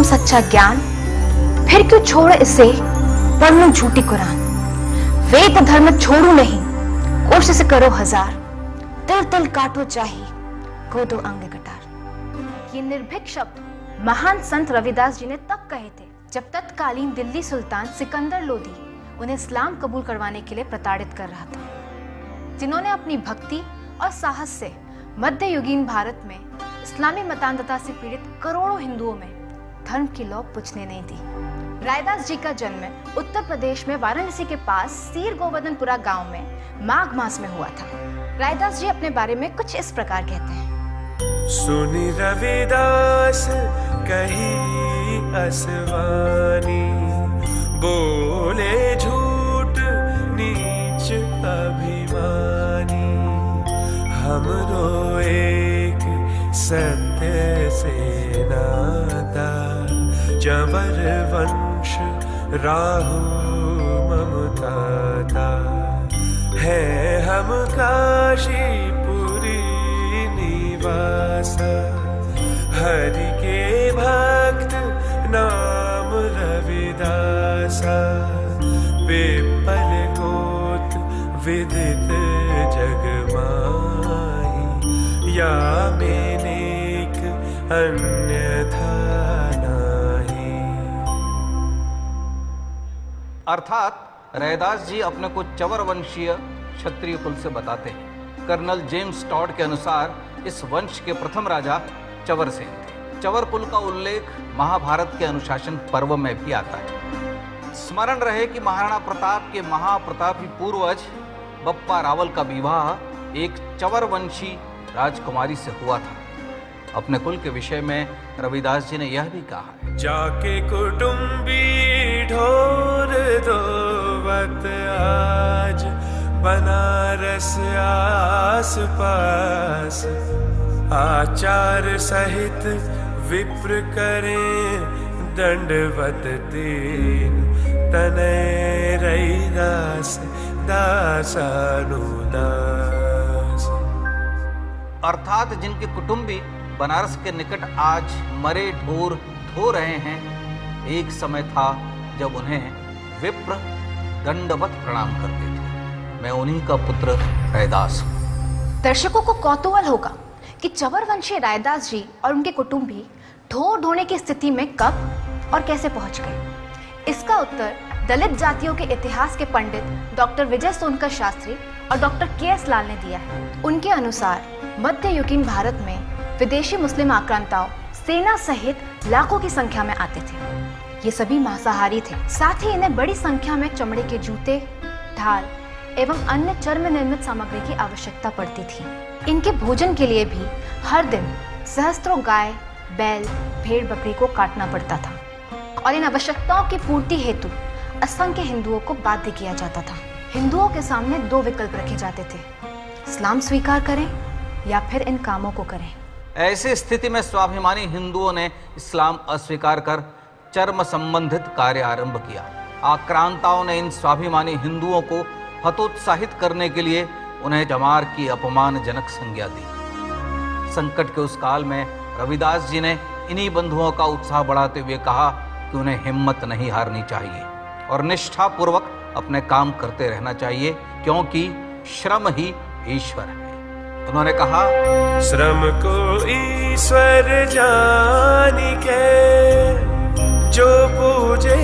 सच्चा ज्ञान, फिर क्यों छोड़ इसे पढ़ लूं झूठी कुरान। वेद धर्म छोड़ू नहीं, कोशिश करो हजार, तिल तिल काटो चाही, को दो अंग कटार। ये निर्भीक शब्द महान संत रविदास जी ने तब कहे थे जब तत्कालीन दिल्ली सुल्तान सिकंदर लोदी उन्हें इस्लाम कबूल करवाने के लिए प्रताड़ित कर रहा था, जिन्होंने अपनी भक्ति और साहस से मध्ययुगीन भारत में इस्लामी मतांधता से पीड़ित करोड़ों हिंदुओं में धर्म की लौ पुछने नहीं दी। रायदास जी का जन्म उत्तर प्रदेश में वाराणसी के पास सीर गोवर्धनपुरा गांव में माघ मास में हुआ था। रायदास जी अपने बारे में कुछ इस प्रकार कहते हैं। सुनी रविदास कही असवानी, बोले झूठ नीच अभिमानी। हमरो एक सत्य से नाता, चंवर वंश राहु ममताता। है हम काशीपुरी निवासा, हरि के भक्त नाम रविदासा। पिपल गोत विदित जग माही, या मेनेक अन्यथा नाही। अर्थात रैदास जी अपने को चंवर वंशीय क्षत्रिय कुल से बताते हैं। कर्नल जेम्स टॉड के अनुसार इस वंश के प्रथम राजा चंवर सेन थे। चंवर कुल का उल्लेख महाभारत के अनुशासन पर्व में भी आता है। स्मरण रहे कि महाराणा प्रताप के महाप्रतापी पूर्वज बप्पा रावल का विवाह एक चंवर वंशी राजकुमारी से हुआ था। अपने कुल के विषय में रविदास जी ने यह भी कहा है, जाके कुटुंबी ढोर दोवत आज, बनारस आस पास। आचार सहित विप्र करें दंडवत दीन, तनय रैदास दासानुदास। अर्थात जिनके कुटुंबी बनारस के निकट आज मरे ढोर धो रहे हैं, एक समय था जब उन्हें विप्र दंडवत प्रणाम करते थे। मैं उन्हीं का पुत्र रैदास हूँ। दर्शकों को कौतूहल होगा कि चंवर वंशी रायदास जी और उनके कुटुंबी ढोर ढोने की स्थिति में कब और कैसे पहुंच गए। इसका उत्तर दलित जातियों के इतिहास के पंडित डॉक्टर विजय सोनकर शास्त्री और डॉक्टर के.एस. लाल ने दिया है। उनके अनुसार मध्ययुगीन भारत में विदेशी मुस्लिम आक्रांताओं सेना सहित लाखों की संख्या में आते थे। ये सभी मांसाहारी थे, साथ ही इन्हें बड़ी संख्या में चमड़े के जूते, ढाल एवं अन्य चर्म निर्मित सामग्री की आवश्यकता पड़ती थी। इनके भोजन के लिए भी हर दिन सहस्त्रों गाय, बैल, भेड़ बकरी को काटना पड़ता था और इन आवश्यकताओं की पूर्ति हेतु असंख्य हिंदुओं को बाध्य किया जाता था। हिंदुओं के सामने दो विकल्प रखे जाते थे, इस्लाम स्वीकार करें या फिर इन कामों को करें। ऐसी स्थिति में स्वाभिमानी हिंदुओं ने इस्लाम अस्वीकार कर चर्म संबंधित कार्य आरंभ किया। आक्रांताओं ने इन स्वाभिमानी हिंदुओं को हतोत्साहित करने के लिए उन्हें जमार की अपमानजनक संज्ञा दी। संकट के उस काल में रविदास जी ने इन्हीं बंधुओं का उत्साह बढ़ाते हुए कहा कि उन्हें हिम्मत नहीं हारनी चाहिए और निष्ठापूर्वक अपने काम करते रहना चाहिए, क्योंकि श्रम ही ईश्वर है। उन्होंने कहा, श्रम को ईश्वर जानी के, जो पूजे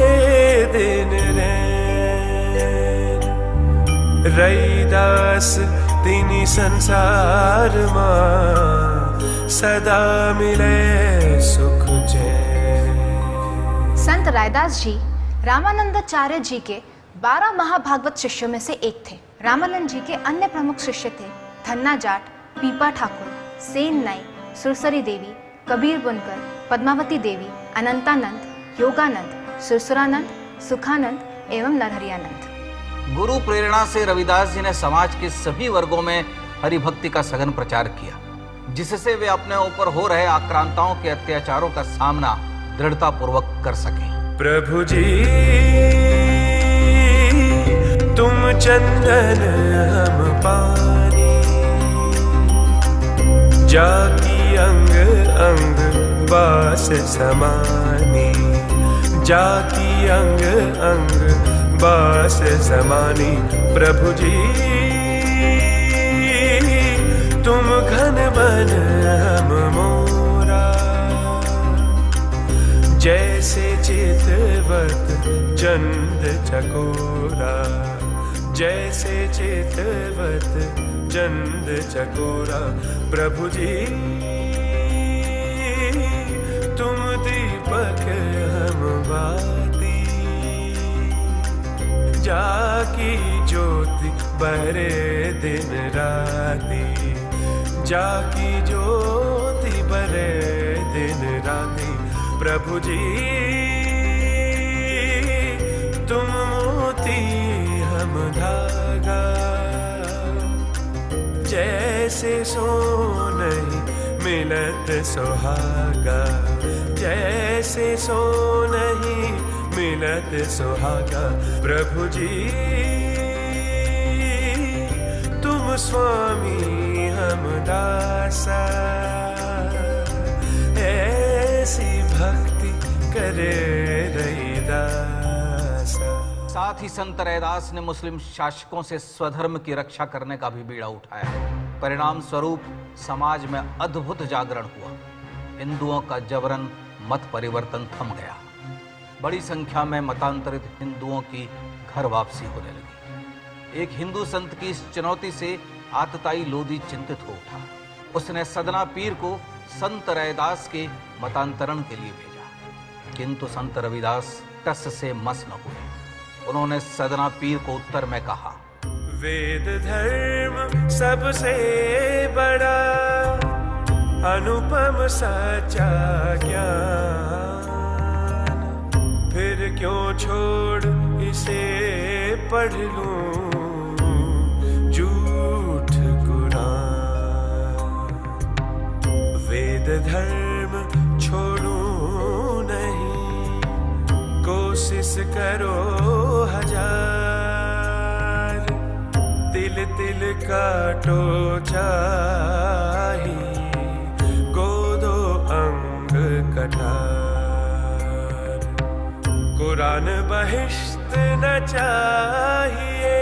दिन रैन। रैदास तिनी संसार मां, सदा मिले सुख चैन। संत रायदास जी रामानंदाचार्य जी के 12 महाभागवत शिष्यों में से एक थे। रामानंद जी के अन्य प्रमुख शिष्य थे धन्ना जाट, पीपा ठाकुर, सेन नाई, सुरसरी देवी, कबीर बुनकर, पद्मावती देवी, अनंतानंद, योगानंद, सुरसुरानंद, सुखानंद एवं नरहरियानंद। गुरु प्रेरणा से रविदास जी ने समाज के सभी वर्गों में हरिभक्ति का सघन प्रचार किया, जिससे वे अपने ऊपर हो रहे आक्रांताओं के अत्याचारों का सामना दृढ़ता पूर्वक कर सके। प्रभु जी तुम चंदन हम पानी, जाकी अंग अंग बास समानी, जाकी अंग अंग बास समानी। प्रभु जी तुम घन बन हम मोरा, जैसे चितवत चंद चकोरा, जैसे चितवत चंद चकोरा। प्रभु जी तुम दीपक हम बाती, जाकी ज्योति बहरे दिन राती, जाकी ज्योति बहरे दिन राती। प्रभु जी तुम मोती हम धागा, जैसे सोनहि मिलत सुहागा, जैसे सोनहि मिलत सुहागा। प्रभु जी तुम स्वामी हम दासा, ऐसी भक्ति करे रैदासा। साथ ही संत रैदास ने मुस्लिम शासकों से स्वधर्म की रक्षा करने का भी बीड़ा उठाया। परिणाम स्वरूप समाज में अद्भुत जागरण हुआ। हिंदुओं का जबरन मत परिवर्तन थम गया। बड़ी संख्या में मतांतरित हिंदुओं की घर वापसी होने लगी। एक हिंदू संत की इस चुनौती से आतताई लोधी चिंतित हो उठा। उसने सदना पीर को संत रैदास के मतांतरण के लिए भेजा, किंतु संत रविदास टस से मस न हुए। उन्होंने सदना पीर को उत्तर में कहा, वेद धर्म सबसे बड़ा अनुपम सच्चा ज्ञान, फिर क्यों छोड़ इसे पढ़ लूं झूठ कुरान। वेद धर्म छोड़ूं नहीं, कोशिश करो हजार, तिल तिल काटो चाही, गोदो अंग कटार। कुरान बहिश्त न चाहिए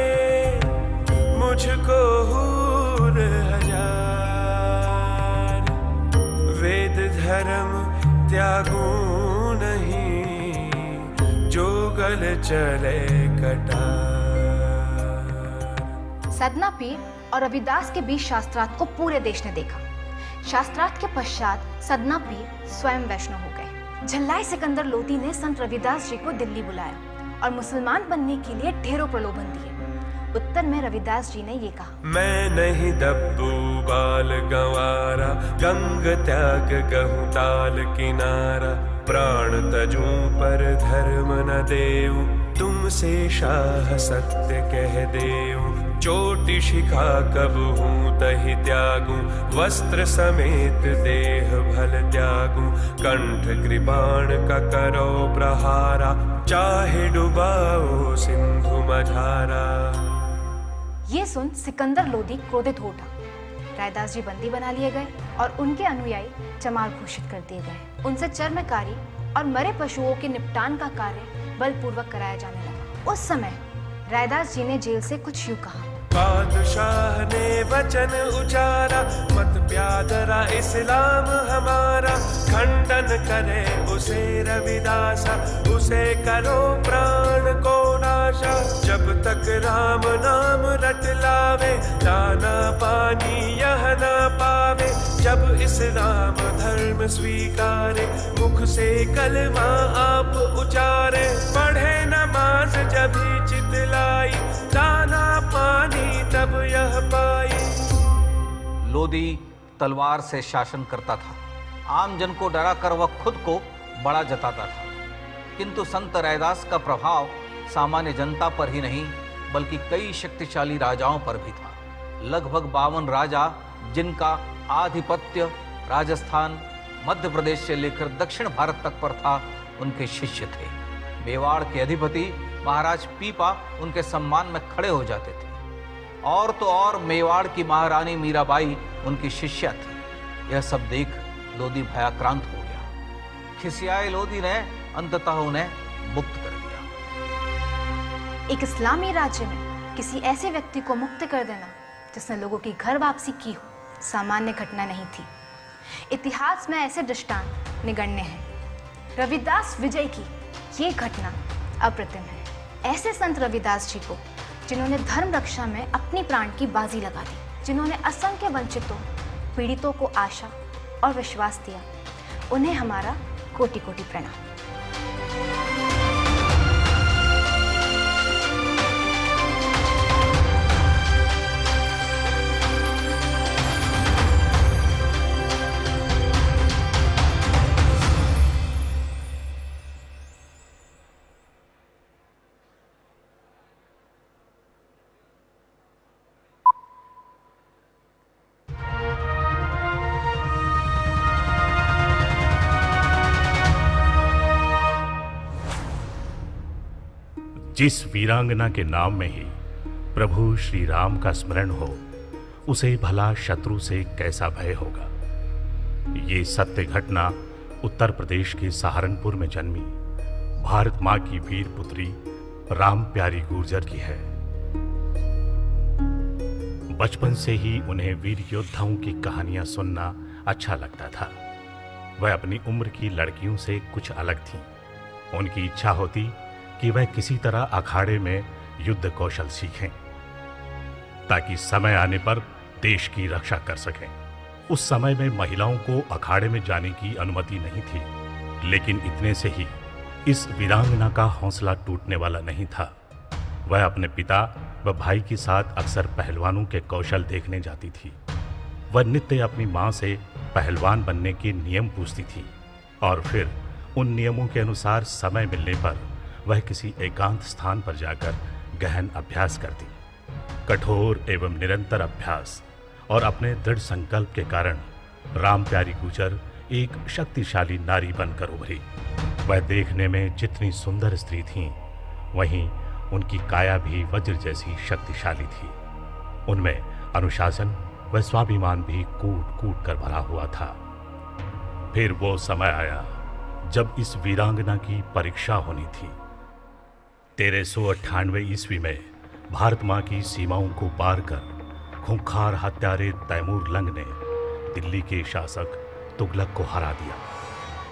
मुझको हूर हजार, वेद धर्म त्यागूं नहीं जो गल चले कटार। सदना पीर और रविदास के बीच शास्त्रार्थ को पूरे देश ने देखा। शास्त्रार्थ के पश्चात सदना पीर स्वयं वैष्णव हो गए। झल्लाई सिकंदर लोधी ने संत रविदास जी को दिल्ली बुलाया और मुसलमान बनने के लिए ढेरों प्रलोभन दिए। उत्तर में रविदास जी ने ये कहा, मैं नहीं दब्बू बाल गंवारा, गंग त्याग गहु ताल किनारा, प्राण तजूं पर धर्म न देऊं, तुमसे शाह सत्य कह देऊं, चोटी शिखा कब हूँ तहि त्यागूं, वस्त्र समेत देह भल त्यागूं, कंठ कृपाण का करो प्रहारा, चाहे डुबाओ सिंधु मझारा। ये सुन सिकंदर लोधी क्रोधित हो उठा। रैदास जी बंदी बना लिए गए और उनके अनुयायी चमार घोषित कर दिए गए। उनसे चर्मकारी और मरे पशुओं के निपटान का कार्य बलपूर्वक कराया जाने लगा। उस समय रैदास जी ने जेल से कुछ यूं कहा, बादशाह ने वचन उचारा, मत प्यादरा इस्लाम हमारा, खंडन करे उसे रविदासा, उसे करो प्राण को नाशा, जब तक राम नाम रट लावे, दाना पानी यह ना पावे, जब इस्लाम धर्म स्वीकारे, मुख से कलमा आप उचारे, पढ़े नमाज जब ही चितलाई, दाना पानी तब यह पाई। लोधी तलवार से शासन करता था। आम जन को डरा कर वह खुद को बड़ा जताता था। किंतु संत रैदास का प्रभाव सामान्य जनता पर ही नहीं बल्कि कई शक्तिशाली राजाओं पर भी था। लगभग 52 राजा जिनका आधिपत्य राजस्थान, मध्य प्रदेश से लेकर दक्षिण भारत तक पर था, उनके शिष्य थे। मेवाड़ के अधिपति महाराज पीपा उनके सम्मान में खड़े हो जाते थे। और तो और मेवाड़ की महारानी मीराबाई उनकी शिष्या थी। यह सब देख लोधी भयाक्रांत हो गया। खिसियाए लोधी ने अंततः उन्हें मुक्त कर दिया। एक इस्लामी राज्य में किसी ऐसे व्यक्ति को मुक्त कर देना जिसने लोगों की घर वापसी की हो, सामान्य घटना नहीं थी। इतिहास में ऐसे दृष्टांत निगण्य हैं। रविदास विजय की ये घटना अप्रतिम है। ऐसे संत रविदास जी को, जिन्होंने धर्म रक्षा में अपनी प्राण की बाजी लगा दी, जिन्होंने असंख्य वंचितों, पीड़ितों को आशा और विश्वास दिया, उन्हें हमारा कोटि कोटि प्रणाम। जिस वीरांगना के नाम में ही प्रभु श्री राम का स्मरण हो, उसे भला शत्रु से कैसा भय होगा। ये सत्य घटना उत्तर प्रदेश के सहारनपुर में जन्मी भारत माँ की वीर पुत्री राम प्यारी गुर्जर की है। बचपन से ही उन्हें वीर योद्धाओं की कहानियां सुनना अच्छा लगता था। वह अपनी उम्र की लड़कियों से कुछ अलग थीं। उनकी इच्छा होती कि वह किसी तरह अखाड़े में युद्ध कौशल सीखें ताकि समय आने पर देश की रक्षा कर सकें। उस समय में महिलाओं को अखाड़े में जाने की अनुमति नहीं थी, लेकिन इतने से ही इस वीरांगना का हौसला टूटने वाला नहीं था। वह अपने पिता व भाई के साथ अक्सर पहलवानों के कौशल देखने जाती थी। वह नित्य अपनी माँ से पहलवान बनने के नियम पूछती थी और फिर उन नियमों के अनुसार समय मिलने पर वह किसी एकांत स्थान पर जाकर गहन अभ्यास करती। कठोर एवं निरंतर अभ्यास और अपने दृढ़ संकल्प के कारण राम प्यारी गुर्जर एक शक्तिशाली नारी बनकर उभरी। वह देखने में जितनी सुंदर स्त्री थीं, वहीं उनकी काया भी वज्र जैसी शक्तिशाली थी। उनमें अनुशासन व स्वाभिमान भी कूट कूट कर भरा हुआ था। फिर वो समय आया जब इस वीरांगना की परीक्षा होनी थी। 1398 ईस्वी में भारत माँ की सीमाओं को पार कर खूंखार हत्यारे तैमूर लंग ने दिल्ली के शासक तुगलक को हरा दिया।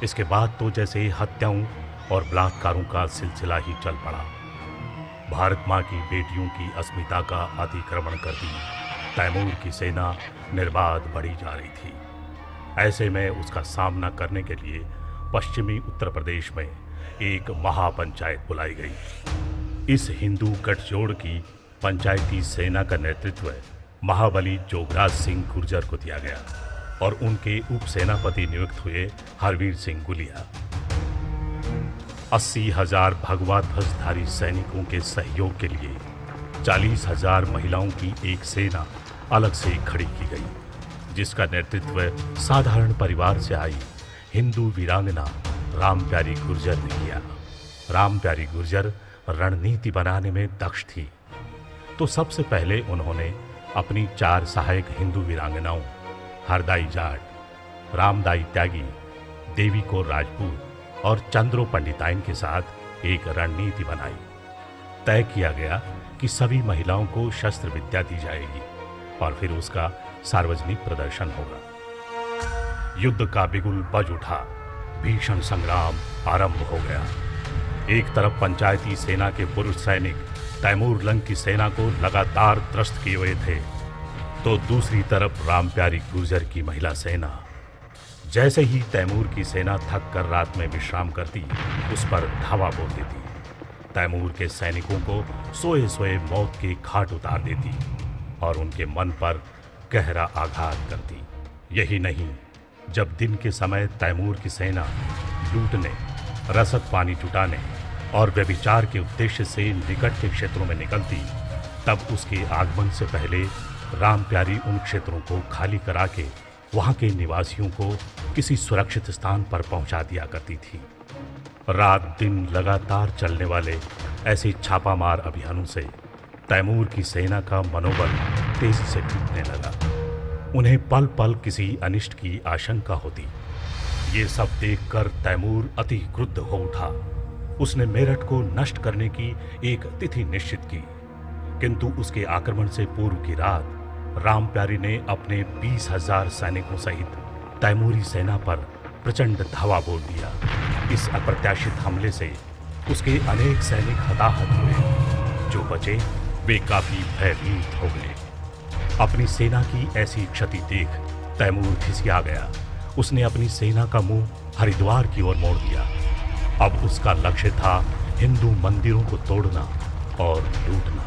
इसके बाद तो जैसे हत्याओं और बलात्कारों का सिलसिला ही चल पड़ा। भारत माँ की बेटियों की अस्मिता का अतिक्रमण कर दी तैमूर की सेना निर्बाध बढ़ी जा रही थी। ऐसे में उसका सामना करने के लिए पश्चिमी उत्तर प्रदेश में एक महापंचायत बुलाई गई। इस हिंदू गठजोड़ की पंचायती सेना का नेतृत्व महाबली जोगराज सिंह गुर्जर को दिया गया और उनके उप सेनापति नियुक्त हुए हरवीर सिंह गुलिया। 80,000 भगवा ध्वजधारी सैनिकों के सहयोग के लिए 40,000 महिलाओं की एक सेना अलग से खड़ी की गई, जिसका नेतृत्व साधारण परिवार से आई हिंदू वीरांगना राम प्यारी गुर्जर ने किया। राम प्यारी गुर्जर रणनीति बनाने में दक्ष थी, तो सबसे पहले उन्होंने अपनी 4 सहायक हिंदू वीरांगनाओं हरदाई जाट, रामदाई त्यागी, देवी को राजपूत और चंद्रो पंडिताइन के साथ एक रणनीति बनाई। तय किया गया कि सभी महिलाओं को शस्त्र विद्या दी जाएगी और फिर उसका सार्वजनिक प्रदर्शन होगा। युद्ध का बिगुल बज उठा। भीषण संग्राम आरंभ हो गया। एक तरफ पंचायती सेना के पुरुष सैनिक तैमूर लंग की सेना को लगातार त्रस्त किए हुए थे, तो दूसरी तरफ राम प्यारी गुर्जर की महिला सेना। जैसे ही तैमूर की सेना थक कर रात में विश्राम करती, उस पर धावा बोल देती। तैमूर के सैनिकों को सोए सोए मौत के घाट उतार देती और उनके मन पर गहरा आघात करती। यही नहीं, जब दिन के समय तैमूर की सेना लूटने, रसद पानी जुटाने और व्यभिचार के उद्देश्य से निकट के क्षेत्रों में निकलती, तब उसके आगमन से पहले राम प्यारी उन क्षेत्रों को खाली करा के वहाँ के निवासियों को किसी सुरक्षित स्थान पर पहुँचा दिया करती थी। रात दिन लगातार चलने वाले ऐसे छापामार अभियानों से तैमूर की सेना का मनोबल तेजी से टूटने लगा। उन्हें पल पल किसी अनिष्ट की आशंका होती। ये सब देखकर तैमूर अति क्रुद्ध हो उठा। उसने मेरठ को नष्ट करने की एक तिथि निश्चित की, किंतु उसके आक्रमण से पूर्व की रात राम प्यारी ने अपने 20,000 सैनिकों सहित तैमूरी सेना पर प्रचंड धावा बोल दिया। इस अप्रत्याशित हमले से उसके अनेक सैनिक हताहत हुए। जो बचे वे काफी भयभीत हो गए। अपनी सेना की ऐसी क्षति देख तैमूर खिसिया गया। उसने अपनी सेना का मुंह हरिद्वार की ओर मोड़ दिया। अब उसका लक्ष्य था हिंदू मंदिरों को तोड़ना और लूटना।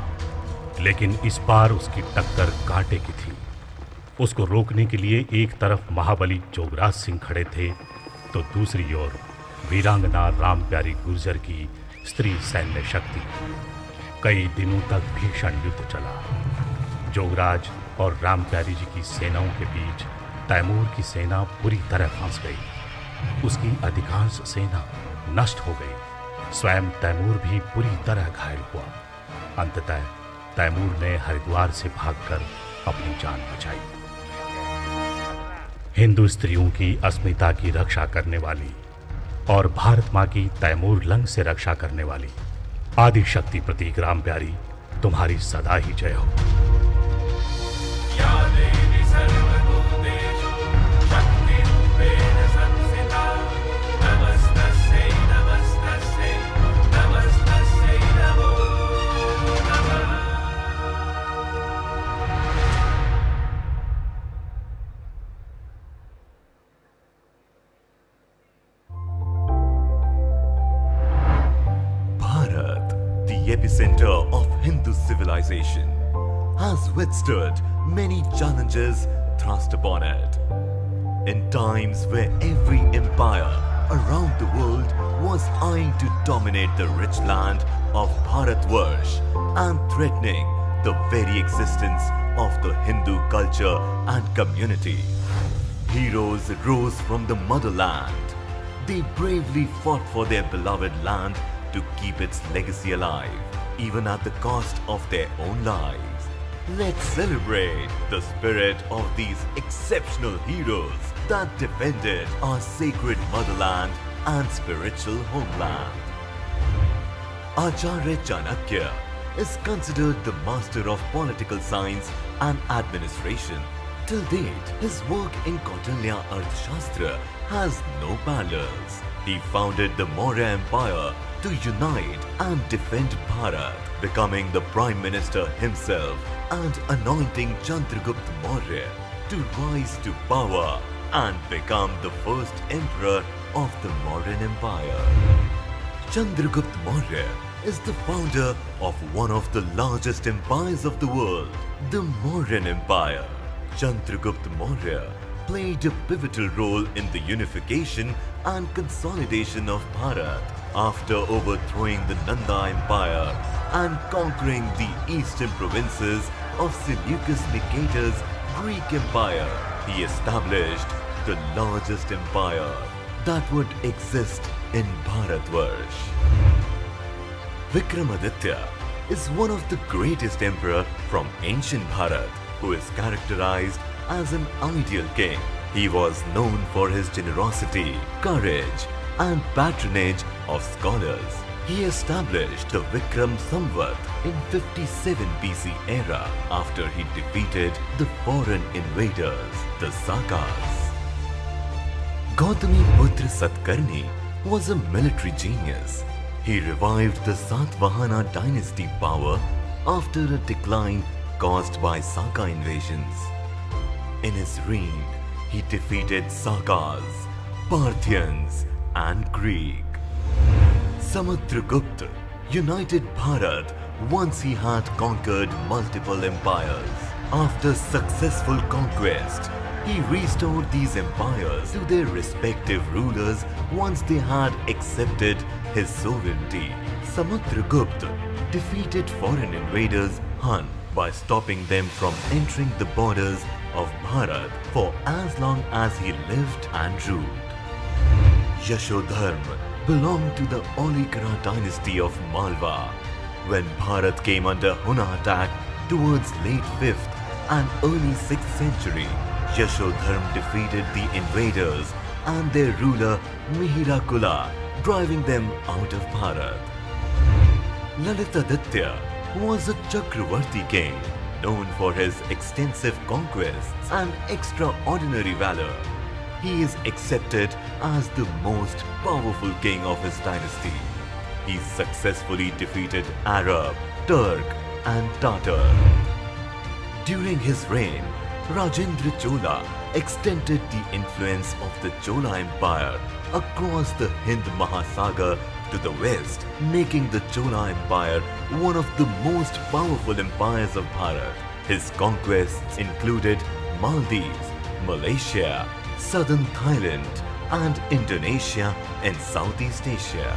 लेकिन इस बार उसकी टक्कर कांटे की थी। उसको रोकने के लिए एक तरफ महाबली जोगराज सिंह खड़े थे, तो दूसरी ओर वीरांगना राम प्यारी गुर्जर की स्त्री सैन्य शक्ति। कई दिनों तक भीषण युद्ध चला। जोगराज और राम प्यारी जी की सेनाओं के बीच तैमूर की सेना पूरी तरह फंस गई। उसकी अधिकांश सेना नष्ट हो गई। स्वयं तैमूर भी पूरी तरह घायल हुआ। अंततः तैमूर ने हरिद्वार से भागकर अपनी जान बचाई। हिंदू स्त्रियों की अस्मिता की रक्षा करने वाली और भारत माँ की तैमूर लंग से रक्षा करने वाली आदि शक्ति प्रतीक राम प्यारी, तुम्हारी सदा ही जय हो। या देवी सर्वभूतेषु शक्तिरूपेण संस्थिता नमस्तस्यै नमस्तस्यै नमस्तस्यै नमो नमः। Bharat, the epicenter of Hindu civilization, has withstood many challenges thrust upon it. In times where every empire around the world was eyeing to dominate the rich land of Bharatvarsh and threatening the very existence of the Hindu culture and community, heroes rose from the motherland. They bravely fought for their beloved land to keep its legacy alive, even at the cost of their own lives. Let's celebrate the spirit of these exceptional heroes that defended our sacred motherland and spiritual homeland. Acharya Chanakya is considered the master of political science and administration. Till date, his work in Kautilya Arthashastra has no parallels. He founded the Maurya Empire to unite and defend Bharat, becoming the Prime Minister himself and anointing Chandragupta Maurya to rise to power and become the first emperor of the Mauryan Empire. Chandragupta Maurya is the founder of one of the largest empires of the world, the Mauryan Empire. Chandragupta Maurya played a pivotal role in the unification and consolidation of Bharat after overthrowing the Nanda Empire and conquering the eastern provinces of Seleucus Nicator's Greek Empire. He established the largest empire that would exist in Bharatvarsh. Vikramaditya is one of the greatest emperors from ancient Bharat, who is characterized as an ideal king. He was known for his generosity, courage, and patronage of scholars. He established the Vikram Samvat in 57 BC era after he defeated the foreign invaders, the Sakas. Gautami Putra Satkarni was a military genius. He revived the Satvahana dynasty power after a decline caused by Saka invasions. In his reign, he defeated Sakas, Parthians, and Greek. Samudragupta united Bharat once he had conquered multiple empires. After successful conquest, he restored these empires to their respective rulers once they had accepted his sovereignty. Samudragupta defeated foreign invaders Han by stopping them from entering the borders of Bharat for as long as he lived and ruled. Yashodharma belonged to the Oligara dynasty of Malwa. When Bharat came under Huna attack towards late 5th and early 6th century, Yashodharma defeated the invaders and their ruler Mihira Kula, driving them out of Bharat. Lalitaditya was a Chakravarti king, known for his extensive conquests and extraordinary valor. He is accepted as the most powerful king of his dynasty. He successfully defeated Arab, Turk and Tatar. During his reign, Rajendra Chola extended the influence of the Chola Empire across the Hind Mahasagar to the west, making the Chola Empire one of the most powerful empires of Bharat. His conquests included Maldives, Malaysia, southern Thailand and Indonesia in Southeast Asia.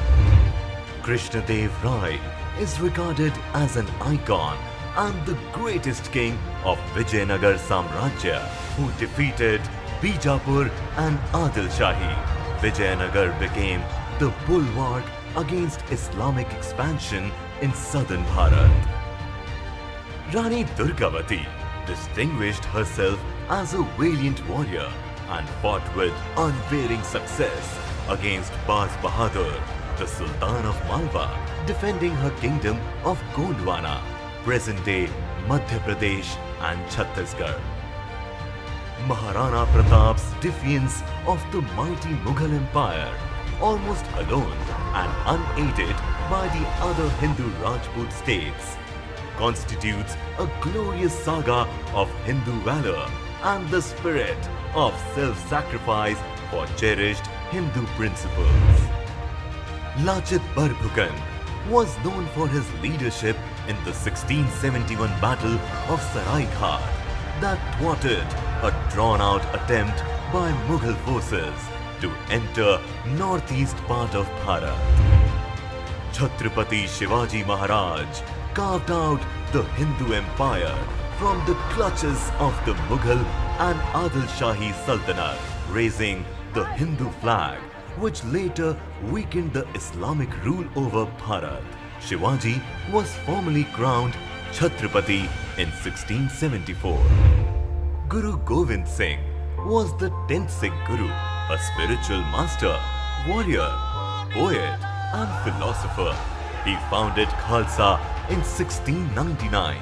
Krishnadev Rai is regarded as an icon and the greatest king of Vijayanagar Samrajya, who defeated Bijapur and Adil Shahi. Vijayanagar became the bulwark against Islamic expansion in southern Bharat. Rani Durgavati distinguished herself as a valiant warrior and fought with unwavering success against Baz Bahadur, the Sultan of Malwa, defending her kingdom of Gondwana, present-day Madhya Pradesh and Chhattisgarh. Maharana Pratap's defiance of the mighty Mughal Empire, almost alone and unaided by the other Hindu Rajput states, constitutes a glorious saga of Hindu valor and the spirit of self-sacrifice for cherished Hindu principles. Lachit Barbhukan was known for his leadership in the 1671 Battle of Saraighat that thwarted a drawn-out attempt by Mughal forces to enter northeast part of Bharat. Chhatrapati Shivaji Maharaj carved out the Hindu Empire from the clutches of the Mughal and Adil Shahi Sultanate, raising the Hindu flag, which later weakened the Islamic rule over Bharat. Shivaji was formally crowned Chhatrapati in 1674. Guru Govind Singh was the 10th Sikh Guru, a spiritual master, warrior, poet and philosopher. He founded Khalsa in 1699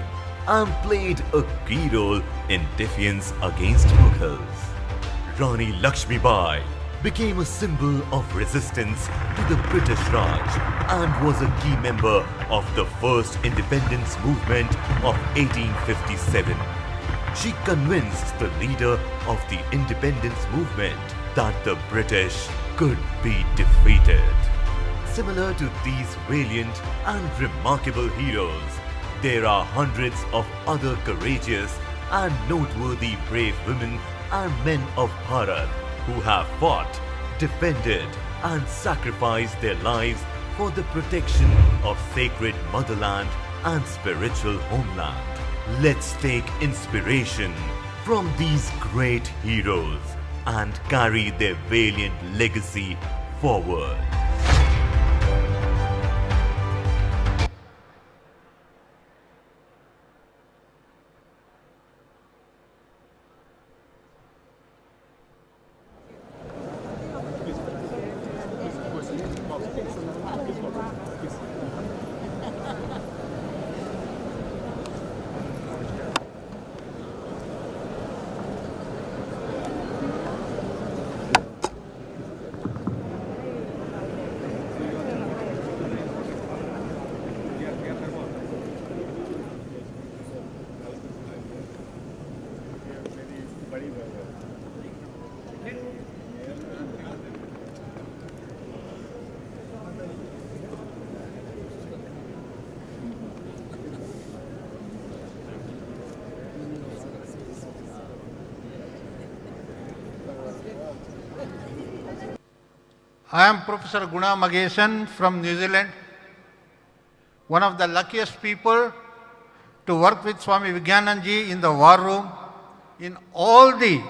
and played a key role in defiance against Mughals. Rani Lakshmi Bai became a symbol of resistance to the British Raj and was a key member of the first independence movement of 1857. She convinced the leader of the independence movement that the British could be defeated. Similar to these valiant and remarkable heroes, there are hundreds of other courageous and noteworthy brave women and men of Bharat who have fought, defended and sacrificed their lives for the protection of sacred motherland and spiritual homeland. Let's take inspiration from these great heroes and carry their valiant legacy forward. I am Professor Guna Magesan from New Zealand, one of the luckiest people to work with Swami Vigyananand in the war room in all the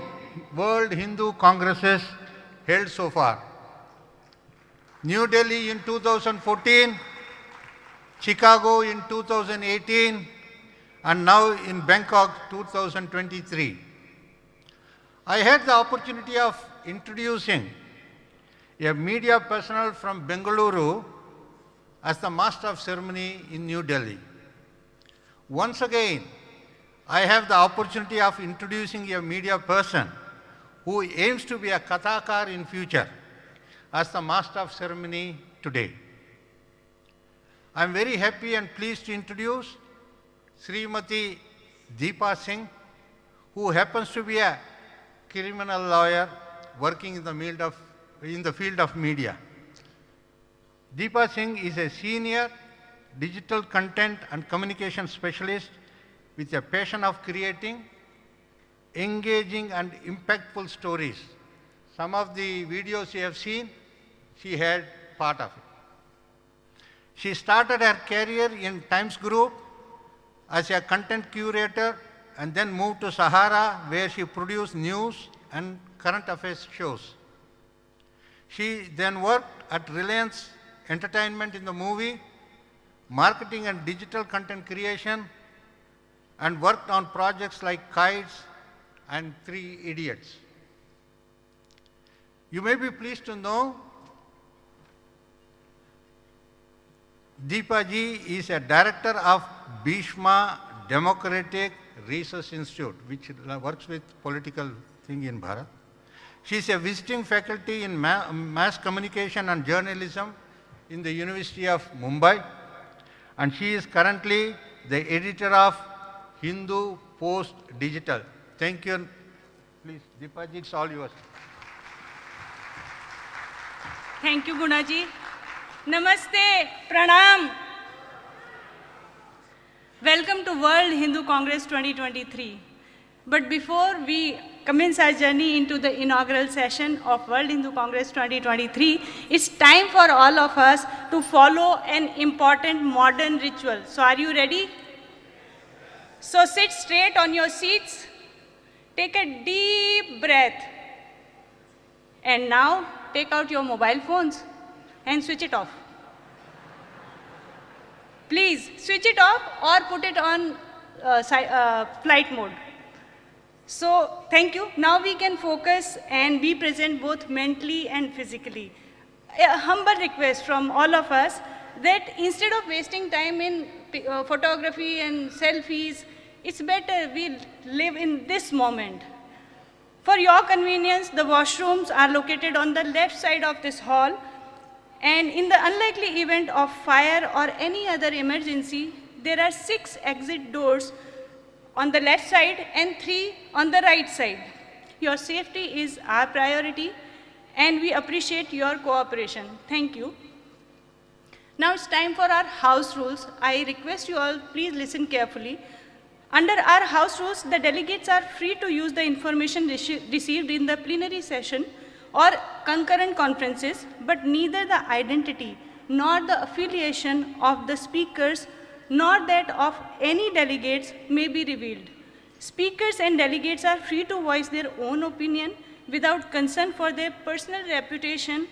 World Hindu Congresses held so far. New Delhi in 2014, Chicago in 2018, and now in Bangkok 2023. I had the opportunity of introducing a media personnel from Bengaluru as the master of ceremony in New Delhi. Once again, I have the opportunity of introducing a media person who aims to be a Kathakar in future as the master of ceremony today. I am very happy and pleased to introduce Srimati Deepa Singh, who happens to be a criminal lawyer working in the field of media. Deepa Singh is a senior digital content and communication specialist with a passion of creating engaging and impactful stories. Some of the videos you have seen, she had part of it. She started her career in Times Group as a content curator and then moved to Sahara, where she produced news and current affairs shows. She then worked at Reliance Entertainment in the movie, marketing and digital content creation, and worked on projects like Kites and Three Idiots. You may be pleased to know Deepa ji is a director of Vishva Democratic Research Institute, which works with political thing in Bharat. She is a visiting faculty in mass communication and journalism in the University of Mumbai, and she is currently the editor of Hindu Post Digital. Thank you. Please, Deepa ji, it's all yours. Thank you, Gunaji. Namaste, Pranam. Welcome to World Hindu Congress 2023. But before we commence our journey into the inaugural session of World Hindu Congress 2023, it's time for all of us to follow an important modern ritual. So are you ready? So sit straight on your seats, take a deep breath, and now take out your mobile phones and switch it off. Please switch it off or put it on flight mode. So thank you. Now we can focus and be present both mentally and physically. A humble request from all of us that instead of wasting time in photography and selfies, it's better we live in this moment. For your convenience, the washrooms are located on the left side of this hall, and in the unlikely event of fire or any other emergency, there are 6 exit doors on the left side and 3 on the right side. Your safety is our priority, and we appreciate your cooperation. Thank you. Now it's time for our house rules. I request you all, please listen carefully. Under our house rules, the delegates are free to use the information received in the plenary session or concurrent conferences, but neither the identity nor the affiliation of the speakers nor that of any delegates may be revealed. Speakers and delegates are free to voice their own opinion without concern for their personal reputation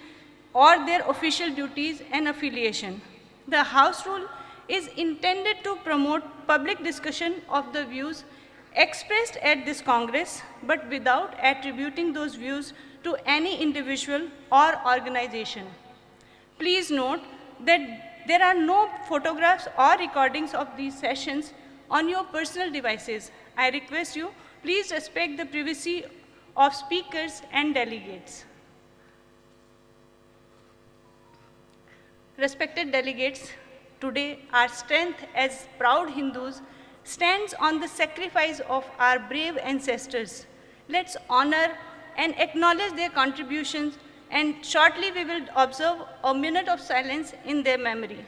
or their official duties and affiliation. The house rule is intended to promote public discussion of the views expressed at this Congress, but without attributing those views to any individual or organization. Please note that there are no photographs or recordings of these sessions on your personal devices. I request you, please respect the privacy of speakers and delegates. Respected delegates, today our strength as proud Hindus stands on the sacrifice of our brave ancestors. Let's honor and acknowledge their contributions, and shortly we will observe a minute of silence in their memory.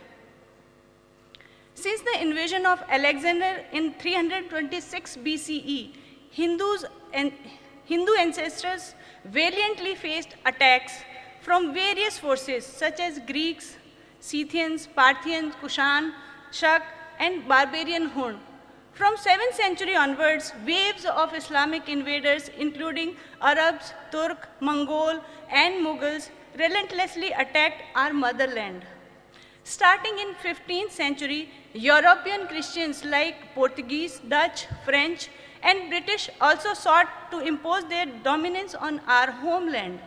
Since the invasion of Alexander in 326 BCE, Hindu ancestors valiantly faced attacks from various forces such as Greeks, Scythians, Parthians, Kushan, Shak, and barbarian Hun. From 7th century onwards, waves of Islamic invaders, including Arabs, Turk, Mongol, and Mughals, relentlessly attacked our motherland. Starting in 15th century, European Christians like Portuguese, Dutch, French, and British also sought to impose their dominance on our homeland.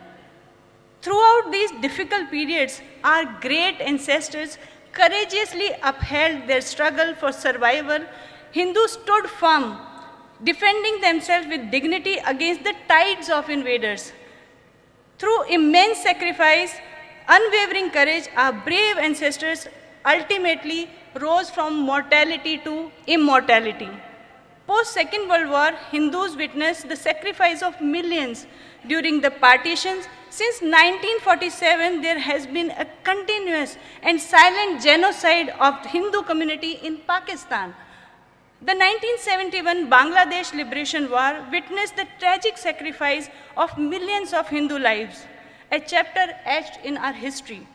Throughout these difficult periods, our great ancestors courageously upheld their struggle for survival. Hindus stood firm, defending themselves with dignity against the tides of invaders. Through immense sacrifice, unwavering courage, our brave ancestors ultimately rose from mortality to immortality. Post-Second World War, Hindus witnessed the sacrifice of millions during the partitions. Since 1947, there has been a continuous and silent genocide of the Hindu community in Pakistan. The 1971 Bangladesh Liberation War witnessed the tragic sacrifice of millions of Hindu lives, a chapter etched in our history.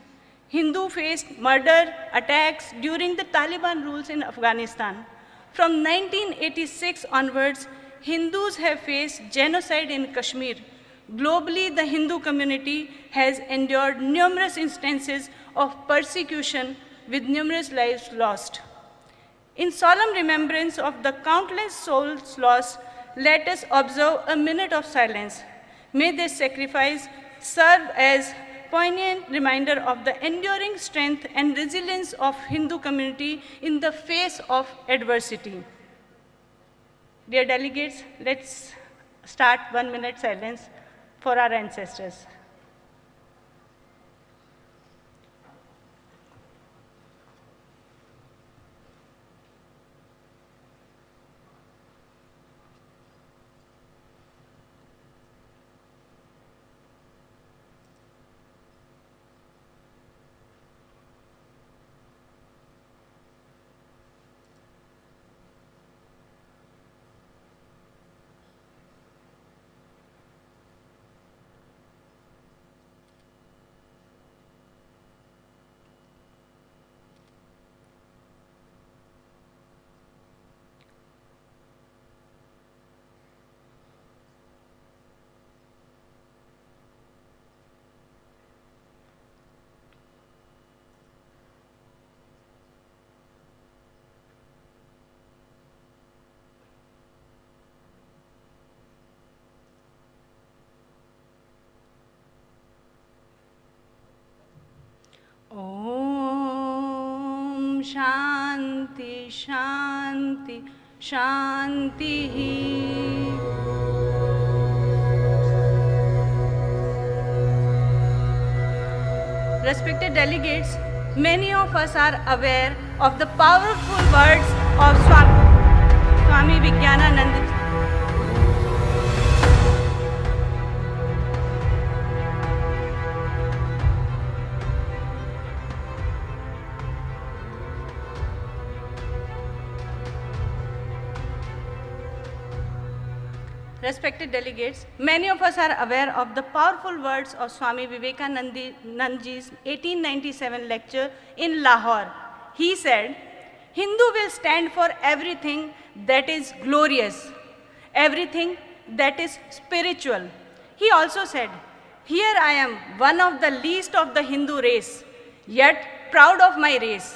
Hindu faced murder, attacks during the Taliban rules in Afghanistan. From 1986 onwards, Hindus have faced genocide in Kashmir. Globally, the Hindu community has endured numerous instances of persecution with numerous lives lost. In solemn remembrance of the countless souls lost, let us observe a minute of silence. May this sacrifice serve as poignant reminder of the enduring strength and resilience of Hindu community in the face of adversity. Dear delegates, let's start 1 minute silence for our ancestors. Om Shanti Shanti Shanti. Respected delegates, many of us are aware of the powerful words of Swami Vigyananand. Respected delegates, many of us are aware of the powerful words of Swami Vivekanandaji's 1897 lecture in Lahore. He said, Hindu will stand for everything that is glorious, everything that is spiritual. He also said, here I am, one of the least of the Hindu race, yet proud of my race,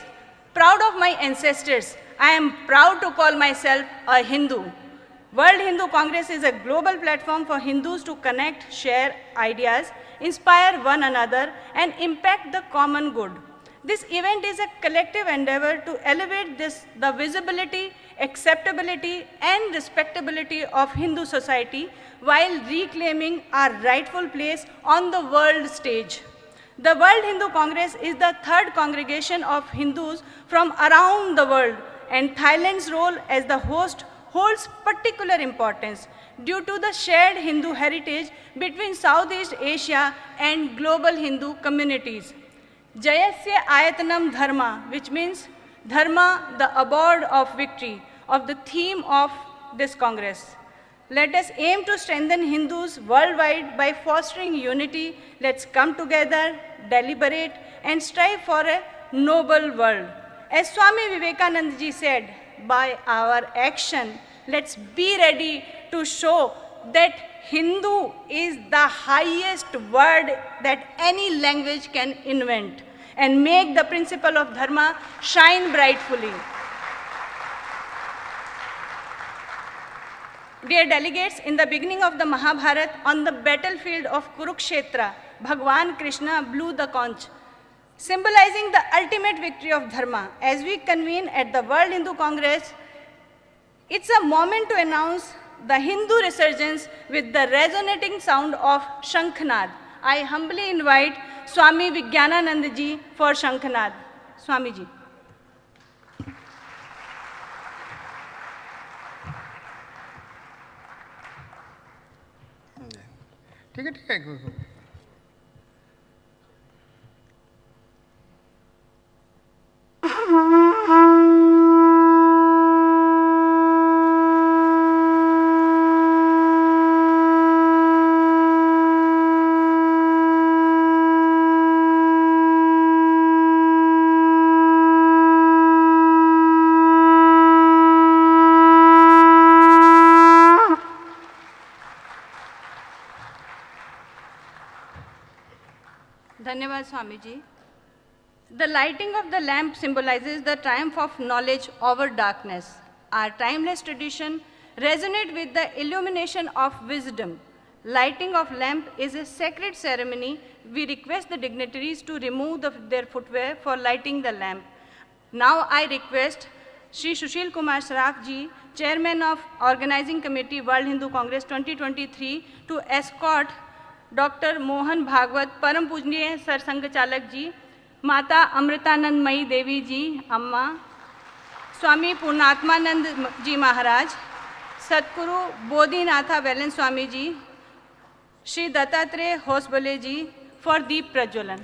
proud of my ancestors. I am proud to call myself a Hindu. World Hindu Congress is a global platform for Hindus to connect, share ideas, inspire one another, and impact the common good. This event is a collective endeavor to elevate the visibility, acceptability, and respectability of Hindu society while reclaiming our rightful place on the world stage. The World Hindu Congress is the third congregation of Hindus from around the world, and Thailand's role as the host holds particular importance due to the shared Hindu heritage between Southeast Asia and global Hindu communities. Jayasya Ayatanam Dharma, which means Dharma, the abode of victory, of the theme of this Congress. Let us aim to strengthen Hindus worldwide by fostering unity. Let's come together, deliberate, and strive for a noble world. As Swami Vivekanandaji said, by our action, let's be ready to show that Hindu is the highest word that any language can invent and make the principle of Dharma shine brightfully. Dear delegates, in the beginning of the Mahabharata, on the battlefield of Kurukshetra, Bhagwan Krishna blew the conch, symbolizing the ultimate victory of Dharma. As we convene at the World Hindu Congress, it's a moment to announce the Hindu resurgence with the resonating sound of Sankha Naad. I humbly invite Swami Vigyananand ji for Sankha Naad. Swami ji. ठीक है ठीक है Dhanyavad Swami ji. The lighting of the lamp symbolizes the triumph of knowledge over darkness. Our timeless tradition resonates with the illumination of wisdom. Lighting of lamp is a sacred ceremony. We request the dignitaries to remove their footwear for lighting the lamp. Now I request Shri Susheel Kumar Saraff ji, Chairman of Organizing Committee World Hindu Congress 2023, to escort Dr. Mohan Bhagwat, Param Pujniya Sar Sangh Chalak ji, Mata Amritanandamayi Devi ji, Amma, Swami Purnatmanand ji Maharaj, Satguru Bodhinatha Veylanswami ji, Shri Dattatreya Hosbole ji for Deep Prajwallan.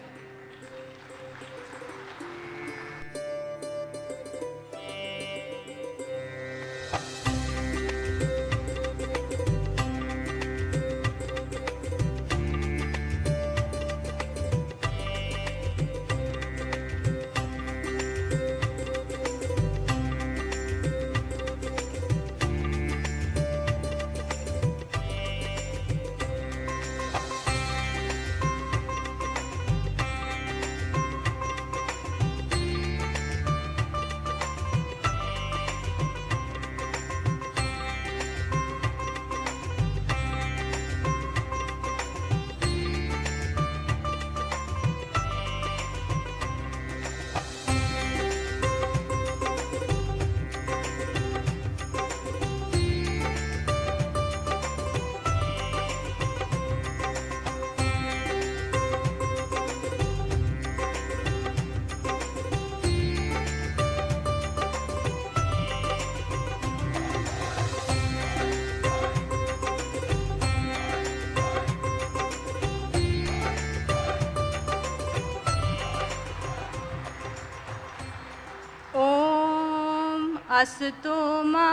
असतो मा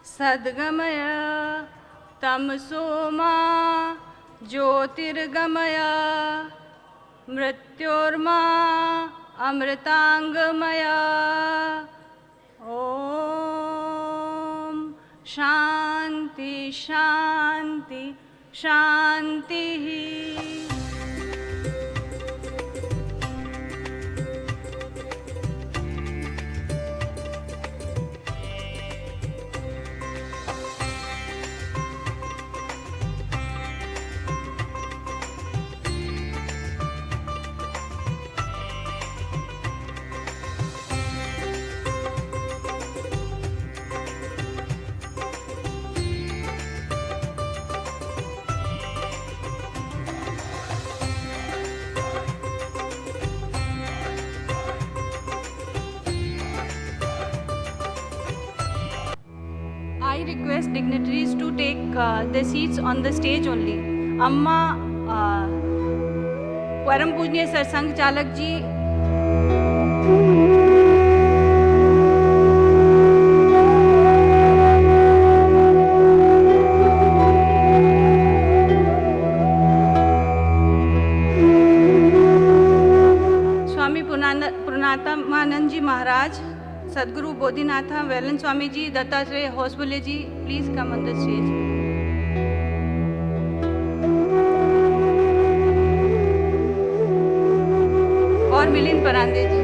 सद्गमय तमसो मा ज्योतिर्गमय मृत्योर्मा अमृतांगमय ओम शांति शांति शांति। I request dignitaries to take their seats on the stage only. Amma Param Pujniya Sar Sangh Chalak ji, Swami Purnatmanand ji Maharaj, Satguru Bodhinatha Veylanswami ji, Dattatreya Hosbole ji, please come on the stage. और मिलिंद परांदे जी।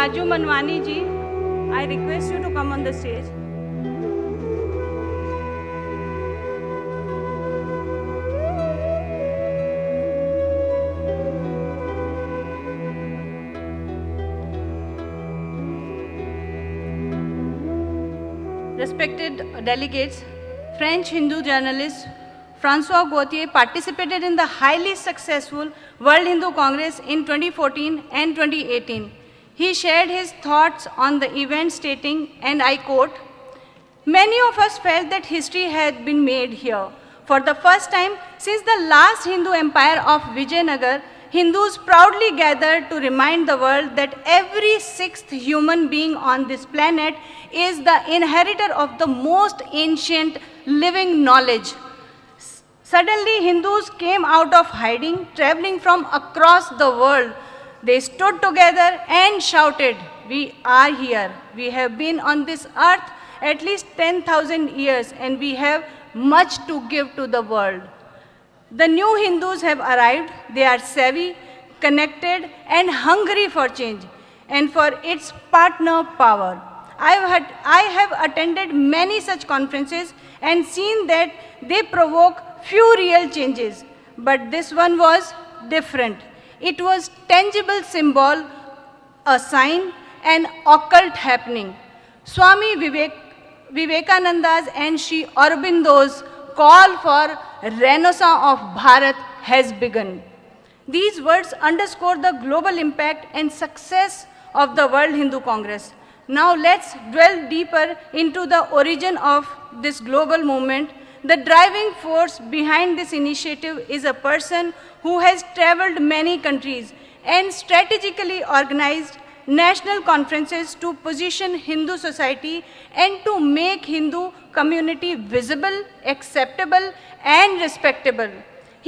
Raju Manwani ji, I request you to come on the stage. Respected delegates, French Hindu journalist François Gauthier participated in the highly successful World Hindu Congress in 2014 and 2018. He shared his thoughts on the event stating, and I quote, "Many of us felt that history had been made here. For the first time since the last Hindu empire of Vijayanagar, Hindus proudly gathered to remind the world that every sixth human being on this planet is the inheritor of the most ancient living knowledge." Suddenly, Hindus came out of hiding, traveling from across the world. They stood together and shouted, "We are here. We have been on this earth at least 10,000 years and we have much to give to the world." The new Hindus have arrived. They are savvy, connected, and hungry for change and for its partner power. I have attended many such conferences and seen that they provoke few real changes, but this one was different. It was tangible symbol, a sign, an occult happening. Swami Vivekananda's and Shri Aurobindo's call for Renaissance of Bharat has begun. These words underscore the global impact and success of the World Hindu Congress. Now let's dwell deeper into the origin of this global movement. The driving force behind this initiative is a person who has traveled many countries and strategically organized national conferences to position Hindu society and to make Hindu community visible, acceptable, and respectable.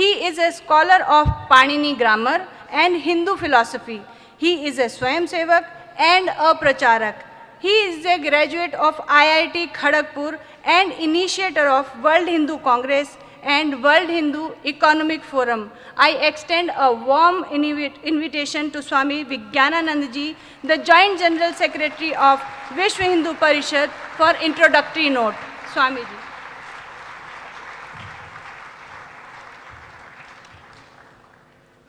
He is a scholar of Panini grammar and Hindu philosophy. He is a Swayamsevak and a Pracharak. He is a graduate of IIT Kharagpur and initiator of World Hindu Congress and World Hindu Economic Forum. I extend a warm invitation to Swami Vigyananand ji, the Joint General Secretary of Vishwa Hindu Parishad, for introductory note. Swami ji.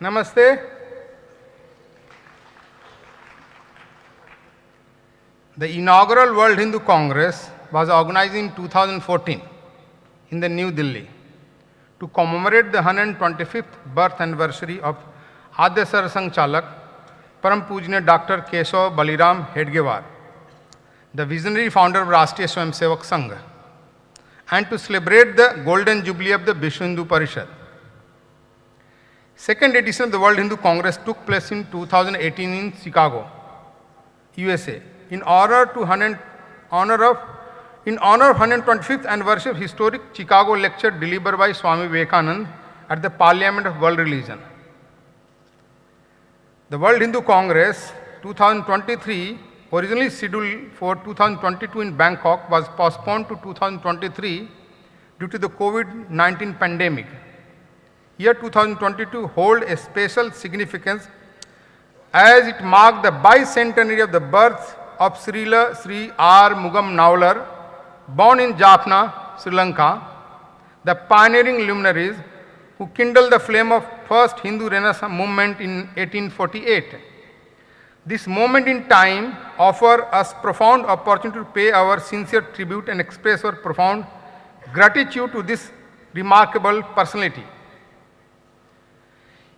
Namaste. The inaugural World Hindu Congress was organized in 2014 in the New Delhi to commemorate the 125th birth anniversary of Adyasar Sangchalak, Param Pujnya Dr. Keshav Baliram Hedgewar, the visionary founder of Rashtriya Swayamsevak Sangh, and to celebrate the golden jubilee of the Vishwa Hindu Parishad. Second edition of the World Hindu Congress took place in 2018 in Chicago, USA, in honor of 125th anniversary of historic Chicago lecture delivered by Swami Vivekanand at the Parliament of World Religion. The World Hindu Congress 2023, originally scheduled for 2022 in Bangkok, was postponed to 2023 due to the COVID-19 pandemic. Year 2022 hold a special significance as it marked the bicentenary of the birth of Srila Sri R. Mugam Naular, born in Jaffna, Sri Lanka, the pioneering luminaries who kindled the flame of first Hindu Renaissance movement in 1848. This moment in time offers us profound opportunity to pay our sincere tribute and express our profound gratitude to this remarkable personality.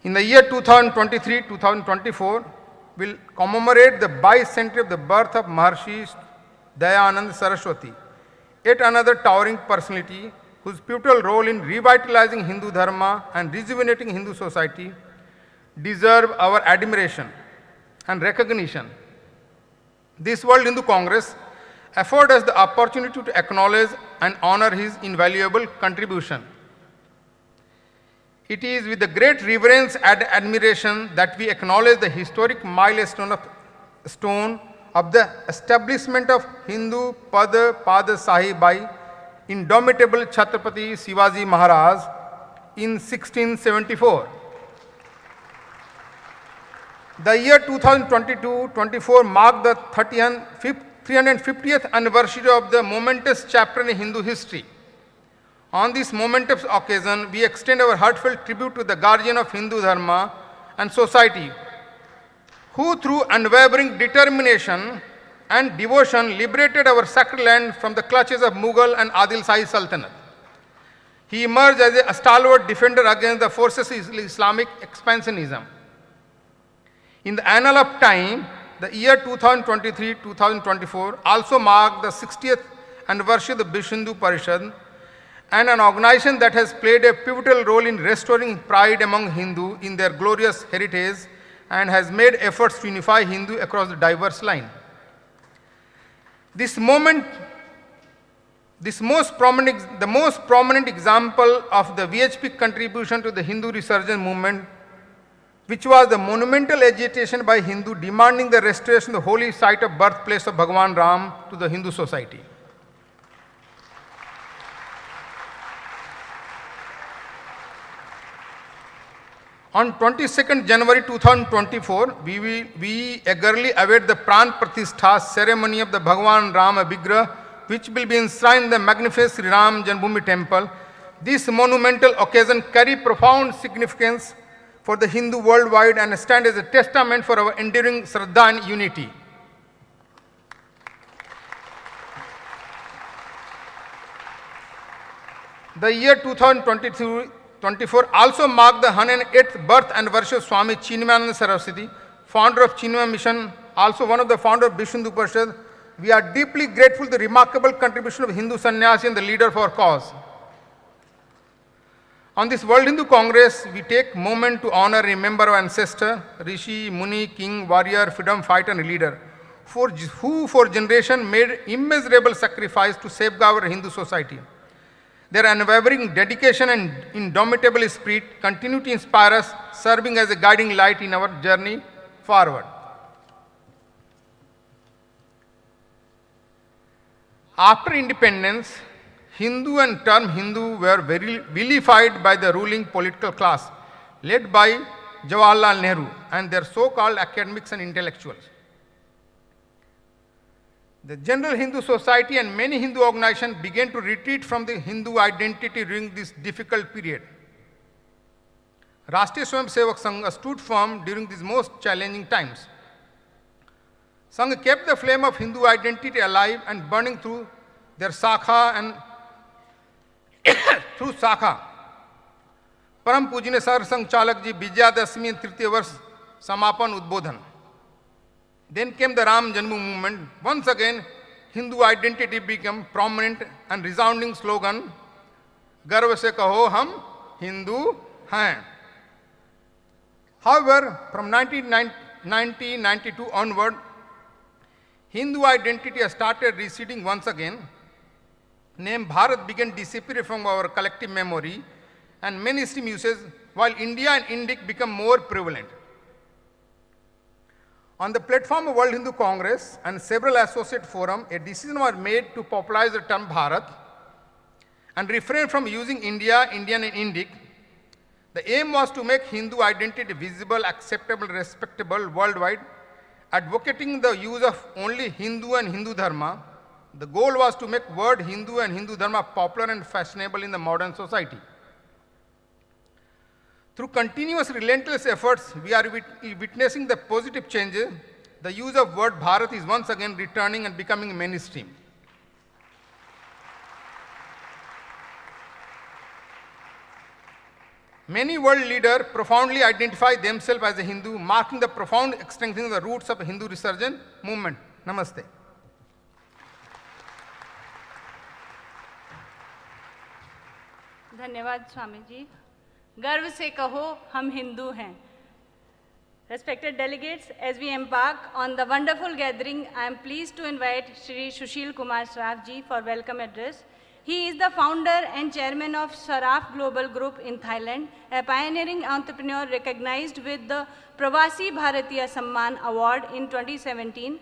In the year 2023-2024, will commemorate the bicentenary of the birth of Maharshi Dayanand Saraswati, yet another towering personality whose pivotal role in revitalizing Hindu Dharma and rejuvenating Hindu society deserve our admiration and recognition. This World Hindu Congress affords us the opportunity to acknowledge and honor his invaluable contribution. It is with the great reverence and admiration that we acknowledge the historic milestone of the establishment of Hindu Pada Sahib by indomitable Chhatrapati Shivaji Maharaj in 1674. The year 2022-24 marked the 350th anniversary of the momentous chapter in Hindu history. On this momentous occasion, we extend our heartfelt tribute to the guardian of Hindu Dharma and society, who through unwavering determination and devotion liberated our sacred land from the clutches of Mughal and Adil Shahi Sultanate. He emerged as a stalwart defender against the forces of Islamic expansionism. In the annal of time, the year 2023-2024 also marked the 60th anniversary of the Vishwa Hindu Parishad, and an organization that has played a pivotal role in restoring pride among Hindu in their glorious heritage and has made efforts to unify Hindu across the diverse line. The most prominent example of the VHP contribution to the Hindu resurgence movement, which was the monumental agitation by Hindu demanding the restoration of the holy site of birthplace of Bhagwan Ram to the Hindu society. On 22nd January 2024, we eagerly await the Pran Pratishtha ceremony of the Bhagwan Ram Vigraha, which will be enshrined in the magnificent Sri Ram Janmabhoomi temple. This monumental occasion carries profound significance for the Hindu worldwide and stand as a testament for our enduring Shraddha and unity. The year 2024 also marked the 108th birth anniversary of Swami Chinmayananda Saraswati, founder of Chinmaya Mission, also one of the founders of Vishwa Hindu Parishad. We are deeply grateful for the remarkable contribution of Hindu sannyasi and the leader of our cause. On this World Hindu Congress, we take moment to honor and remember our ancestor, Rishi, Muni, King, warrior, freedom fighter and leader, who for generations made immeasurable sacrifice to safeguard our Hindu society. Their unwavering dedication and indomitable spirit continue to inspire us, serving as a guiding light in our journey forward. After independence, Hindu and term Hindu were very vilified by the ruling political class, led by Jawaharlal Nehru and their so-called academics and intellectuals. The general Hindu society and many Hindu organizations began to retreat from the Hindu identity during this difficult period. Rashtriya Swayamsevak Sangh stood firm during these most challenging times. Sangh kept the flame of Hindu identity alive and burning through their Sakha and through Sakha. Param Pujne Sar Sangh Chalak Ji Vijayadashmi and Tritiya Varsh Samapan Udbodhan. Then came the Ram Janmabhoomi movement. Once again, Hindu identity became prominent and resounding slogan, Garv se kaho hum Hindu hain. However, from 1992 onward, Hindu identity has started receding once again. Name Bharat began disappearing from our collective memory and mainstream usage, while India and Indic become more prevalent. On the platform of World Hindu Congress and several associate forums, a decision was made to popularize the term Bharat and refrain from using India, Indian and Indic. The aim was to make Hindu identity visible, acceptable, respectable worldwide, advocating the use of only Hindu and Hindu Dharma. The goal was to make word Hindu and Hindu Dharma popular and fashionable in the modern society. Through continuous relentless efforts, we are witnessing the positive changes. The use of word Bharat is once again returning and becoming mainstream. Many world leaders profoundly identify themselves as a Hindu, marking the profound strengthening of the roots of the Hindu resurgence movement. Namaste. धन्यवाद स्वामी जी. गर्व से कहो हम हिंदू हैं. Respected delegates, as we embark on the wonderful gathering, I am pleased to invite Shri Susheel Kumar Saraff ji for welcome address. He is the founder and chairman of Saraff Global Group in Thailand, a pioneering entrepreneur recognized with the Pravasi Bharatiya Samman Award in 2017.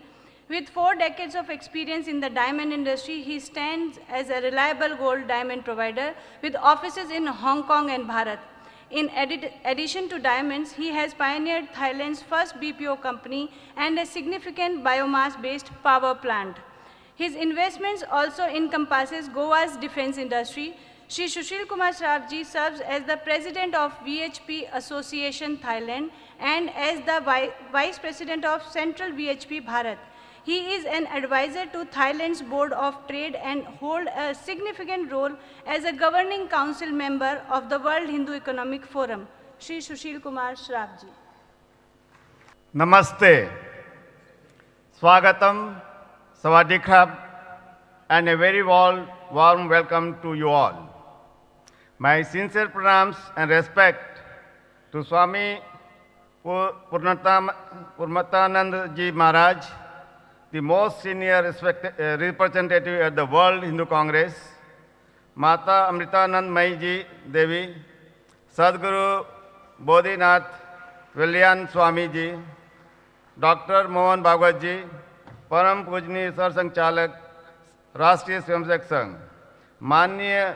With 4 decades of experience in the diamond industry, he stands as a reliable gold diamond provider with offices in Hong Kong and Bharat. In addition to diamonds, he has pioneered Thailand's first BPO company and a significant biomass-based power plant. His investments also encompasses Goa's defense industry. Shri Susheel Kumar Saraff ji serves as the president of VHP Association Thailand and as the vice president of Central VHP Bharat. He is an advisor to Thailand's Board of Trade and hold a significant role as a governing council member of the World Hindu Economic Forum. Shri Susheel Kumar Saraff ji. Namaste, Swagatam, Sawadikap, and a very warm welcome to you all. My sincere pranams and respect to Swami Purnatmanand ji Maharaj, the most senior representative at the World Hindu Congress, Mata Amritanandamayi ji Devi, Satguru Bodhinatha Veylanswami ji, Dr. Mohan Bhagwat ji, Param Pujni Sar Sanchchalak, Rashtriya Swayamsevak Sangh, Manya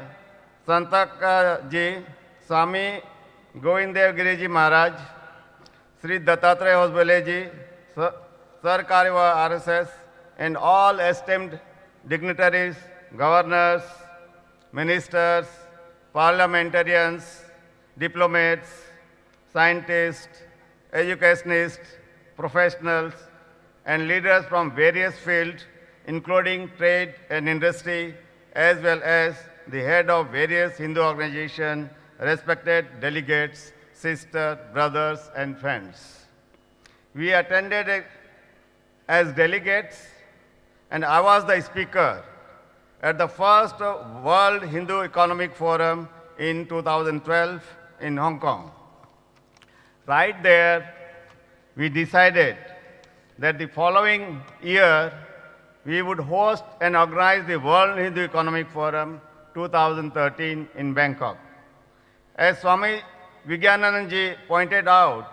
Sankha ji, Swami Govindev Giri ji Maharaj, Sri Dattatreya Hosbole ji, Sir Kariwa RSS, and all esteemed dignitaries, governors, ministers, parliamentarians, diplomats, scientists, educationists, professionals, and leaders from various fields, including trade and industry, as well as the head of various Hindu organizations, respected delegates, sisters, brothers, and friends. We attended as delegates, and I was the speaker at the first World Hindu Economic Forum in 2012 in Hong Kong. Right there, we decided that the following year, we would host and organize the World Hindu Economic Forum 2013 in Bangkok. As Swami Vigyananand ji pointed out,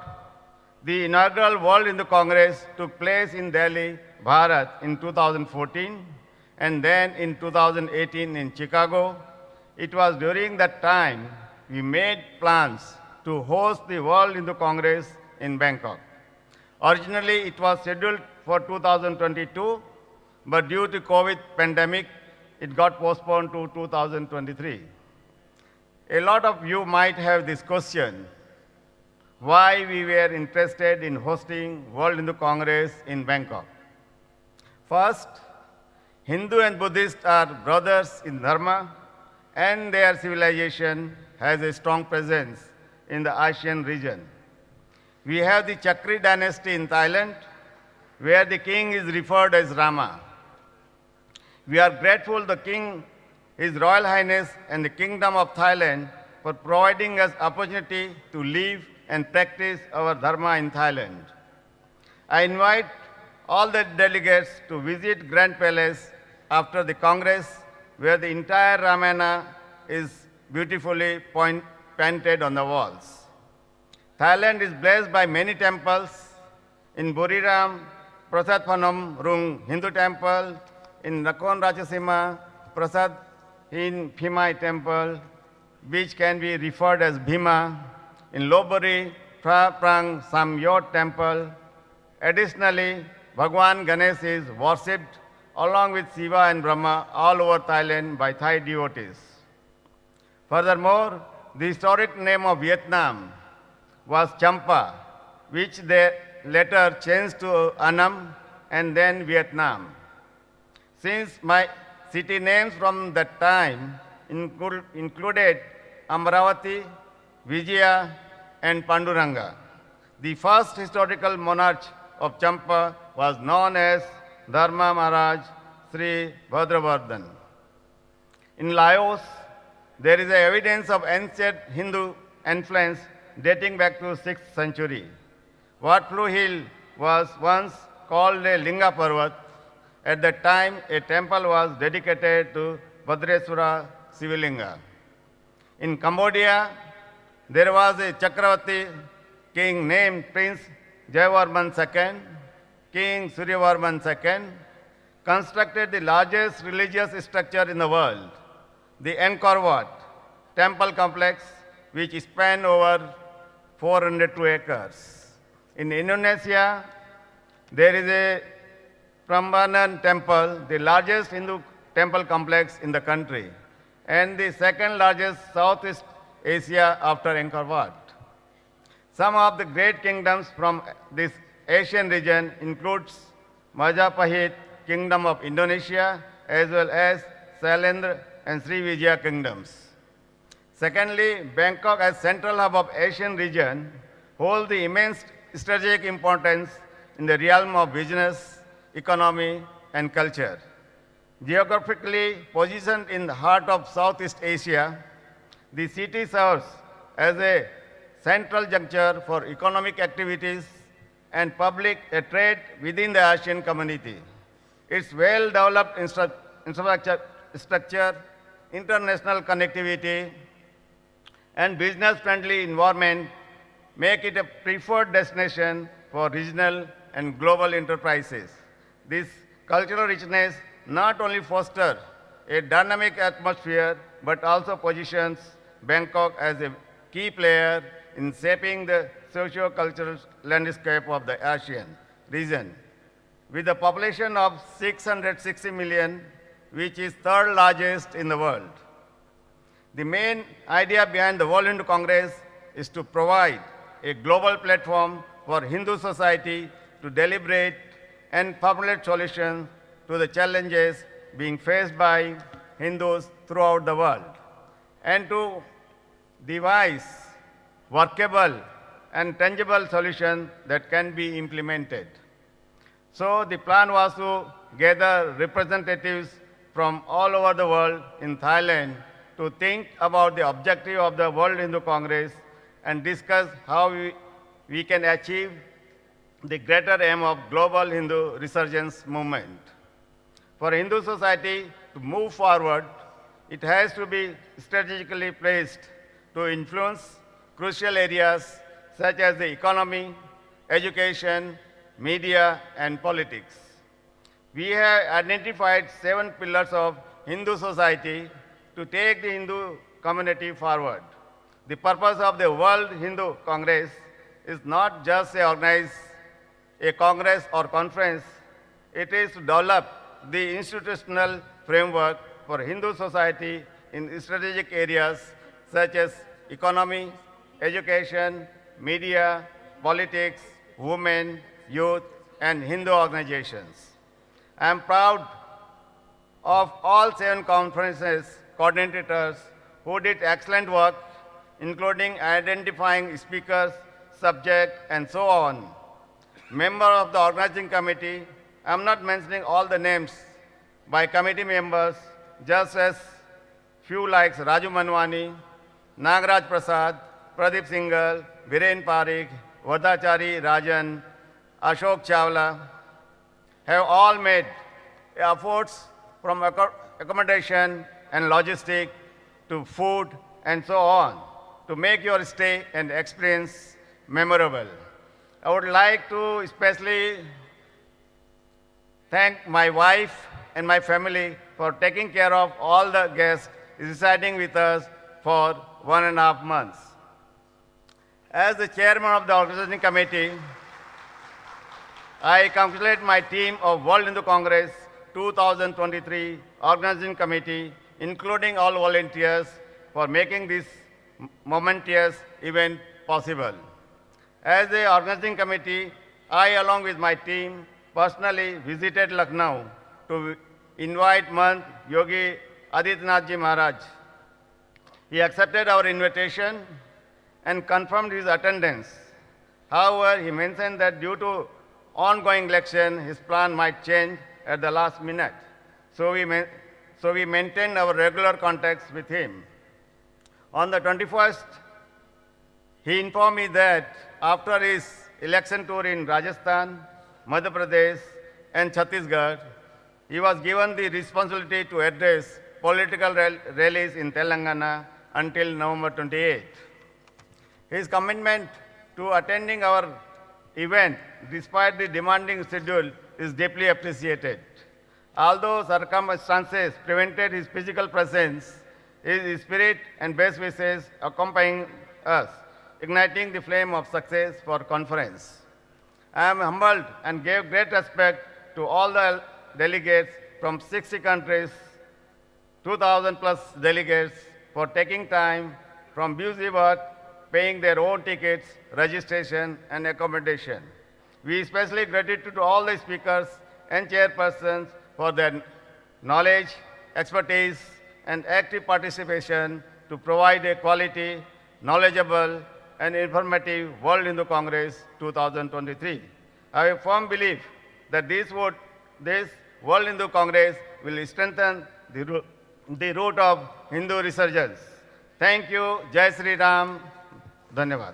the inaugural World Hindu Congress took place in Delhi, Bharat in 2014, and then in 2018 in Chicago. It was during that time we made plans to host the World Hindu Congress in Bangkok. Originally, it was scheduled for 2022, but due to COVID pandemic, it got postponed to 2023. A lot of you might have this question, why we were interested in hosting World Hindu Congress in Bangkok. First, Hindu and Buddhist are brothers in Dharma, and their civilization has a strong presence in the ASEAN region. We have the Chakri dynasty in Thailand, where the king is referred as Rama. We are grateful the king, His Royal Highness, and the Kingdom of Thailand for providing us opportunity to live and practice our Dharma in Thailand. I invite all the delegates to visit Grand Palace after the Congress, where the entire Ramayana is beautifully painted on the walls. Thailand is blessed by many temples. In Buriram, Prasad Phanom Rung Hindu Temple, in Nakhon Ratchasima, Prasad in Phimai Temple, which can be referred as Bhima. In Loburi, Phra Prang Samyot Temple. Additionally, Bhagwan Ganesh is worshipped along with Shiva and Brahma all over Thailand by Thai devotees. Furthermore, the historic name of Vietnam was Champa, which they later changed to Annam and then Vietnam. Since my city names from that time included Amravati, Vijaya, and Panduranga. The first historical monarch of Champa was known as Dharma Maharaj Sri Bhadravardhan. In Laos, there is evidence of ancient Hindu influence dating back to 6th century. Wat Phu Hill was once called a Linga Parvat. At that time, a temple was dedicated to Bhadreswara Sivalinga. In Cambodia, there was a Chakravati king named Prince Jayavarman II. King Suryavarman II constructed the largest religious structure in the world, the Angkor Wat temple complex, which span over 402 acres. In Indonesia, there is a Prambanan temple, the largest Hindu temple complex in the country, and the second largest Southeast Asia after Angkor Wat. Some of the great kingdoms from this Asian region includes Majapahit Kingdom of Indonesia, as well as Sailendra and Srivijaya kingdoms. Secondly, Bangkok as central hub of Asian region holds the immense strategic importance in the realm of business, economy, and culture. Geographically positioned in the heart of Southeast Asia, the city serves as a central juncture for economic activities and public trade within the Asian community. Its well-developed structure, international connectivity, and business-friendly environment make it a preferred destination for regional and global enterprises. This cultural richness not only fosters a dynamic atmosphere, but also positions Bangkok as a key player in shaping the socio-cultural landscape of the Asian region. With a population of 660 million, which is third largest in the world. The main idea behind the World Hindu Congress is to provide a global platform for Hindu society to deliberate and formulate solutions to the challenges being faced by Hindus throughout the world, and to devise workable and tangible solutions that can be implemented. So the plan was to gather representatives from all over the world in Thailand to think about the objective of the World Hindu Congress and discuss how we can achieve the greater aim of global Hindu resurgence movement. For Hindu society to move forward, it has to be strategically placed to influence crucial areas such as the economy, education, media, and politics. We have identified 7 pillars of Hindu society to take the Hindu community forward. The purpose of the World Hindu Congress is not just to organize a congress or conference, it is to develop the institutional framework for Hindu society in strategic areas such as economy, education, media, politics, women, youth, and Hindu organizations. I am proud of all 7 conferences coordinators who did excellent work, including identifying speakers, subject, and so on. Member of the organizing committee, I am not mentioning all the names by committee members, just as few like Raju Manwani, Nagaraj Prasad, Pradeep Singhal, Viren Parikh, Vadachari Rajan, Ashok Chawla, have all made efforts from accommodation and logistic to food and so on to make your stay and experience memorable. I would like to especially thank my wife and my family for taking care of all the guests residing with us for 1.5 months. As the chairman of the organizing committee, I congratulate my team of World Hindu Congress 2023 organizing committee, including all volunteers, for making this momentous event possible. As the organizing committee, I, along with my team, personally visited Lucknow to invite Mahant Yogi Adityanath Maharaj. He accepted our invitation and confirmed his attendance. However, he mentioned that due to ongoing election, his plan might change at the last minute. So we maintained our regular contacts with him. On the 21st, he informed me that after his election tour in Rajasthan, Madhya Pradesh, and Chhattisgarh, he was given the responsibility to address political rallies in Telangana until November 28. His commitment to attending our event, despite the demanding schedule, is deeply appreciated. Although circumstances prevented his physical presence, his spirit and best wishes accompanying us, igniting the flame of success for conference. I am humbled and gave great respect to all the delegates from 60 countries, 2,000 plus delegates for taking time from busy work, paying their own tickets, registration and accommodation. We especially gratitude to all the speakers and chairpersons for their knowledge, expertise and active participation to provide a quality, knowledgeable and informative World Hindu Congress 2023. I have firm belief that this World Hindu Congress will strengthen the root of Hindu resurgence. Thank you. Jai Sri Ram. Dhanyavad.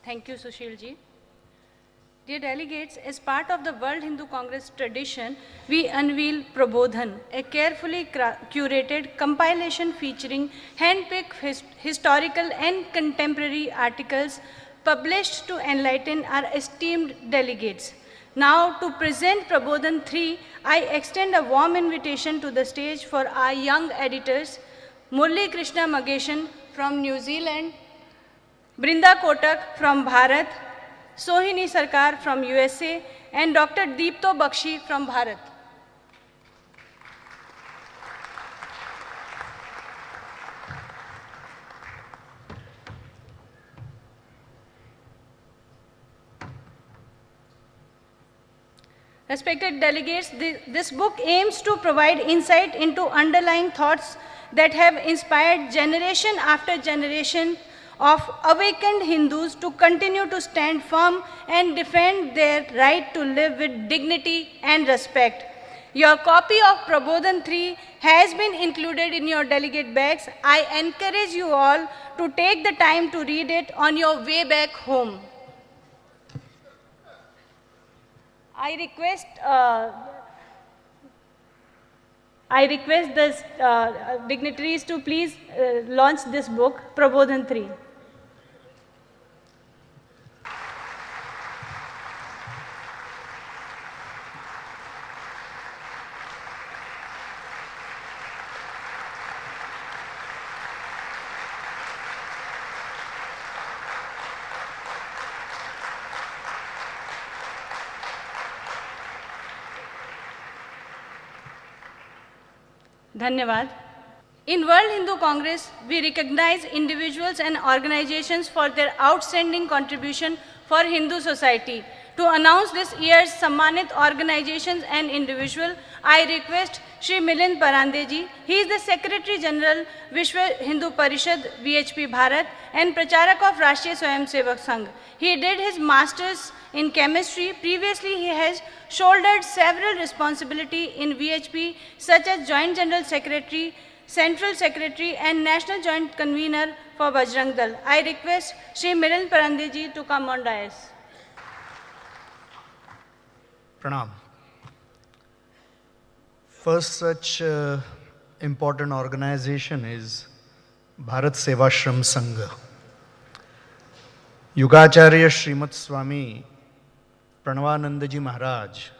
Thank you, Susheel ji. Dear delegates, as part of the World Hindu Congress tradition, we unveil Prabodhan, a carefully curated compilation featuring hand-picked historical and contemporary articles published to enlighten our esteemed delegates. Now, to present Prabodhan III, I extend a warm invitation to the stage for our young editors, Murli Krishna Mageshan from New Zealand, Brinda Kotak from Bharat, Sohini Sarkar from USA, and Dr. Deepto Bakshi from Bharat. Respected delegates, this book aims to provide insight into underlying thoughts that have inspired generation after generation of awakened Hindus to continue to stand firm and defend their right to live with dignity and respect. Your copy of Prabodhan III has been included in your delegate bags. I encourage you all to take the time to read it on your way back home. I request the dignitaries to please launch this book, Prabodhan III. Dhanyavad. In World Hindu Congress, we recognize individuals and organizations for their outstanding contribution for Hindu society. To announce this year's Sammanit organizations and individual, I request Shri Milind Parande ji. He is the Secretary General, Vishwa Hindu Parishad, VHP Bharat, and Pracharak of Rashtriya Swayamsevak Sangh. He did his Masters in Chemistry. Previously, he has shouldered several responsibilities in VHP, such as Joint General Secretary, Central Secretary, and National Joint Convener for Bajrang Dal. I request Shri Milind Parande ji to come on dais. Pranam. First such important organization is Bharat Sevashram Sangh. Yugacharya Srimad Swami Prajwallan Maharaj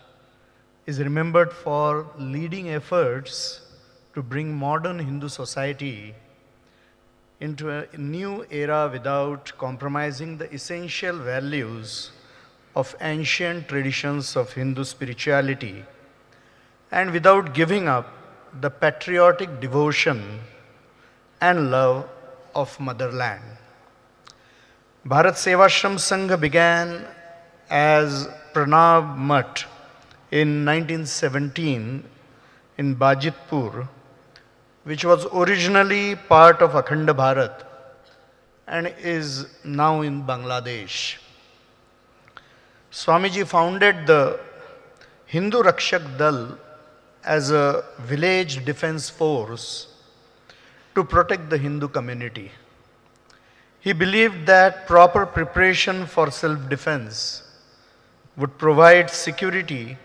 is remembered for leading efforts to bring modern Hindu society into a new era without compromising the essential values of ancient traditions of Hindu spirituality and without giving up the patriotic devotion and love of motherland. Bharat Sevashram Sangh began as Pranab Mutt in 1917 in Bajitpur, which was originally part of Akhanda Bharat and is now in Bangladesh. Swamiji founded the Hindu Rakshak Dal as a village defense force to protect the Hindu community. He believed that proper preparation for self-defense would provide security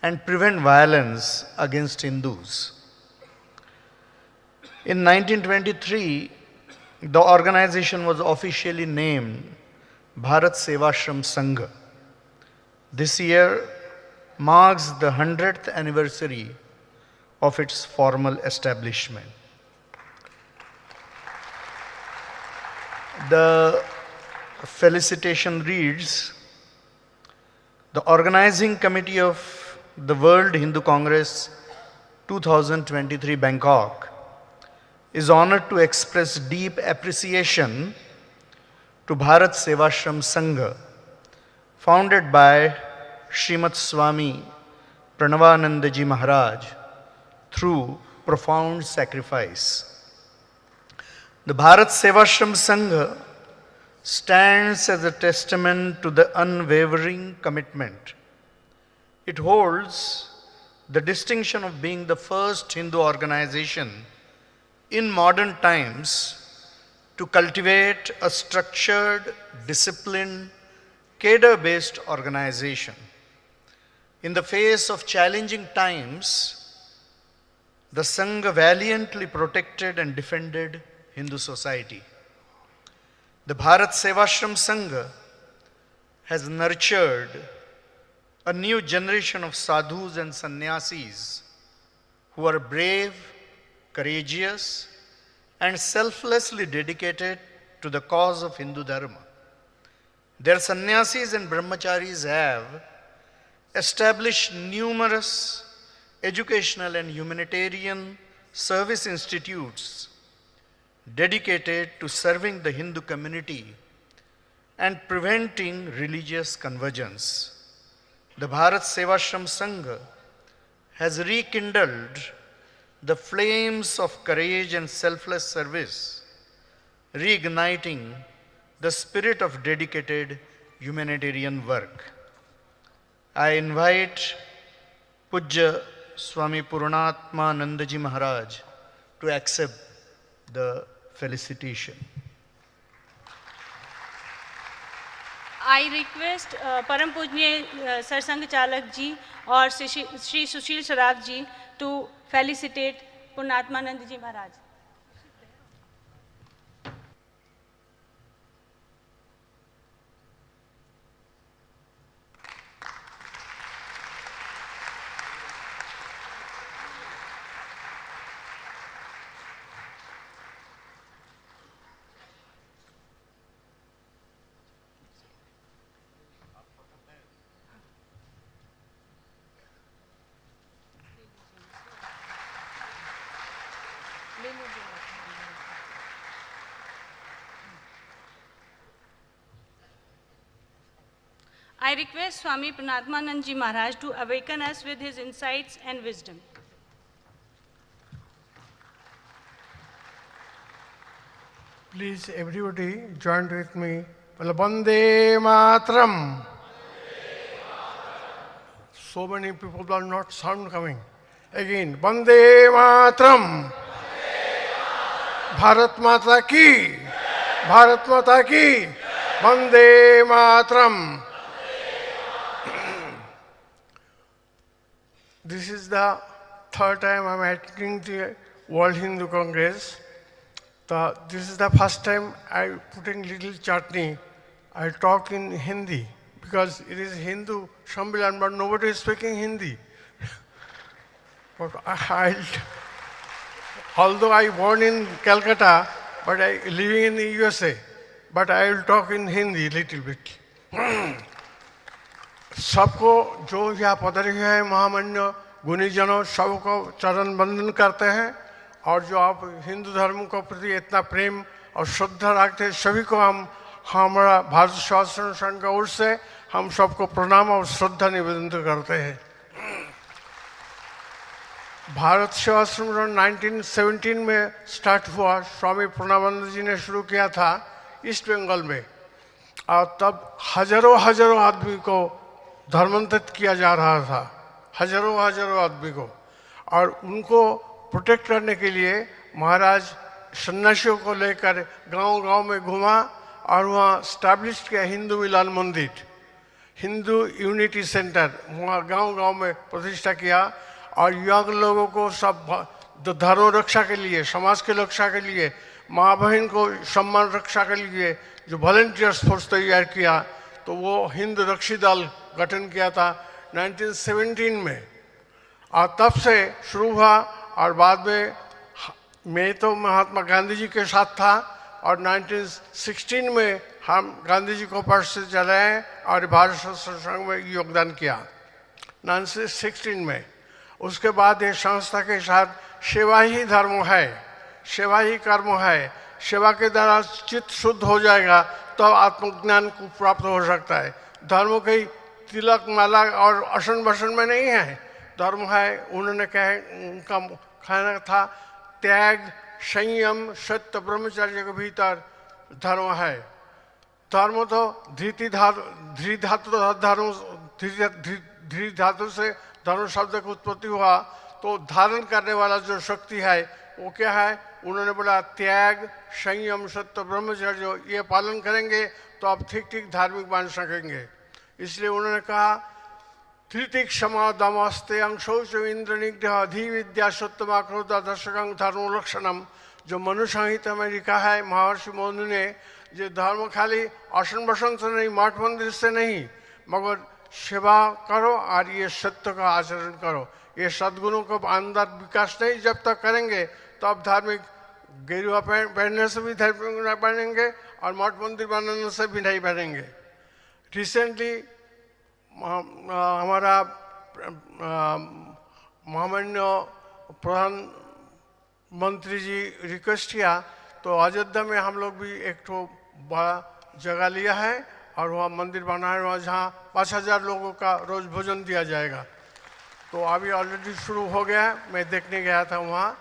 and prevent violence against Hindus. In 1923, the organization was officially named Bharat Sevashram Sangh. This year marks the 100th anniversary of its formal establishment. The felicitation reads, the Organizing Committee of the World Hindu Congress 2023 Bangkok is honored to express deep appreciation to Bharat Sevashram Sangh, founded by Srimad Swami Prabodhan Maharaj through profound sacrifice. The Bharat Sevashram Sangh stands as a testament to the unwavering commitment. It holds the distinction of being the first Hindu organization in modern times to cultivate a structured, disciplined, cadre-based organization. In the face of challenging times, the Sangh valiantly protected and defended Hindu society. The Bharat Sevashram Sangh has nurtured a new generation of sadhus and sannyasis who are brave, courageous, and selflessly dedicated to the cause of Hindu Dharma. Their sannyasis and brahmacharis have established numerous educational and humanitarian service institutes dedicated to serving the Hindu community and preventing religious convergence. The Bharat Sevashram Sangh has rekindled the flames of courage and selfless service, reigniting the spirit of dedicated humanitarian work. I invite Pujya Swami Purnatmanand Maharaj to accept the felicitation. I request Param Pujnya Sarsangh Chalak ji or Shri Susheel Saraff ji to felicitate Purnatmanand ji Maharaj. I request Swami Purnatmanand ji Maharaj to awaken us with his insights and wisdom. Please, everybody, join with me. Vande Matram. So many people are not sound coming. Again, Vande Matram. Bharat Mata ki. Bharat Mata ki. Vande Matram. This is the third time I am attending the World Hindu Congress. This is the first time I put in little chutney. I talk in Hindi because it is Hindu Shambhilan, but nobody is speaking Hindi. But although I born in Calcutta, but I living in the USA, but I will talk in Hindi little bit. सबको जो यहाँ पधारे हुए हैं महामान्य गुणीजनों सबको चरण वंदन करते हैं और जो आप हिंदू धर्म को प्रति इतना प्रेम और श्रद्धा रखते हैं सभी को हमारा भारत सेवाश्रम संघ की ओर से हम सबको प्रणाम और श्रद्धा निवेदन करते हैं। भारत सेवाश्रम 1917 में स्टार्ट हुआ, स्वामी पूर्णानंद जी ने शुरू किया था ईस्ट बंगाल में और तब हजारों आदमी को धर्मांतरित किया जा रहा था, हजारों आदमी को, और उनको प्रोटेक्ट करने के लिए महाराज सन्यासियों को लेकर गांव-गांव में घुमा और वहाँ स्टैब्लिश किया हिंदू मिलन मंदिर, हिंदू यूनिटी सेंटर वहाँ गांव-गांव में प्रतिष्ठा किया और यंग लोगों को सब धर्म रक्षा के लिए, समाज के रक्षा के लिए, माँ बहन को सम्मान रक्षा के लिए जो वॉलंटियर्स फोर्स तैयार किया, तो वो हिंद रक्षी दल गठन किया था 1917 में। और तब से शुरू हुआ और बाद में मैं तो महात्मा गांधी जी के साथ था और 1916 में हम गांधी जी को पास से चले हैं और भारत संघ में योगदान किया 1916 में। उसके बाद ये संस्था के साथ सेवा ही धर्म है, सेवा ही कर्म है। सेवा के द्वारा चित्त शुद्ध हो जाएगा तो आत्मज्ञान को प्राप्त हो सकता है। धर्म कहीं तिलक माला और असन बसन में नहीं है, धर्म है उन्होंने कहे उनका कहना था त्याग संयम सत्य ब्रह्मचर्य के भीतर धर्म है। धर्म तो धृति धातु से धर्म शब्द की उत्पत्ति हुआ, तो धारण करने वाला जो शक्ति है वो क्या है? उन्होंने बोला त्याग संयम सत्य ब्रह्मचर्य ये पालन करेंगे तो आप ठीक ठीक धार्मिक बन सकेंगे। इसलिए उन्होंने कहा धृतिक क्षमा दमस्ते अंशोच इंद्र निग्रह धी विद्या सत्यमा क्रोध दर्शकं धर्म लक्षणम, जो मनु संहिता में लिखा है महर्षि मनु ने, जो धर्म खाली आसन बसन से नहीं, मठ मंदिर से नहीं, मगर सेवा करो और ये सत्य का आचरण करो। ये सद्गुणों को अंदर विकास नहीं जब तक करेंगे तो आप धार्मिक गेरुआ पहनने से भी धार्मिक बनेंगे और मठ मंदिर बनाने से भी नहीं बनेंगे। रिसेंटली हमारा महामान्य प्रधानमंत्री जी रिक्वेस्ट किया तो अयोध्या में हम लोग भी एक तो बड़ा जगह लिया है और वहाँ मंदिर बना है, वहाँ जहाँ 5000 लोगों का रोज भोजन दिया जाएगा। तो अभी ऑलरेडी शुरू हो गया है, मैं देखने गया था वहाँ।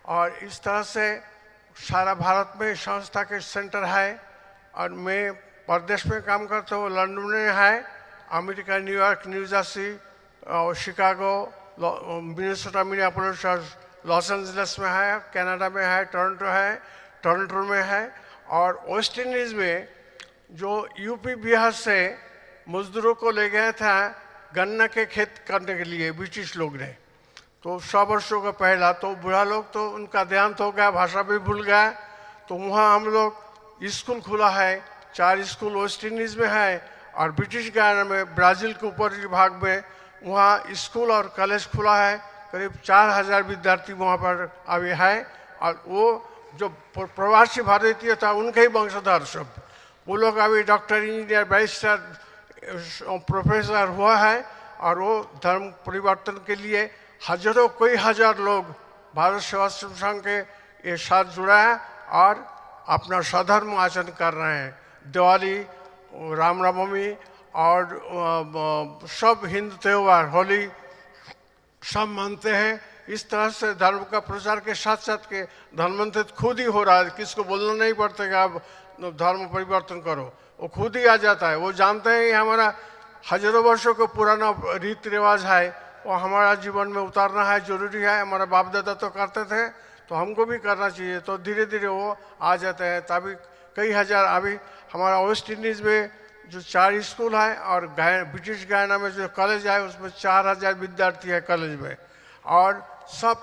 और इस तरह से सारा भारत में संस्था के सेंटर है और मैं प्रदेश में काम करता हूँ, लंदन में है, अमेरिका न्यूयॉर्क न्यू जर्सी और शिकागो मिनेसोटा मिनियापोलिस और लॉस एंजलिस में है, कनाडा में है, टोरंटो में है। और वेस्ट इंडीज़ में जो यूपी बिहार से मजदूरों को ले गए थे गन्ना के खेत करने के लिए ब्रिटिश लोग ने, तो 100 वर्षों का पहला, तो बूढ़ा लोग तो उनका देहांत हो गया, भाषा भी भूल गया। तो वहाँ हम लोग स्कूल खुला है, 4 स्कूल वेस्ट इंडीज़ में है और ब्रिटिश गायना में ब्राज़ील के ऊपर भाग में वहाँ स्कूल और कॉलेज खुला है। करीब 4000 विद्यार्थी वहाँ पर अभी है और वो जो प्रवासी भारतीय था उनके ही वंशधर सब, वो लोग अभी डॉक्टर इंजीनियर बैरिस्टर प्रोफेसर हुआ है और वो धर्म परिवर्तन के लिए हजारों कई हजार लोग भारत सेवाश्रम संघ के ये साथ जुड़ा है और अपना स्वधर्म आचरण कर रहे हैं। दिवाली, रामनवमी और सब हिंदू त्यौहार, होली सब मानते हैं। इस तरह से धर्म का प्रचार के साथ साथ के धर्मांतरित खुद ही हो रहा है, किसको बोलना नहीं पड़ता कि आप धर्म परिवर्तन करो, वो खुद ही आ जाता है। वो जानते हैं ये हमारा हजारों वर्षों का पुराना रीति रिवाज है, वो हमारा जीवन में उतारना है, जरूरी है। हमारा बाप दादा तो करते थे तो हमको भी करना चाहिए, तो धीरे धीरे वो आ जाते हैं। तभी कई हजार, अभी हमारा वेस्ट इंडीज़ में जो 4 स्कूल है और ब्रिटिश गायना में जो कॉलेज है उसमें 4000 विद्यार्थी है कॉलेज में, और सब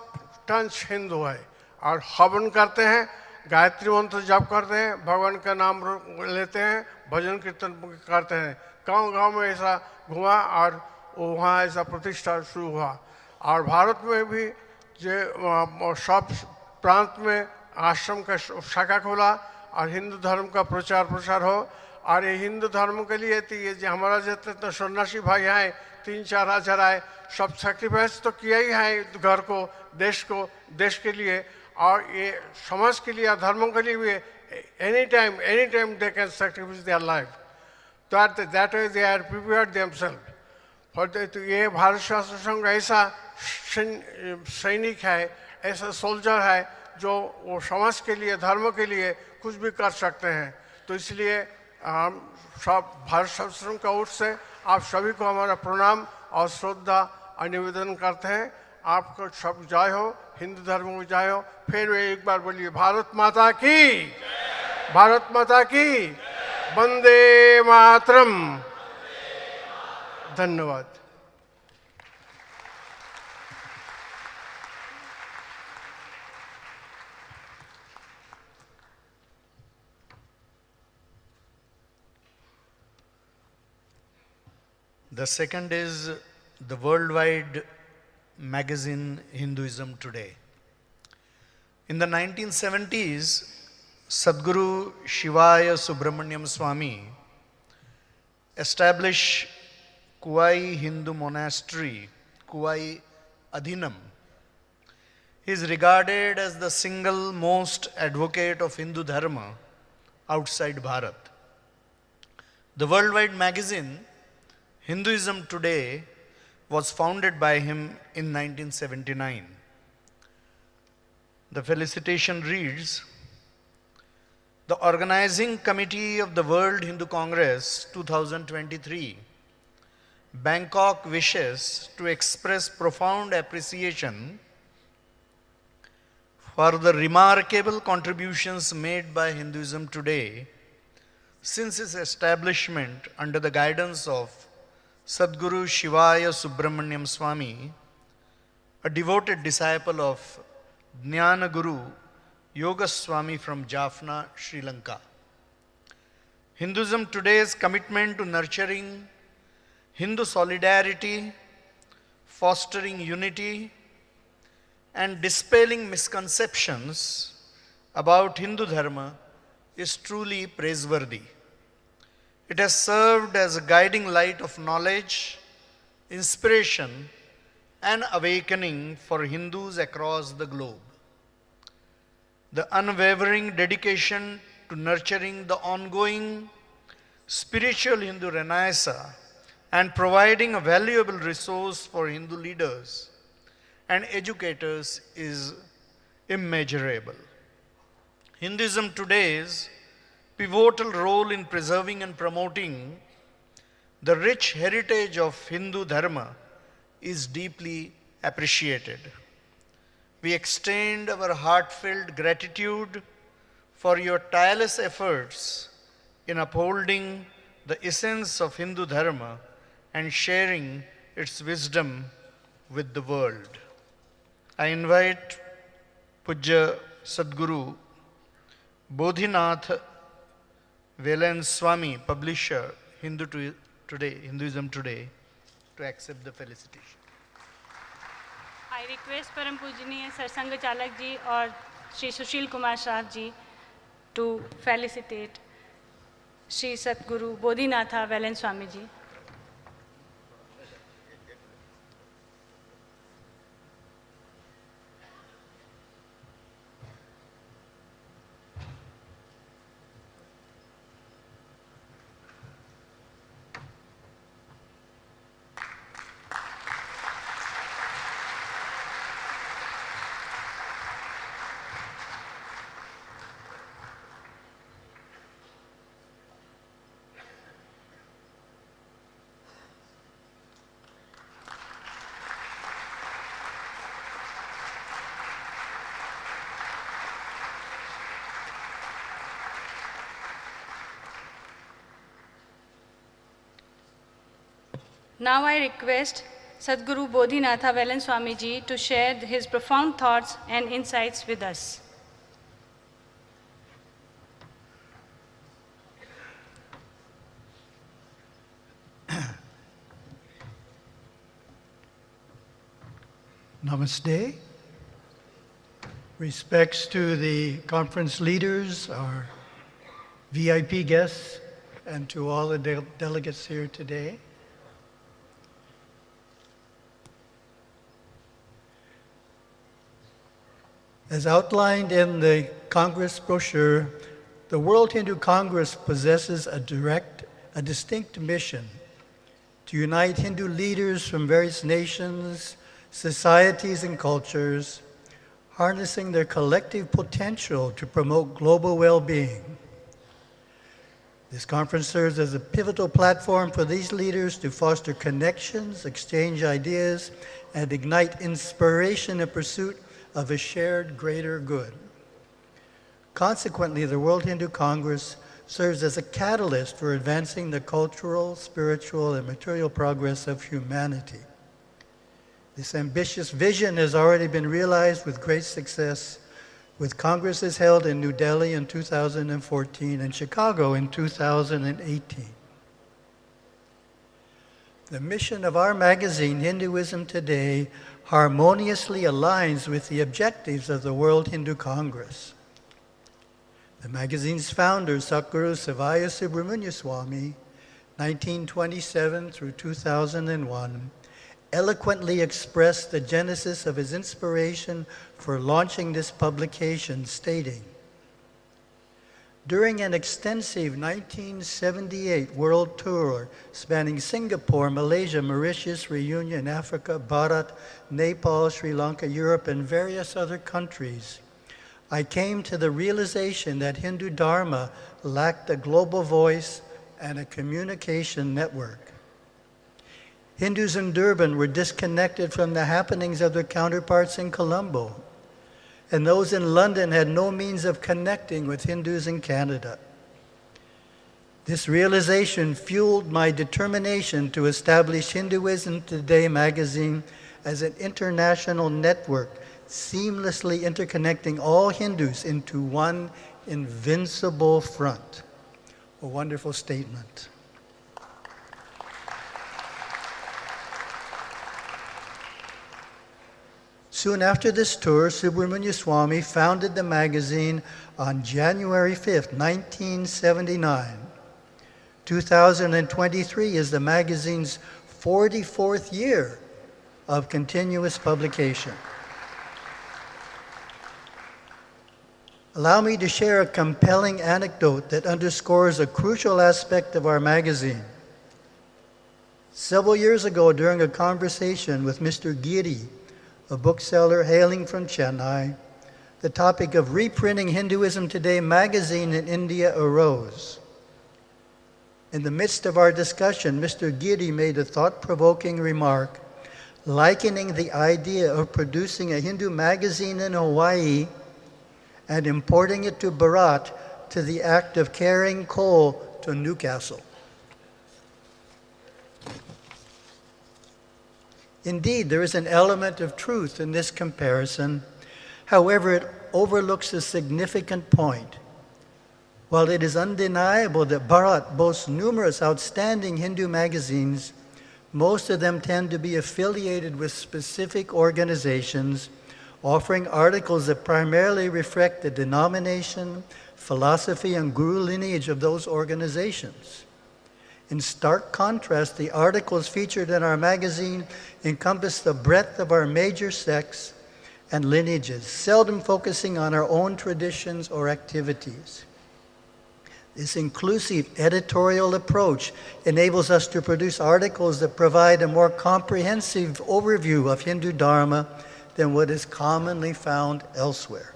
टंच हिंदू है। और हवन करते हैं, गायत्री मंत्र जप करते हैं, भगवान का नाम लेते हैं, भजन कीर्तन करते हैं। गांव गांव में ऐसा घुमा और वहाँ ऐसा प्रतिष्ठा शुरू हुआ। और भारत में भी जो सब प्रांत में आश्रम का शाखा खोला और हिंदू धर्म का प्रचार प्रसार हो। और ये हिंदू धर्म के लिए तो ये जो हमारा जितने सन्यासी भाई हैं 3-4 हजार आए, सब सेक्रीफाइस तो किया ही है घर को, देश के लिए और ये समाज के लिए, धर्मों के लिए भी। Any time they can sacrifice their life, that way they are prepared themself for. तो ये भारत शास्त्र संघ ऐसा सैनिक है, ऐसा सोल्जर है जो वो समाज के लिए, धर्म के लिए कुछ भी कर सकते हैं। तो इसलिए हम सब भारत शास्त्र का ओर से आप सभी को हमारा प्रणाम और श्रद्धा और निवेदन करते हैं। आपको सब जय हो, हिंदू धर्म को जय हो। फिर वे एक बार बोलिए भारत माता की, भारत माता की, वंदे मातरम। धन्यवाद। The second is the worldwide magazine Hinduism Today. In the 1970s, Satguru Shivaya Subramaniam Swami established Kuai Hindu Monastery, Kuai Adhinam. He is regarded as the single most advocate of Hindu Dharma outside Bharat. The worldwide magazine Hinduism Today was founded by him in 1979. The felicitation reads, "The Organizing Committee of the World Hindu Congress 2023, Bangkok wishes to express profound appreciation for the remarkable contributions made by Hinduism Today since its establishment under the guidance of Sadguru Shivaya Subramaniam Swami, a devoted disciple of Jnana Guru Yoga Swami from Jaffna, Sri Lanka. Hinduism Today's commitment to nurturing Hindu solidarity, fostering unity, and dispelling misconceptions about Hindu Dharma is truly praiseworthy. It has served as a guiding light of knowledge, inspiration, and awakening for Hindus across the globe. The unwavering dedication to nurturing the ongoing spiritual Hindu Renaissance and providing a valuable resource for Hindu leaders and educators is immeasurable. Hinduism Today's pivotal role in preserving and promoting the rich heritage of Hindu Dharma is deeply appreciated. We extend our heartfelt gratitude for your tireless efforts in upholding the essence of Hindu Dharma and sharing its wisdom with the world. I invite Pujya Sadguru Bodhinatha Veylanswami, publisher, Hinduism Today, to accept the felicitation. I request Param Pujaniya Sir Sangh Chalak ji or Shri Susheel Kumar Saraff ji to felicitate Shri Satguru Bodhinatha Veylanswami ji. Now I request Sadguru Bodhinatha Veylanswami ji to share his profound thoughts and insights with us. Namaste. Respects to the conference leaders, our VIP guests, and to all the delegates here today. As outlined in the Congress brochure, the World Hindu Congress possesses a distinct mission to unite Hindu leaders from various nations, societies, and cultures, harnessing their collective potential to promote global well-being. This conference serves as a pivotal platform for these leaders to foster connections, exchange ideas, and ignite inspiration in pursuit of a shared greater good. Consequently, the World Hindu Congress serves as a catalyst for advancing the cultural, spiritual, and material progress of humanity. This ambitious vision has already been realized with great success, with congresses held in New Delhi in 2014 and Chicago in 2018. The mission of our magazine, Hinduism Today, harmoniously aligns with the objectives of the World Hindu Congress. The magazine's founder, Satguru Sevashram, 1927 through 2001, eloquently expressed the genesis of his inspiration for launching this publication, stating, "During an extensive 1978 world tour spanning Singapore, Malaysia, Mauritius, Reunion, Africa, Bharat, Nepal, Sri Lanka, Europe, and various other countries, I came to the realization that Hindu Dharma lacked a global voice and a communication network. Hindus in Durban were disconnected from the happenings of their counterparts in Colombo, and those in London had no means of connecting with Hindus in Canada. This realization fueled my determination to establish Hinduism Today magazine as an international network, seamlessly interconnecting all Hindus into one invincible front." A wonderful statement. Soon after this tour, Subramanya Swami founded the magazine on January 5th, 1979. 2023 is the magazine's 44th year of continuous publication. Allow me to share a compelling anecdote that underscores a crucial aspect of our magazine. Several years ago, during a conversation with Mr. Giri, a bookseller hailing from Chennai, the topic of reprinting Hinduism Today magazine in India arose. In the midst of our discussion, Mr. Giri made a thought-provoking remark, likening the idea of producing a Hindu magazine in Hawaii and importing it to Bharat to the act of carrying coal to Newcastle. Indeed, there is an element of truth in this comparison. However, it overlooks a significant point. While it is undeniable that Bharat boasts numerous outstanding Hindu magazines, most of them tend to be affiliated with specific organizations, offering articles that primarily reflect the denomination, philosophy, and guru lineage of those organizations. In stark contrast, the articles featured in our magazine encompass the breadth of our major sects and lineages, seldom focusing on our own traditions or activities. This inclusive editorial approach enables us to produce articles that provide a more comprehensive overview of Hindu Dharma than what is commonly found elsewhere.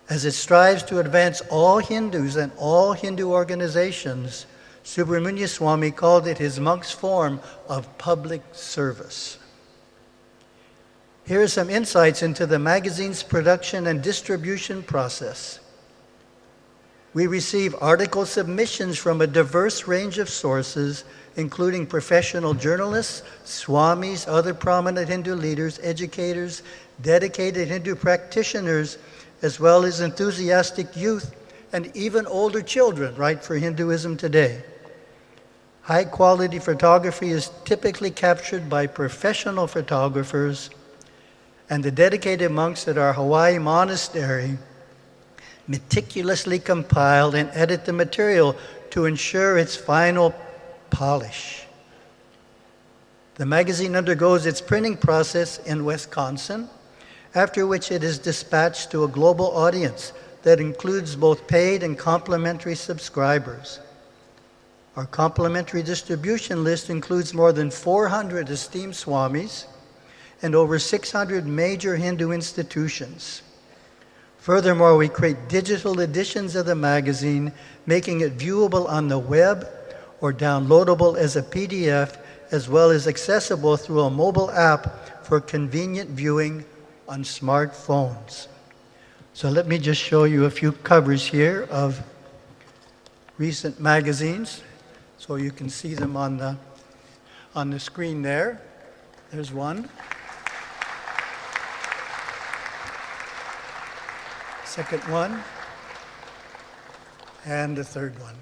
As it strives to advance all Hindus and all Hindu organizations, Subramanya Swami called it his monk's form of public service. Here are some insights into the magazine's production and distribution process. We receive article submissions from a diverse range of sources, including professional journalists, swamis, other prominent Hindu leaders, educators, dedicated Hindu practitioners, as well as enthusiastic youth and even older children write for Hinduism Today. High-quality photography is typically captured by professional photographers, and the dedicated monks at our Hawaii monastery meticulously compile and edit the material to ensure its final polish. The magazine undergoes its printing process in Wisconsin, after which it is dispatched to a global audience that includes both paid and complimentary subscribers. Our complimentary distribution list includes more than 400 esteemed swamis and over 600 major Hindu institutions. Furthermore, we create digital editions of the magazine, making it viewable on the web or downloadable as a PDF, as well as accessible through a mobile app for convenient viewing on smartphones. So let me just show you a few covers here of recent magazines, so you can see them on the screen there. There's one. Second one. And the third one.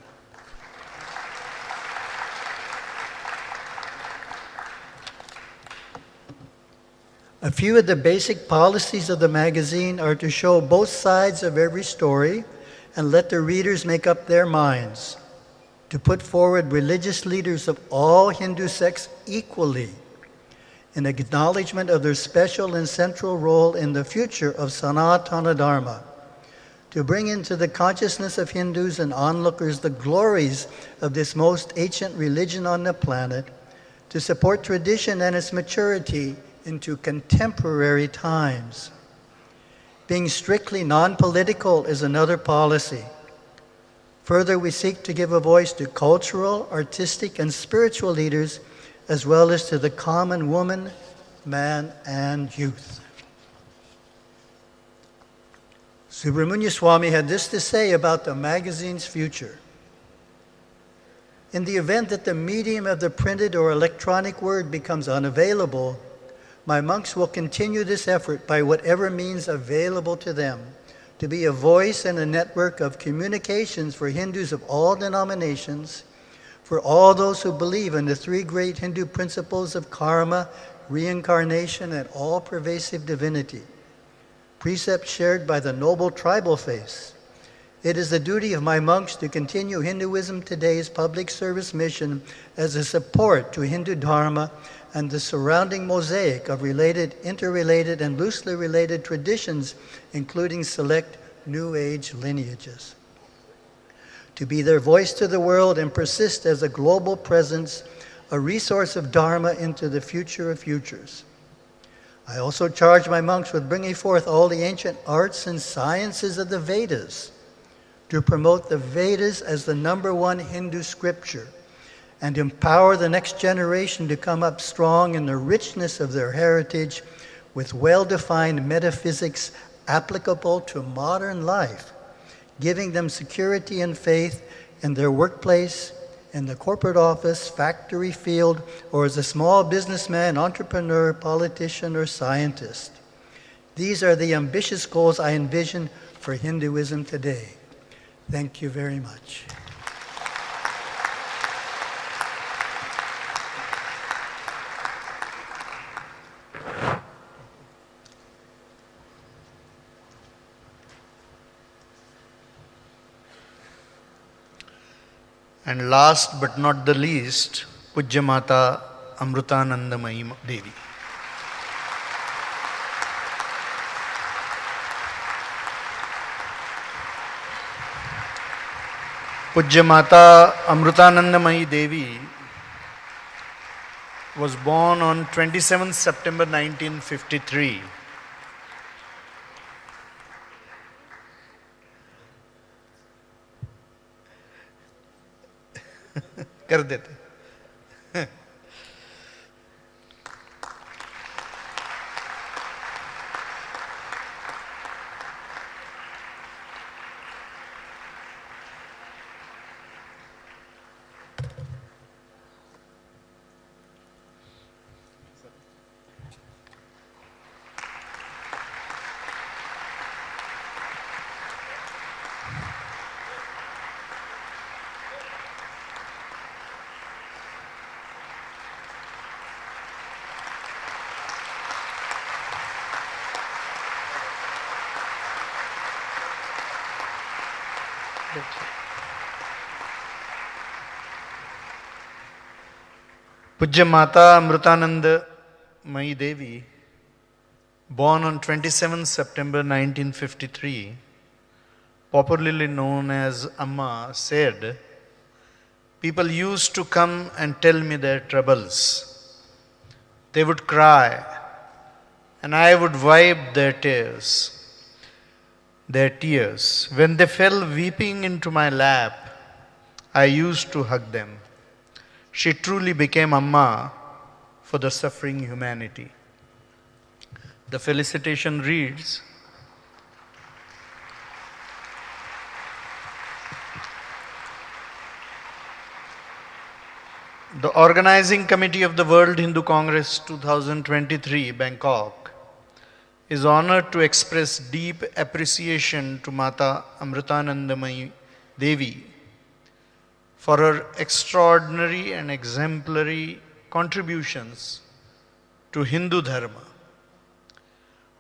A few of the basic policies of the magazine are to show both sides of every story and let the readers make up their minds, to put forward religious leaders of all Hindu sects equally in acknowledgement of their special and central role in the future of Sanatana Dharma, to bring into the consciousness of Hindus and onlookers the glories of this most ancient religion on the planet, to support tradition and its maturity into contemporary times. Being strictly non-political is another policy. Further, we seek to give a voice to cultural, artistic, and spiritual leaders, as well as to the common woman, man, and youth. Subramanya Swami had this to say about the magazine's future. In the event that the medium of the printed or electronic word becomes unavailable, my monks will continue this effort by whatever means available to them, to be a voice and a network of communications for Hindus of all denominations, for all those who believe in the three great Hindu principles of karma, reincarnation, and all-pervasive divinity, precepts shared by the noble tribal faiths. It is the duty of my monks to continue Hinduism Today's public service mission as a support to Hindu Dharma and the surrounding mosaic of related, interrelated, and loosely related traditions, including select New Age lineages. To be their voice to the world and persist as a global presence, a resource of Dharma into the future of futures. I also charge my monks with bringing forth all the ancient arts and sciences of the Vedas, to promote the Vedas as the #1 Hindu scripture, and empower the next generation to come up strong in the richness of their heritage with well-defined metaphysics applicable to modern life, giving them security and faith in their workplace, in the corporate office, factory field, or as a small businessman, entrepreneur, politician, or scientist. These are the ambitious goals I envision for Hinduism today. Thank you very much. And last but not the least, Pujya Mata Amritanandamayi Devi. Pujya Mata Amritanandamayi Devi was born on 27 September 1953. कर देते Pujya Mata Amritanandamayi Devi, born on 27 September 1953, popularly known as Amma, said, "People used to come and tell me their troubles. They would cry, and I would wipe their tears. When they fell weeping into my lap, I used to hug them. She truly became Amma for the suffering humanity." The felicitation reads, "The Organizing Committee of the World Hindu Congress 2023, Bangkok, is honored to express deep appreciation to Mata Amritanandamayi Devi for her extraordinary and exemplary contributions to Hindu Dharma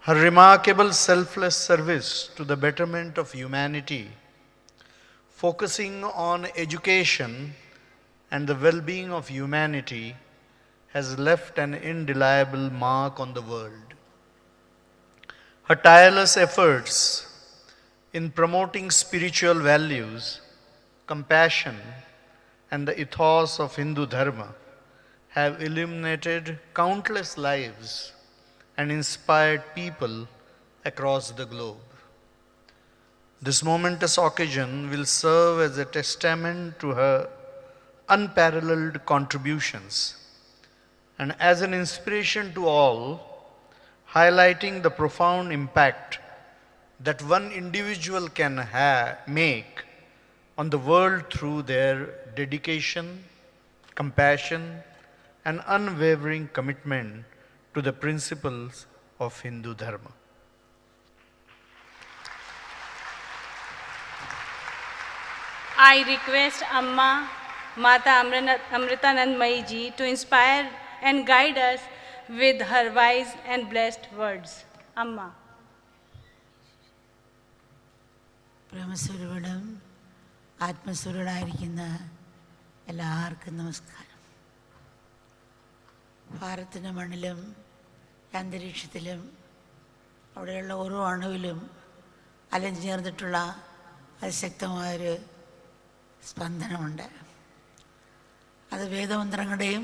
Her remarkable selfless service to the betterment of humanity, focusing on education and the well-being of humanity, has left an indelible mark on the world. Her tireless efforts in promoting spiritual values, compassion, and the ethos of Hindu Dharma have illuminated countless lives and inspired people across the globe. This momentous occasion will serve as a testament to her unparalleled contributions and as an inspiration to all, highlighting the profound impact that one individual can make on the world through their dedication, compassion, and unwavering commitment to the principles of Hindu Dharma. I request Amma, Mata Amritanandamayi ji to inspire and guide us with her wise and blessed words. Amma. ബ്രഹ്മസ്വരൂപം ആത്മസ്വരൂപനായിരിക്കുന്ന എല്ലാവർക്കും നമസ്കാരം. ഭാരതത്തിൻ്റെ മണ്ണിലും അന്തരീക്ഷത്തിലും അവിടെയുള്ള ഓരോ അണുവിലും അലഞ്ഞു ചേർന്നിട്ടുള്ള അതിശക്തമായൊരു സ്പന്ദനമുണ്ട്. അത് വേദമന്ത്രങ്ങളുടെയും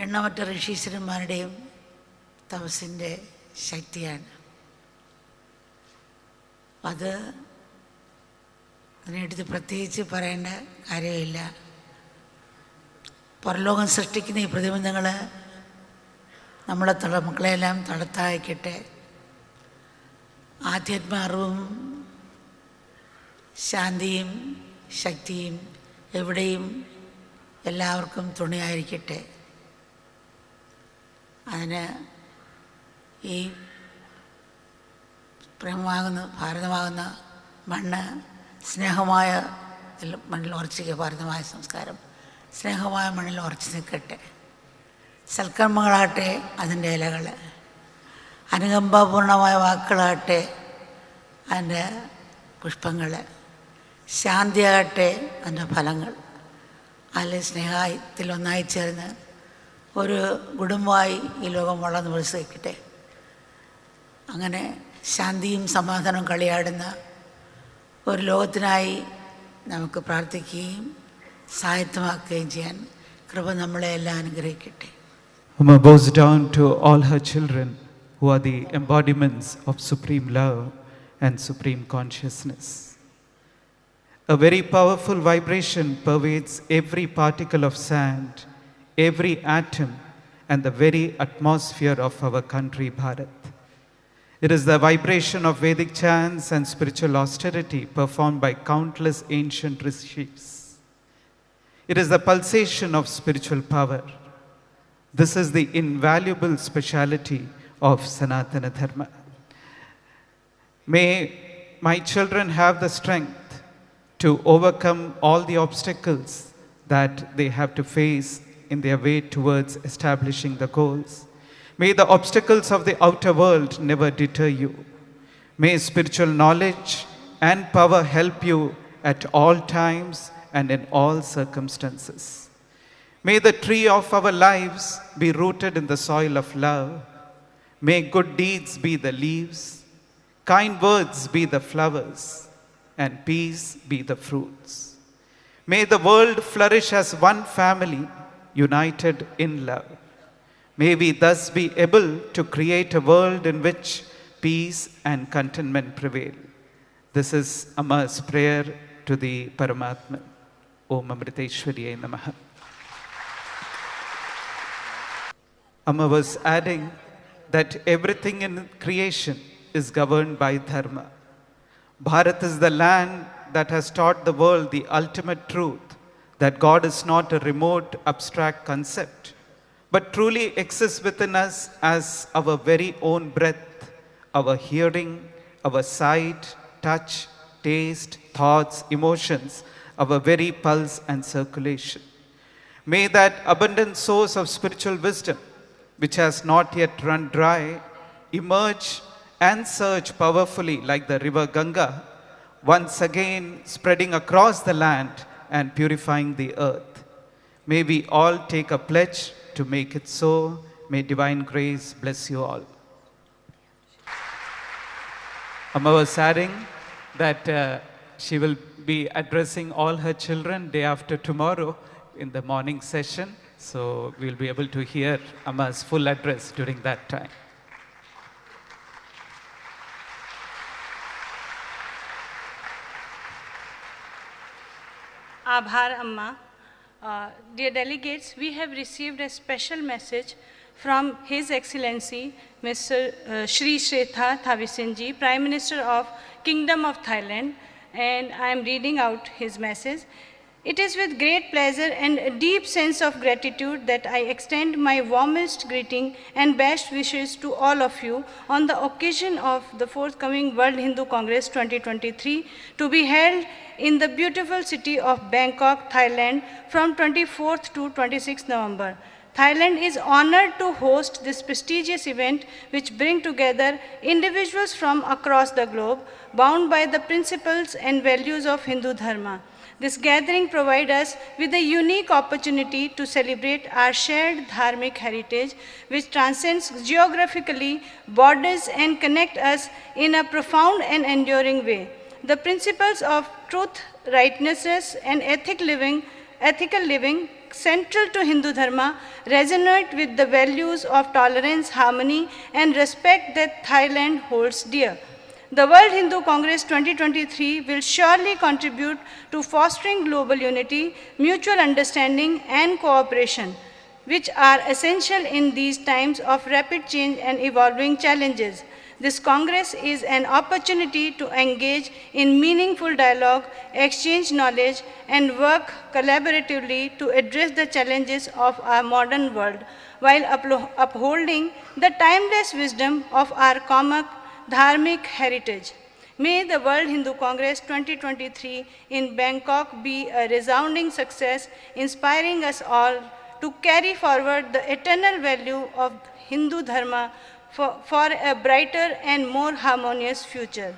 എണ്ണമറ്റ ഋഷീശ്വരന്മാരുടെയും തപസ്സിൻ്റെ ശക്തിയാണ്. അതിനെടുത്ത് പ്രത്യേകിച്ച് പറയേണ്ട കാര്യമില്ല. പരലോകം സൃഷ്ടിക്കുന്ന ഈ പ്രതിബന്ധങ്ങൾ നമ്മളെ മക്കളെയെല്ലാം തടത്തായിക്കട്ടെ. ആധ്യാത്മ അറിവും ശാന്തിയും ശക്തിയും എവിടെയും എല്ലാവർക്കും തുണയായിരിക്കട്ടെ. അതിന് ഈ പ്രേമമാകുന്ന ഭാരതമാകുന്ന മണ്ണ് സ്നേഹമായ മണ്ണിൽ ഉറച്ചിക്കുക. ഭാരതമായ സംസ്കാരം സ്നേഹമായ മണ്ണിൽ ഉറച്ചു നിൽക്കട്ടെ. സൽക്കർമ്മങ്ങളാകട്ടെ അതിൻ്റെ ഇലകൾ, അനുകമ്പാപൂർണമായ വാക്കുകളാകട്ടെ അതിൻ്റെ പുഷ്പങ്ങൾ, ശാന്തിയാകട്ടെ അതിൻ്റെ ഫലങ്ങൾ. അതിൽ സ്നേഹത്തിൽ ഒന്നായി ചേർന്ന് ഒരു കുടുംബമായി ഈ ലോകം വളർന്ന് വികസിക്കട്ടെ. അങ്ങനെ ശാന്തിയും സമാധാനവും കളിയാടുന്ന ഒരു ലോകത്തിനായി നമുക്ക് പ്രാർത്ഥിക്കുകയും സായത്തമാക്കുകയും ചെയ്യാൻ കൃപ നമ്മളെ എല്ലാം അനുഗ്രഹിക്കട്ടെ. Amma bows down to all her children who are the embodiments of supreme love and supreme consciousness. A very powerful vibration pervades every particle of sand, every atom, and the very atmosphere of our country, Bharat. It is the vibration of Vedic chants and spiritual austerity performed by countless ancient rishis. It is the pulsation of spiritual power. This is the invaluable speciality of Sanatana Dharma. May my children have the strength to overcome all the obstacles that they have to face in their way towards establishing the goals. May the obstacles of the outer world never deter you. May spiritual knowledge and power help you at all times and in all circumstances. May the tree of our lives be rooted in the soil of love. May good deeds be the leaves, kind words be the flowers, and peace be the fruits. May the world flourish as one family, united in love. May we thus be able to create a world in which peace and contentment prevail. This is Amma's prayer to the Paramatman. Om Amriteshwariye Namaha. Amma was adding that everything in creation is governed by dharma. Bharat is the land that has taught the world the ultimate truth, that God is not a remote, abstract concept, but truly exists within us as our very own breath, our hearing, our sight, touch, taste, thoughts, emotions, our very pulse and circulation. May that abundant source of spiritual wisdom, which has not yet run dry, emerge and surge powerfully like the river Ganga, once again spreading across the land and purifying the earth. May we all take a pledge to make it so. May divine grace bless you all. Amma was adding that she will be addressing all her children day after tomorrow in the morning session. So we'll be able to hear Amma's full address during that time. Abhar Amma. Dear delegates, we have received a special message from His Excellency Mr. Shri Thavisinji, Prime Minister of Kingdom of Thailand, and I am reading out his message. It is with great pleasure and a deep sense of gratitude that I extend my warmest greeting and best wishes to all of you on the occasion of the forthcoming World Hindu Congress 2023 to be held in the beautiful city of Bangkok, Thailand from 24th to 26th November. Thailand is honored to host this prestigious event which brings together individuals from across the globe bound by the principles and values of Hindu Dharma. This gathering provides us with a unique opportunity to celebrate our shared dharmic heritage, which transcends geographically borders and connects us in a profound and enduring way. The principles of truth, righteousness, and ethical living, central to Hindu Dharma, resonate with the values of tolerance, harmony, and respect that Thailand holds dear. The World Hindu Congress 2023 will surely contribute to fostering global unity, mutual understanding, and cooperation, which are essential in these times of rapid change and evolving challenges. This Congress is an opportunity to engage in meaningful dialogue, exchange knowledge, and work collaboratively to address the challenges of our modern world, while upholding the timeless wisdom of our common dharmic heritage. May the World Hindu Congress 2023 in Bangkok be a resounding success, inspiring us all to carry forward the eternal value of Hindu Dharma for a brighter and more harmonious future.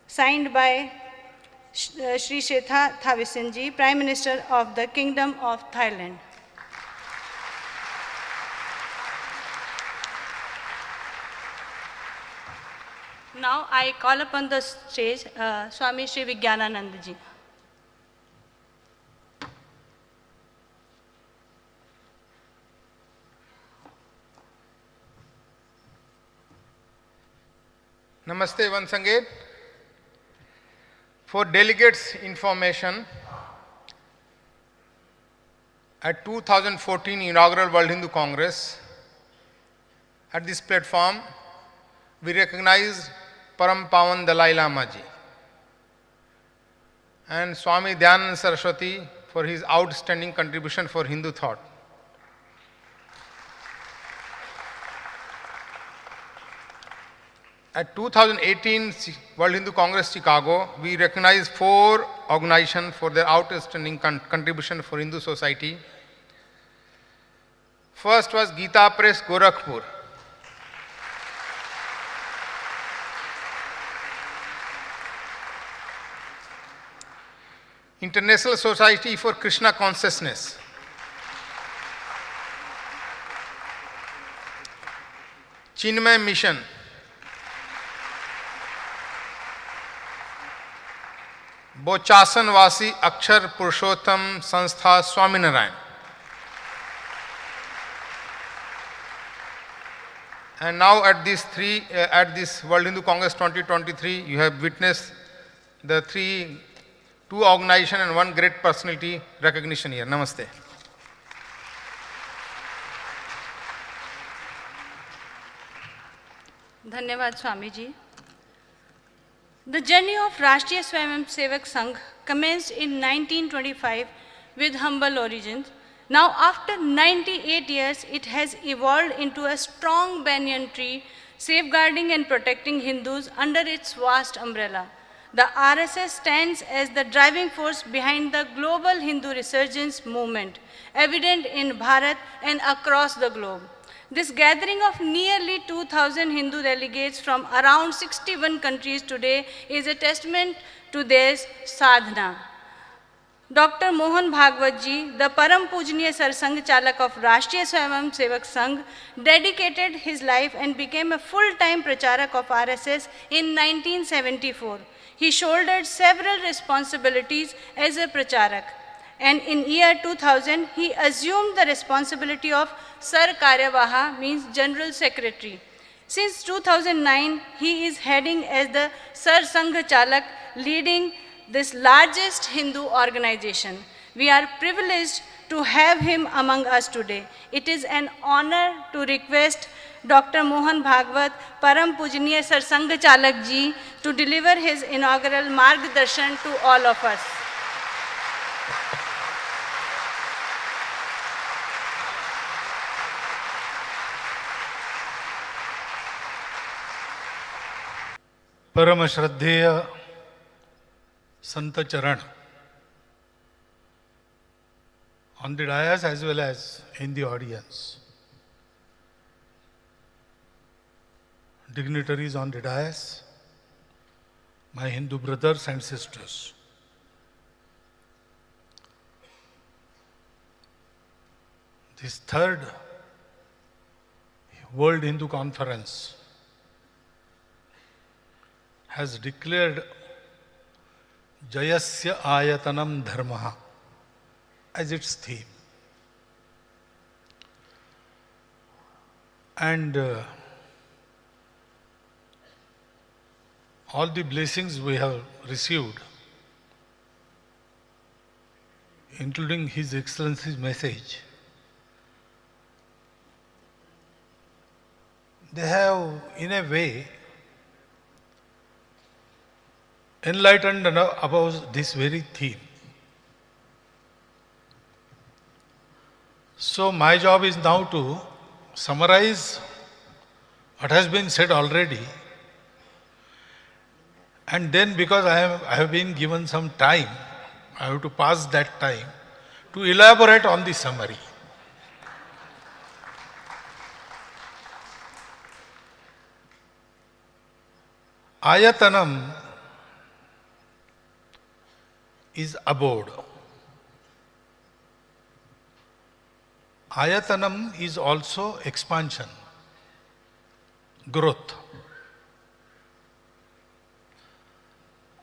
Signed by Shri Shetha Thavisinji, Prime Minister of the Kingdom of Thailand. Now I call upon the stage Swami Shri Vigyananand ji. Namaste once again. For delegates' information, at 2014 Inaugural World Hindu Congress, at this platform, we recognized Param Pavan Dalai Lama ji and Swami Dayananda Saraswati for his outstanding contribution for Hindu thought. At 2018 World Hindu Congress Chicago, we recognized 4 organizations for their outstanding contribution for Hindu society. First was Gita Press Gorakhpur. International Society for Krishna Consciousness. Chinmay Mission. Bochasanvasi Akshar Purushottam Sanstha Swami Narayan. And now at this World Hindu Congress 2023, you have witnessed the 2 organizations and 1 great personality recognition here. Namaste. Dhanyavad Swami ji. The journey of Rashtriya Swayamsevak Sangh commenced in 1925 with humble origins. Now, after 98 years, it has evolved into a strong banyan tree, safeguarding and protecting Hindus under its vast umbrella. The RSS stands as the driving force behind the global Hindu resurgence movement, evident in Bharat and across the globe. This gathering of nearly 2,000 Hindu delegates from around 61 countries today is a testament to their sadhana. Dr. Mohan Bhagwat ji, the Param Pujniya Sarsangh Chalak of Rashtriya Swayamsevak Sangh, dedicated his life and became a full-time pracharak of RSS in 1974. He shouldered several responsibilities as a pracharak, and in year 2000 he assumed the responsibility of Sar Karyavaha, means General Secretary. Since 2009 he is heading as the Sar Sangh Chalak, leading this largest Hindu organization. We are privileged to have him among us today. It is an honor to request Dr. Mohan Bhagwat, Param Pujniya Sarsangh Chalak ji, to deliver his inaugural Margdarshan to all of us. परम श्रद्धेय संत चरण on the dais as well as in the audience, dignitaries on the dais, my Hindu brothers and sisters. This third World Hindu Conference has declared Jayasya Ayatanam Dharmaha as its theme. And all the blessings we have received, including His Excellency's message, they have in a way enlightened about this very theme. So my job is now to summarize what has been said already, and then because I have been given some time, I have to pass that time to elaborate on the summary. Ayatanam is abode. Ayatanam is also expansion, growth.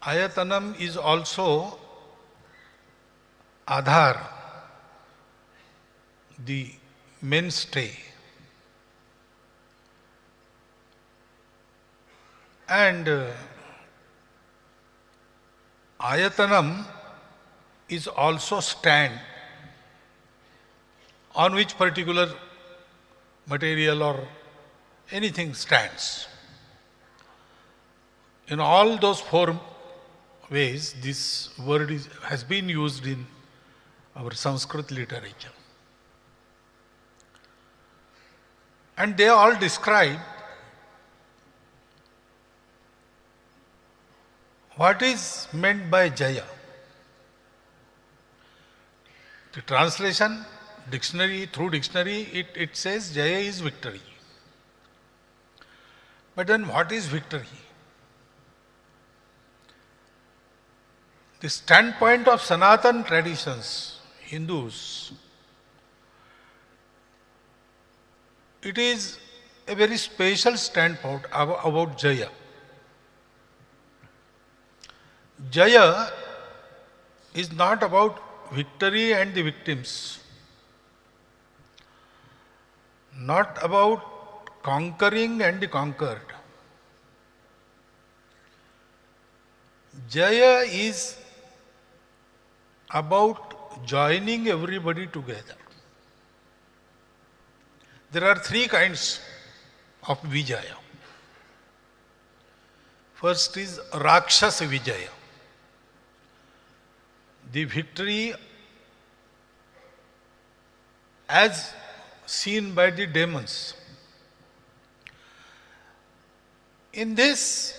Ayatanam is also Adhar, the mainstay. And Ayatanam is also stand on which particular material or anything stands. In all those four ways, this word has been used in our Sanskrit literature. And they all describe what is meant by Jaya. The translation, dictionary, through dictionary, it says Jaya is victory. But then what is victory? The standpoint of Sanatan traditions, Hindus, it is a very special standpoint about Jaya. Jaya is not about victory and the victims, not about conquering and the conquered. Jaya is about joining everybody together. There are three kinds of Vijaya. First is Rakshasa Vijaya, the victory as seen by the demons. In this,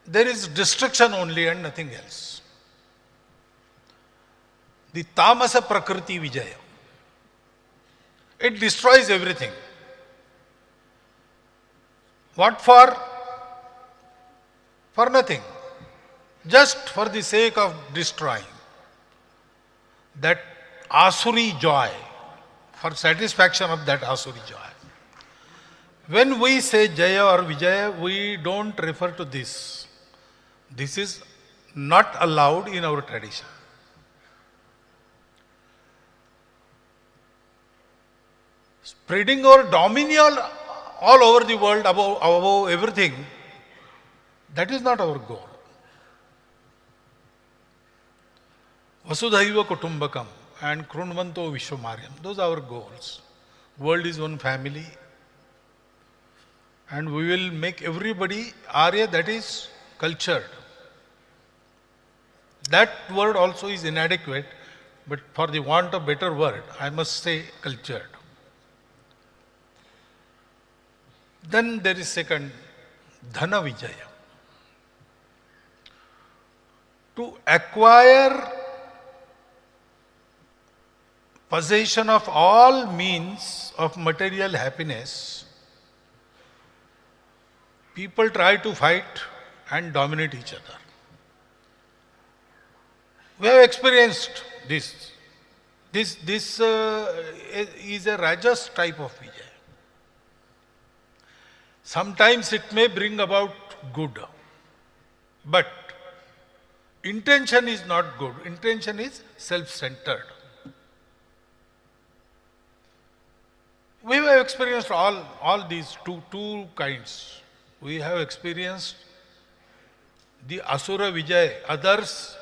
there is destruction only and nothing else. The Tamasa Prakriti Vijaya. It destroys everything. What for? For nothing. Just for the sake of destroying. That asuri joy, for satisfaction of that asuri joy. When we say Jaya or Vijaya, we don't refer to this. This is not allowed in our tradition. Spreading our dominion all over the world above everything, that is not our goal. Vasudhaiva Kutumbakam and Krunvanto Vishwamaryam, those are our goals. World is one family, and we will make everybody Arya, that is cultured. That word also is inadequate, but for the want of better word, I must say cultured. Then there is second, Dhana Vijaya. To acquire possession of all means of material happiness, people try to fight and dominate each other. We have experienced this. This is a Rajas type of Vijaya. Sometimes it may bring about good, but intention is not good. Intention is self-centered. We have experienced all these two kinds. We have experienced the Asura Vijaya. Others,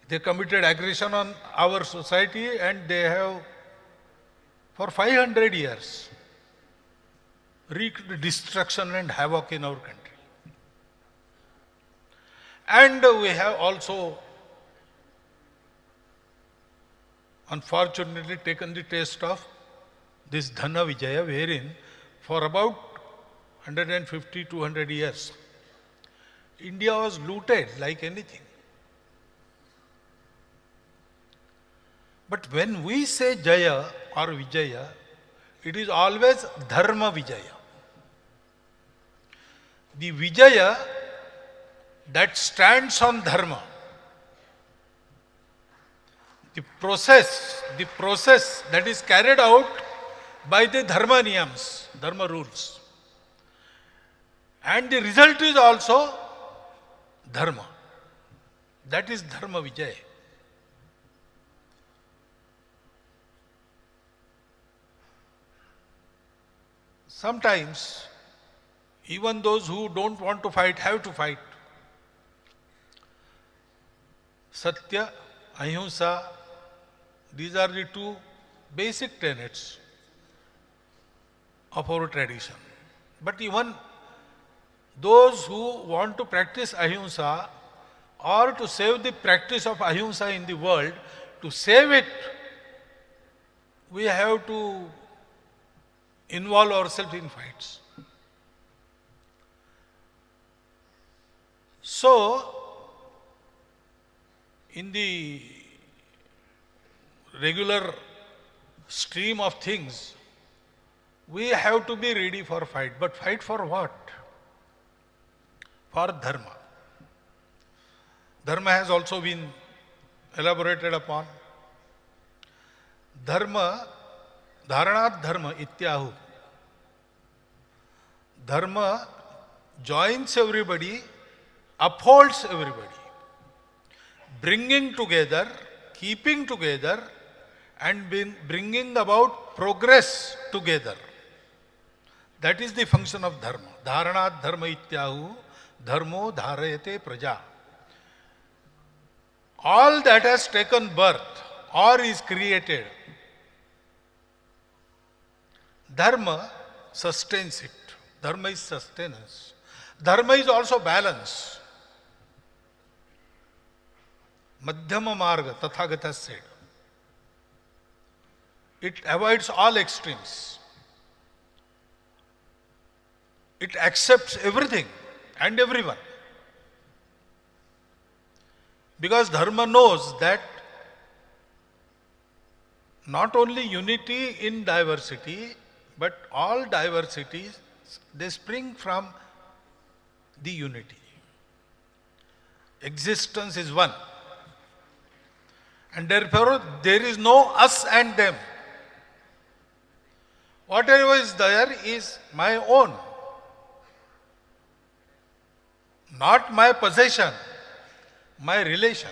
they committed aggression on our society, and they have, for 500 years, wreaked destruction and havoc in our country. And we have also, unfortunately, taken the taste of this Dhana Vijaya, wherein for about 150-200 years, India was looted like anything. But when we say Jaya or Vijaya, it is always Dharma Vijaya. The Vijaya that stands on Dharma. The process that is carried out by the Dharma Niyams, Dharma rules. And the result is also Dharma. That is Dharma Vijaya. Sometimes, even those who don't want to fight have to fight. Satya, Ahimsa, these are the two basic tenets of our tradition. But even those who want to practice Ahimsa or to save the practice of Ahimsa in the world, to save it, we have to involve ourselves in fights. So, in the regular stream of things, we have to be ready for fight. But fight for what? For Dharma. Dharma has also been elaborated upon. Dharma, Dharanat Dharma Ityahu. Dharma joins everybody, upholds everybody, bringing together, keeping together, and bringing about progress together. That is the function of Dharma. Dharanat Dharma Ityahu, Dharmo Dharayate Praja. All that has taken birth or is created, Dharma sustains it. Dharma is sustenance. Dharma is also balance. Madhyama Marga, Tathagata said. It avoids all extremes. It accepts everything and everyone. Because Dharma knows that not only unity in diversity, but all diversities, they spring from the unity. Existence is one. And therefore, there is no us and them. Whatever is there is my own, not my possession, my relation.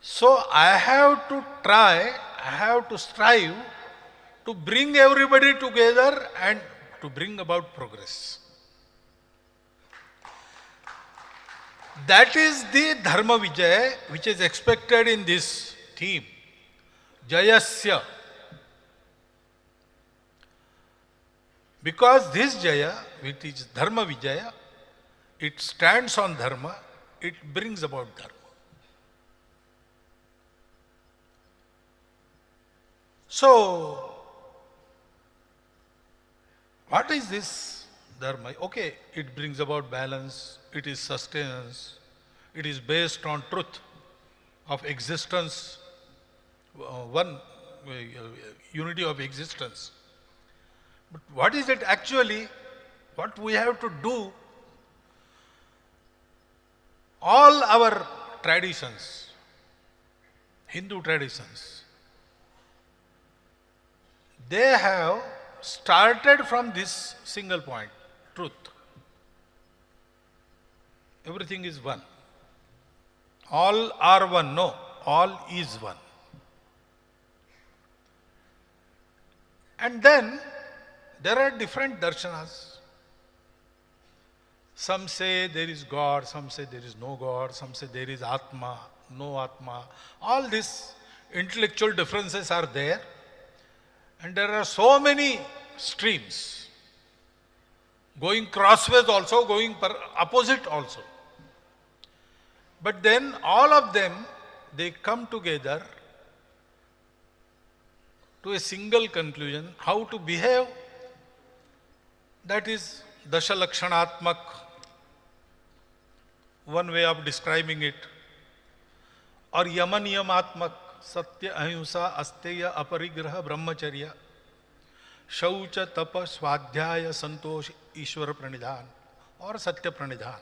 So I have to try, I have to strive to bring everybody together and to bring about progress. That is the Dharma Vijaya which is expected in this theme, Jayasya. Because this Jaya, which is Dharma Vijaya, it stands on Dharma, it brings about Dharma. So, what is this Dharma? Okay, it brings about balance, it is sustenance, it is based on truth of existence, unity of existence. But what is it actually? What we have to do? All our traditions, Hindu traditions, they have started from this single point, truth. Everything is one. All are one. No, all is one. And then there are different darshanas. Some say there is God, some say there is no God, some say there is Atma, no Atma. All these intellectual differences are there. And there are so many streams, going crossways also, going opposite also. But then all of them, they come together to a single conclusion, how to behave. That is Dashalakshanaatmak, one way of describing it. Or Yamanyamatmak, Satya Ahimsa Asteya Aparigraha Brahmacharya, Shaucha Tapa Swadhyaya Santosh Ishwara Pranidhan or Satya Pranidhan.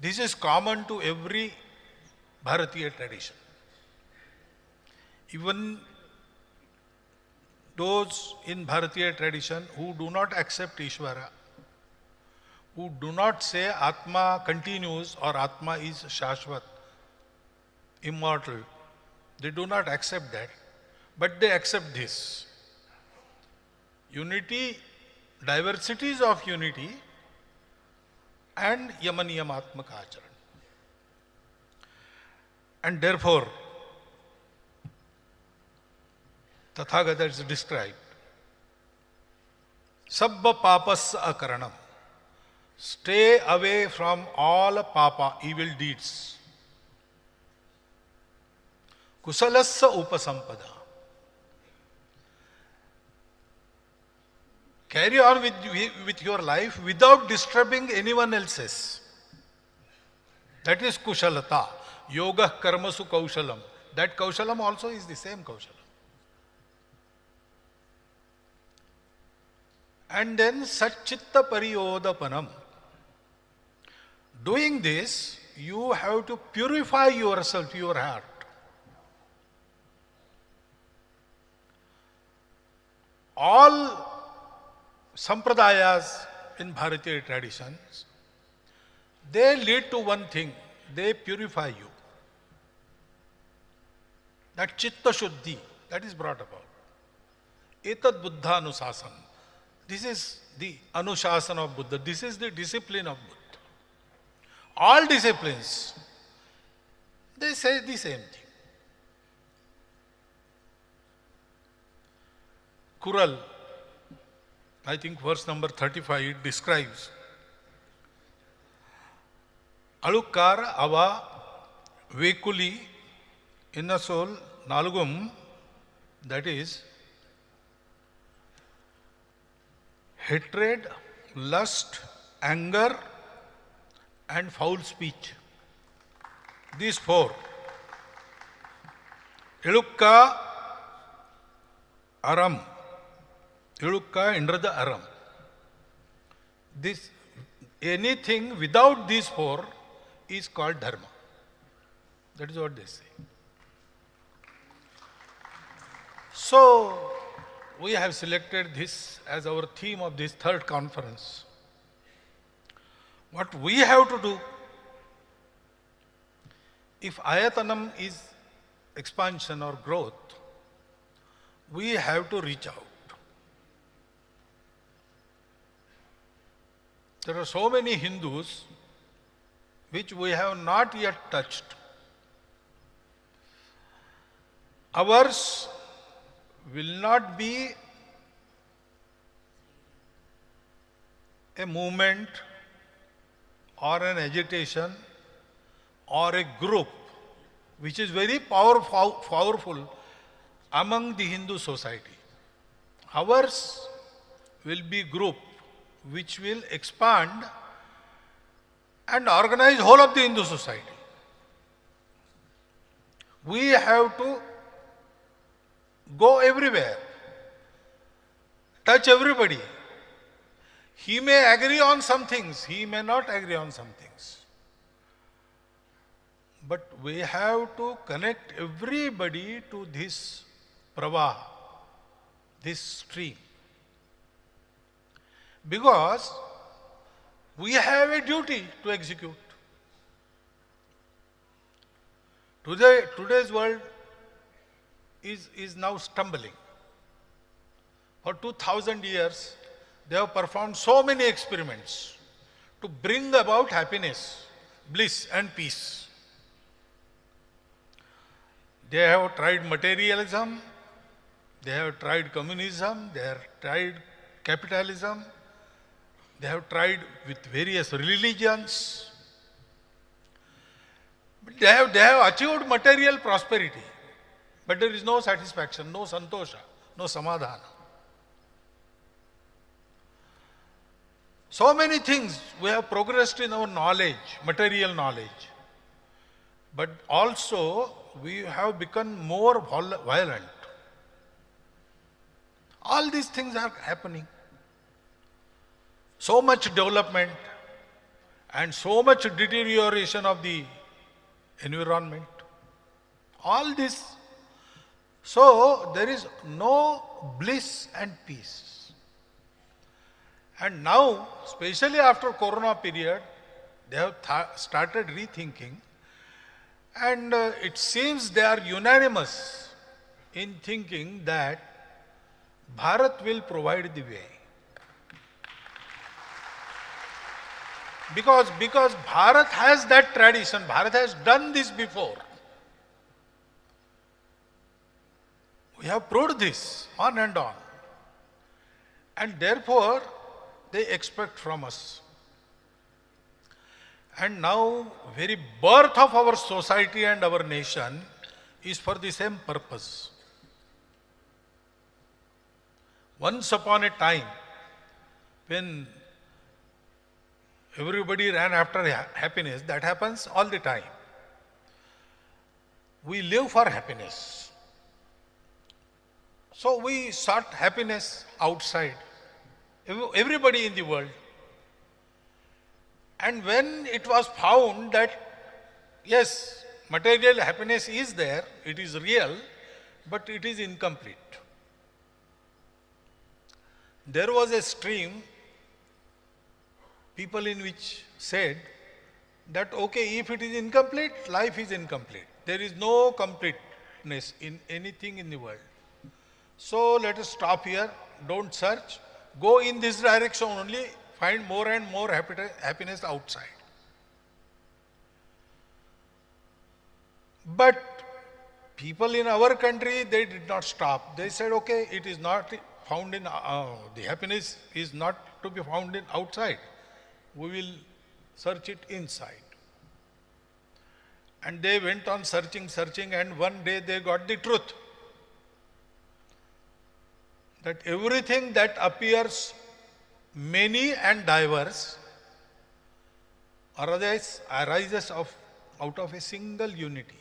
This is common to every Bharatiya tradition. Even those in Bharatiya tradition who do not accept Ishvara, who do not say Atma continues or Atma is Shashvat, immortal, they do not accept that, but they accept this. Unity, diversities of unity and Yamanyamatmaka Acharan. And therefore, Tathagata is described. Sabba papas akaranam. Stay away from all papa, evil deeds. Kusalassa upasampada. Carry on with your life without disturbing anyone else's. That is kushalata. Yoga karmasu kaushalam. That kaushalam also is the same kaushalam. And then satchitta pariyodapanam. Doing this, you have to purify yourself, your heart. All sampradayas in Bharatiya traditions, they lead to one thing, they purify you. That chitta shuddhi, that is brought about. Etad buddha anusasana. This is the anushasana of Buddha. This is the discipline of Buddha. All disciplines, they say the same thing. Kural, I think verse number 35, it describes Alukara ava vekuli inna soul nalugum, that is hatred, lust, anger, and foul speech. These four. Ilukka Aram. Ilukka Indra Aram. This, anything without these four is called dharma. That is what they say. So, we have selected this as our theme of this third conference. What we have to do, if ayatanam is expansion or growth, we have to reach out. There are so many Hindus which we have not yet touched. Ours will not be a movement or an agitation or a group which is very powerful among the Hindu society. Ours will be group which will expand and organize whole of the Hindu society. We have to go everywhere, touch everybody. He may agree on some things, he may not agree on some things. But we have to connect everybody to this pravaha, this stream. Because we have a duty to execute. Today's world is now stumbling. For 2000 years, they have performed so many experiments to bring about happiness, bliss and peace. They have tried materialism, they have tried communism, they have tried capitalism, they have tried with various religions. They have achieved material prosperity, but there is no satisfaction, no santosha, no samadhana. So many things we have progressed in our knowledge, material knowledge, but also we have become more violent. All these things are happening. So much development and so much deterioration of the environment. All this. So there is no bliss and peace. And now, especially after Corona period, they have started rethinking, and it seems they are unanimous in thinking that Bharat will provide the way. Because Bharat has that tradition, Bharat has done this before. We have proved this on and on. And therefore, they expect from us. And now, very birth of our society and our nation is for the same purpose. Once upon a time, when everybody ran after happiness, that happens all the time. We live for happiness. So we sought happiness outside. Everybody in the world. And when it was found that, yes, material happiness is there, it is real, but it is incomplete. There was a stream, people in which said that, okay, if it is incomplete, life is incomplete. There is no completeness in anything in the world. So let us stop here, don't search, go in this direction only, find more and more happiness outside. But people in our country, they did not stop. They said, okay, it is not found in, the happiness is not to be found in outside. We will search it inside. And they went on searching, and one day they got the truth. That everything that appears many and diverse arises out of a single unity.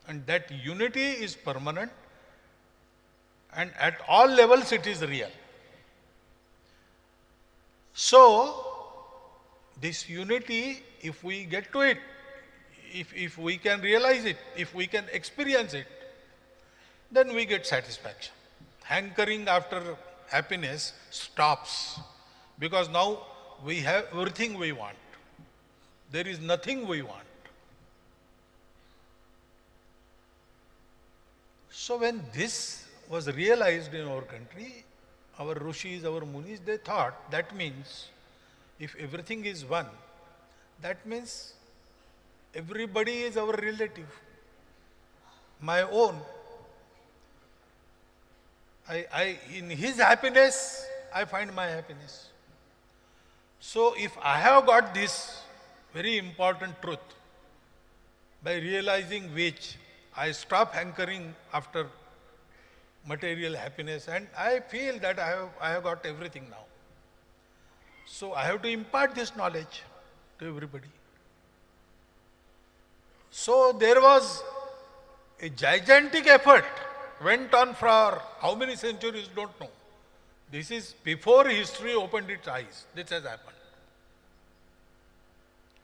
And that unity is permanent, and at all levels it is real. So, this unity, if we get to it, if we can realize it, if we can experience it, then we get satisfaction. Hankering after happiness stops, because now we have everything we want. There is nothing we want. So when this was realized in our country, our rishis, our munis, they thought that means if everything is one, that means everybody is our relative, my own. In his happiness, I find my happiness. So if I have got this very important truth, by realizing which I stop hankering after material happiness, and I feel that I have got everything now. So I have to impart this knowledge to everybody. So there was a gigantic effort, went on for how many centuries, don't know. This is before history opened its eyes. This has happened.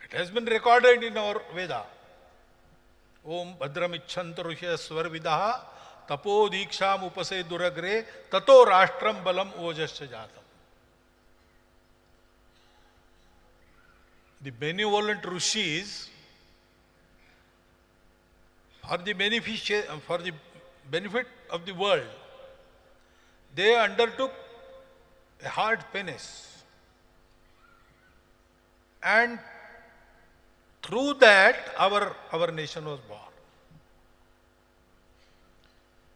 It has been recorded in our Veda. Om Bhadram Ichchanta Rushya Swarvidaha Tapo Diksham Upase Duragre Tato Rashtram Balam Ojasya Jatam. The benevolent rishis, for the benefit of the world, they undertook a hard penance. And through that, our nation was born.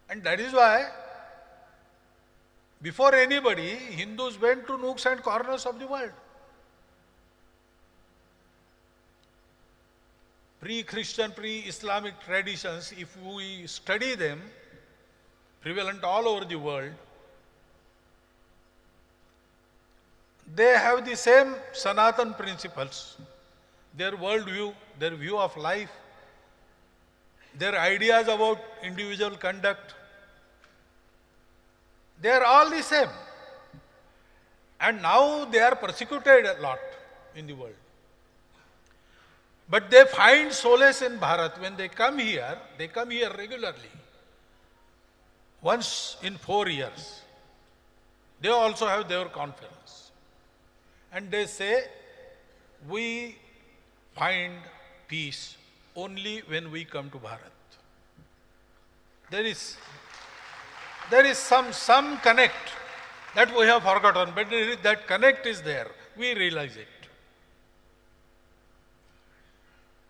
And that is why, before anybody, Hindus went to nooks and corners of the world. Pre-Christian, pre-Islamic traditions, if we study them, prevalent all over the world, they have the same Sanatan principles. Their worldview, their view of life, their ideas about individual conduct, they are all the same. And now they are persecuted a lot in the world. But they find solace in Bharat. When they come here regularly. Once in 4 years. They also have their conference. And they say, we find peace only when we come to Bharat. There is some connect that we have forgotten, but that connect is there. We realize it.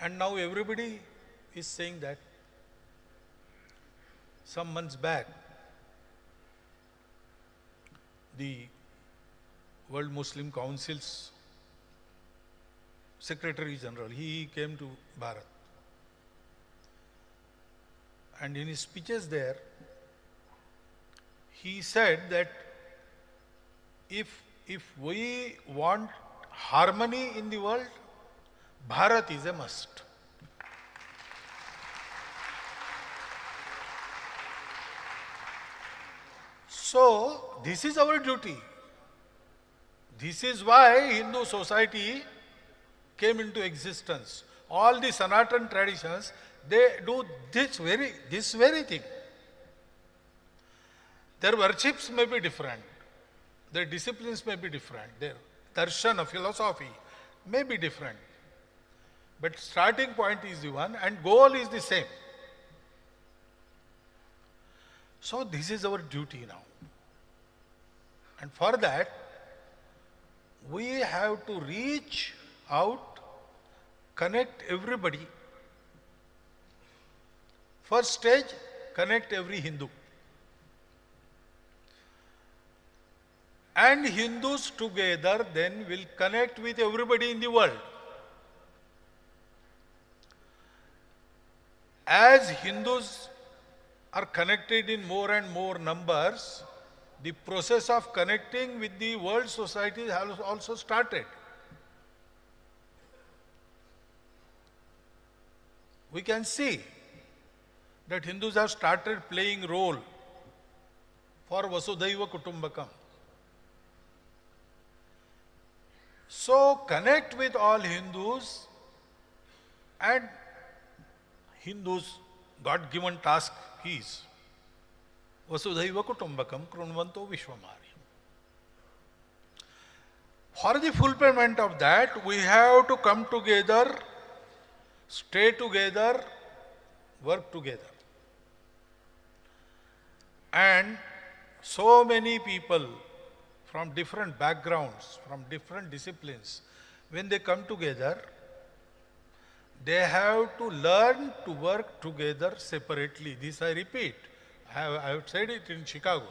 And now everybody is saying that. Some months back, the World Muslim Council's Secretary General, he came to Bharat. And in his speeches there, he said that if we want harmony in the world, Bharat is a must. So, this is our duty. This is why Hindu society came into existence. All the Sanatan traditions, they do this very thing. Their worships may be different. Their disciplines may be different. Their darshana, philosophy may be different. But starting point is the one and goal is the same. So this is our duty now. And for that, we have to reach out, connect everybody. First stage, connect every Hindu. And Hindus together then will connect with everybody in the world. As Hindus are connected in more and more numbers, the process of connecting with the world society has also started. We can see that Hindus have started playing role for Vasudhaiva Kutumbakam. So connect with all Hindus, and Hindus' God-given task is Vasudhaiva Kutumbakam Krunvanto Vishwamari. For the fulfillment of that, we have to come together, stay together, work together. And so many people from different backgrounds, from different disciplines, when they come together, they have to learn to work together separately. This I repeat. I have said it in Chicago.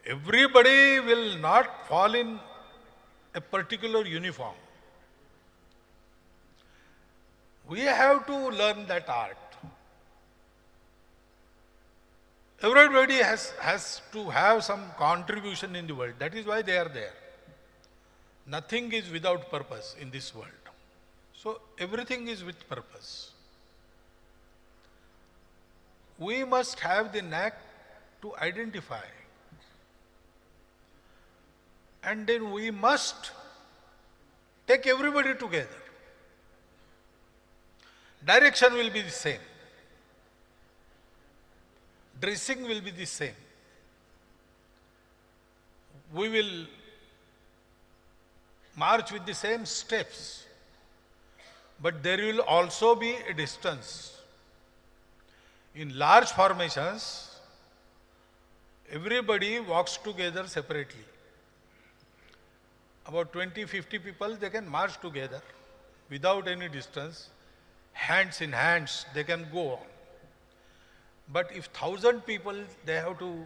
Everybody will not fall in a particular uniform. We have to learn that art. Everybody has to have some contribution in the world. That is why they are there. Nothing is without purpose in this world. So everything is with purpose. We must have the knack to identify. And then we must take everybody together. Direction will be the same. Dressing will be the same. We will march with the same steps. But there will also be a distance. In large formations, everybody walks together separately. About 20-50 people, they can march together without any distance. Hands in hands, they can go on. But if 1,000 people, they have to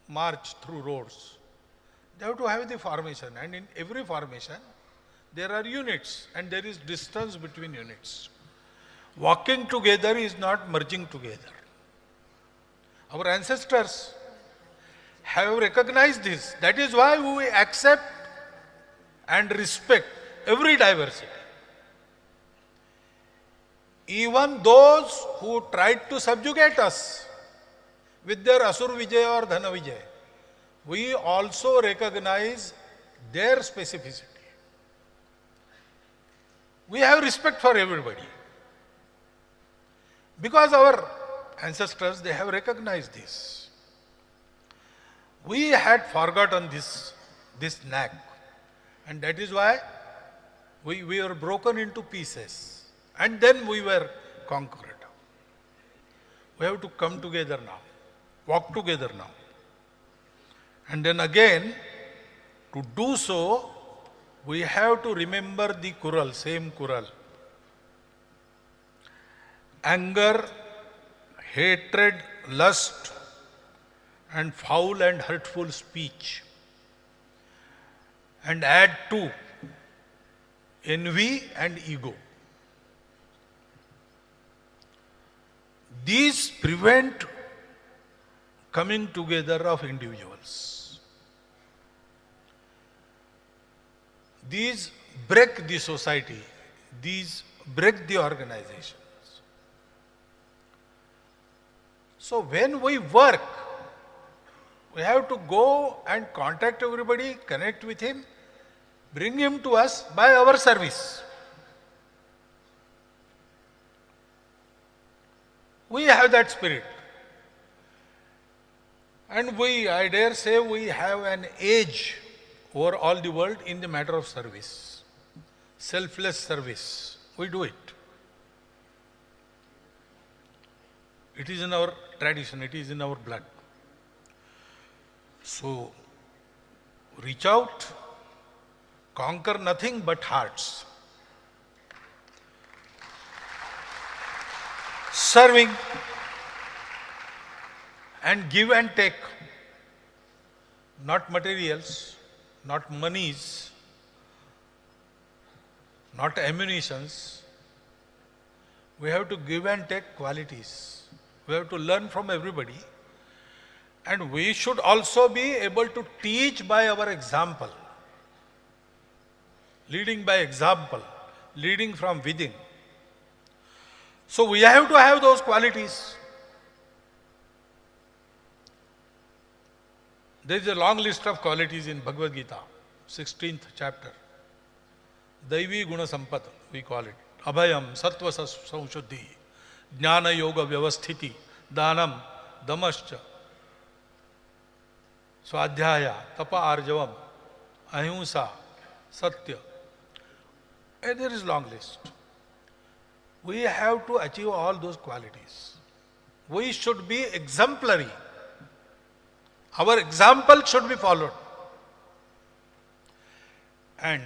march through roads. They have to have the formation. And in every formation, there are units and there is distance between units. Walking together is not merging together. Our ancestors have recognized this. That is why we accept and respect every diversity. Even those who tried to subjugate us with their Asur Vijay or Dhana Vijay, we also recognize their specificity. We have respect for everybody. Because our ancestors, they have recognized this. We had forgotten this knack. And that is why we were broken into pieces. And then we were conquered. We have to come together now. Walk together now. And then again, to do so, we have to remember the Kural, same Kural. Anger, hatred, lust, and foul and hurtful speech. And add to envy and ego. These prevent coming together of individuals. These break the society. These break the organizations. So when we work, we have to go and contact everybody, connect with him, bring him to us by our service. We have that spirit. And I dare say, we have an edge over all the world in the matter of service. Selfless service. We do it. It is in our tradition, it is in our blood. So, reach out, conquer nothing but hearts. Serving and give and take, not materials, not monies, not ammunitions. We have to give and take qualities. We have to learn from everybody. And we should also be able to teach by our example. Leading by example, leading from within. So we have to have those qualities. There is a long list of qualities in Bhagavad Gita, 16th chapter. Devi Guna Sampat, we call it. Abhayam, Sattva Samshuddhi, Jnana Yoga Vyavasthiti, Danam, Damascha, Swadhyaya, Tapa Arjavam, Ahimsa, Satya. And there is long list. We have to achieve all those qualities. We should be exemplary. Our example should be followed. And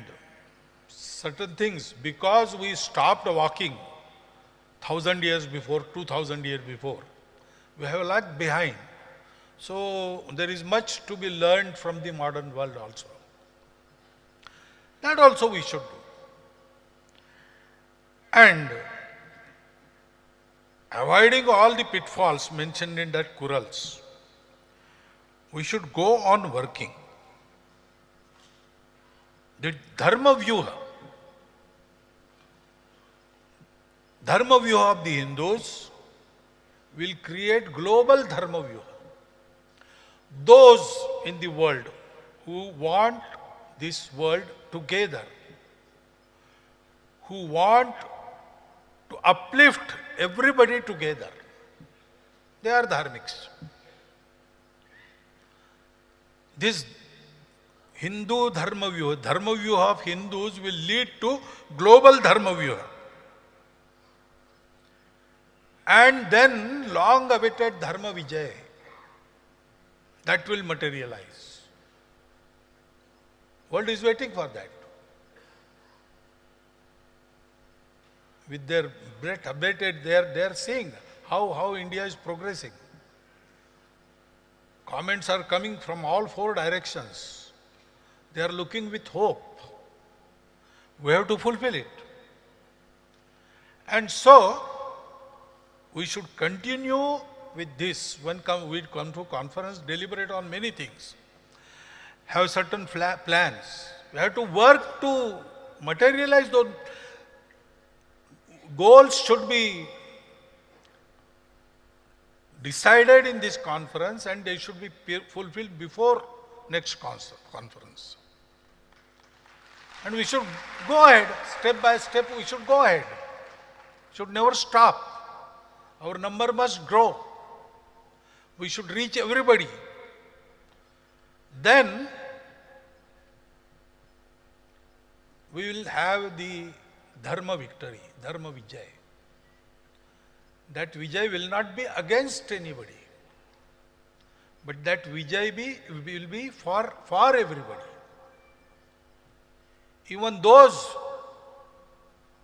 certain things, because we stopped walking 1,000 years before, 2,000 years before, we have lagged behind. So there is much to be learned from the modern world also. That also we should do. And avoiding all the pitfalls mentioned in that Kurals, we should go on working. The Dharma Vyuha of the Hindus will create global Dharma Vyuha. Those in the world who want this world together, who want to uplift everybody together, they are dharmics. This Hindu Dharma Vyuha of Hindus will lead to global Dharma Vyuha. And then long awaited Dharma Vijay, that will materialize. World is waiting for that. With their breath abated, they are seeing how India is progressing. Comments are coming from all four directions. They are looking with hope. We have to fulfill it. And so, we should continue with this. When we come to conference, deliberate on many things. Have certain plans. We have to work to materialize those goals. Should be decided in this conference and they should be fulfilled before next conference. And we should go ahead, step by step we should go ahead. Should never stop. Our number must grow. We should reach everybody. Then we will have the Dharma victory, Dharma Vijay. That Vijay will not be against anybody, but that Vijay will be for everybody. Even those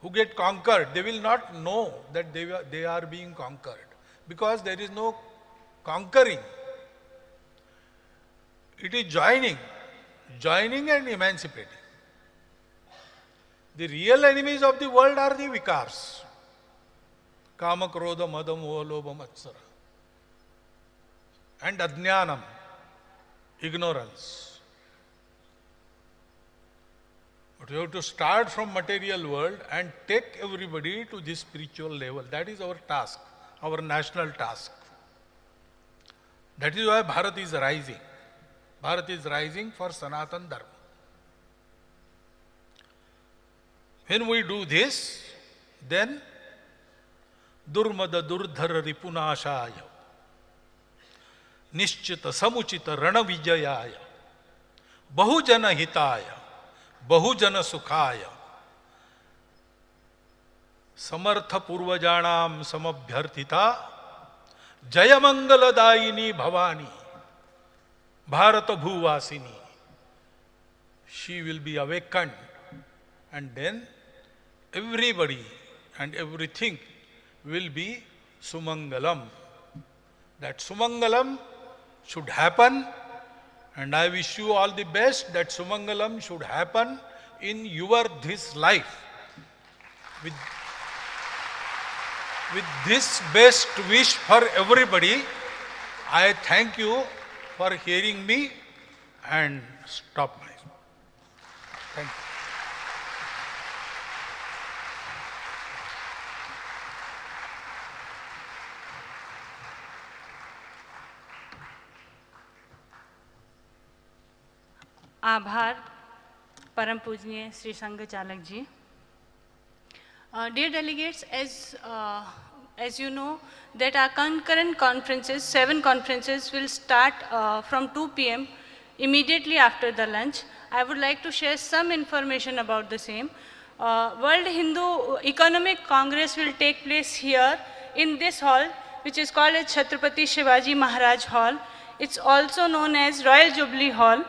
who get conquered, they will not know that they are being conquered, because there is no conquering. It is joining and emancipating. The real enemies of the world are the vikars. Kama, Krodha, Mada, Moha, Lobha, Matsara. And Ajnanam, ignorance. But we have to start from material world and take everybody to this spiritual level. That is our task, our national task. That is why Bharat is rising. Bharat is rising for Sanatan Dharma. When we do this, then Durmada Durdhara Ripunashaya, Nishchita Samuchita Rana Vijayaya, Bahujana Hitaya, Bahujana Sukhaya, Samartha Purvajanam Samabhyarthita, Jayamangala Daini Bhavani, Bharata Bhuvasini. She will be awakened, and then everybody and everything will be Sumangalam. That Sumangalam should happen, and I wish you all the best that Sumangalam should happen in this life. With this best wish for everybody, I thank you for hearing me and stop my. Thank you. आभार परम पूजनीय श्री संघ चालक जी. Dear delegates, as you know that our concurrent conferences, 7 conferences will start from 2 p.m. immediately after the lunch. I would like to share some information about the same. World Hindu Economic Congress will take place here in this hall, which is called as Chhatrapati Shivaji Maharaj Hall. It's also known as Royal Jubilee Hall.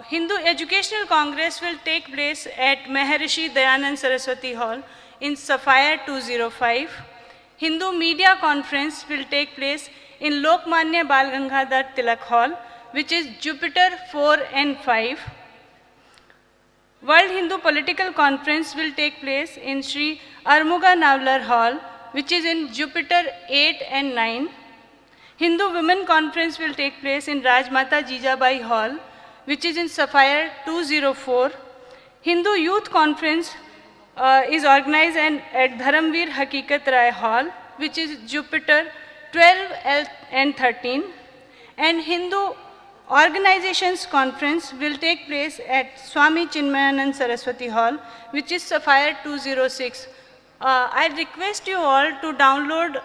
Hindu Educational Congress will take place at Maharishi Dayanand Saraswati Hall in Sapphire 205. Hindu Media Conference will take place in Lokmanya Bal Gangadhar Tilak Hall, which is Jupiter 4 and 5. World Hindu Political Conference will take place in Shri Armuga Navlar Hall, which is in Jupiter 8 and 9. Hindu Women Conference will take place in Rajmata Jijabai Hall, which is in Sapphire 204. Hindu Youth Conference is organized at Dharamveer Hakikat Rai Hall, which is Jupiter 12 and 13. And Hindu Organizations Conference will take place at Swami Chinmayanand Saraswati Hall, which is Sapphire 206. I request you all to download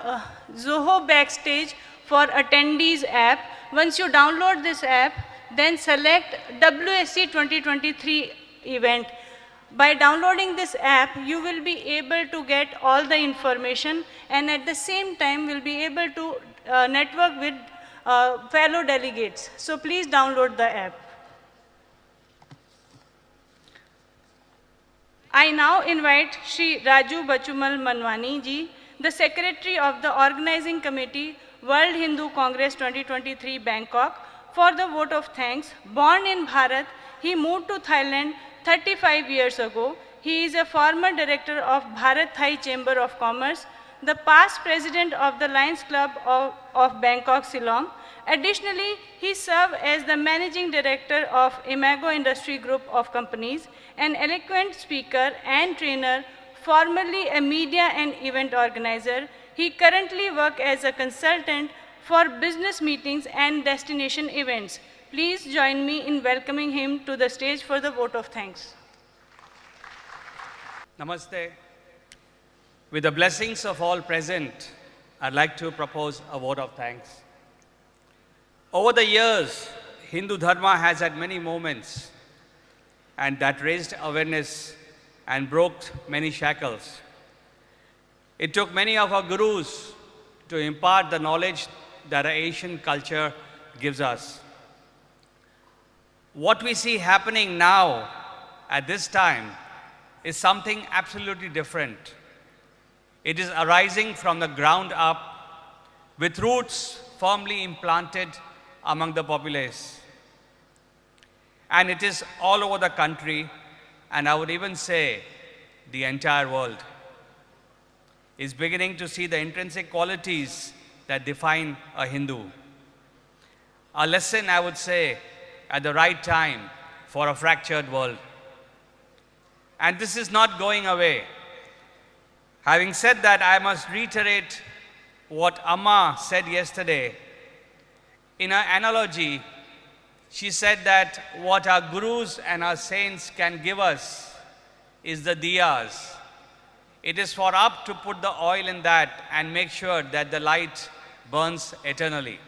Zoho Backstage for Attendees app. Once you download this app, then select WSC 2023 event. By downloading this app, you will be able to get all the information, and at the same time will be able to network with fellow delegates. So please download the app. I now invite Shri Raju Bachumal Manwani ji, the Secretary of the Organizing Committee, World Hindu Congress 2023 Bangkok, for the vote of thanks. Born in Bharat, he moved to Thailand 35 years ago. He is a former director of Bharat Thai Chamber of Commerce, the past president of the Lions Club of Bangkok, Shillong. Additionally, he served as the managing director of Imago Industry Group of Companies, an eloquent speaker and trainer, formerly a media and event organizer. He currently works as a consultant for business meetings and destination events. Please join me in welcoming him to the stage for the vote of thanks. Namaste. With the blessings of all present, I'd like to propose a vote of thanks. Over the years, Hindu Dharma has had many moments and that raised awareness and broke many shackles. It took many of our gurus to impart the knowledge that our Asian culture gives us. What we see happening now at this time is something absolutely different. It is arising from the ground up with roots firmly implanted among the populace. And it is all over the country, and I would even say the entire world is beginning to see the intrinsic qualities that define a Hindu. A lesson, I would say, at the right time for a fractured world. And this is not going away. Having said that, I must reiterate what Amma said yesterday. In her analogy, she said that what our gurus and our saints can give us is the diyas. It is for us to put the oil in that and make sure that the light burns eternally.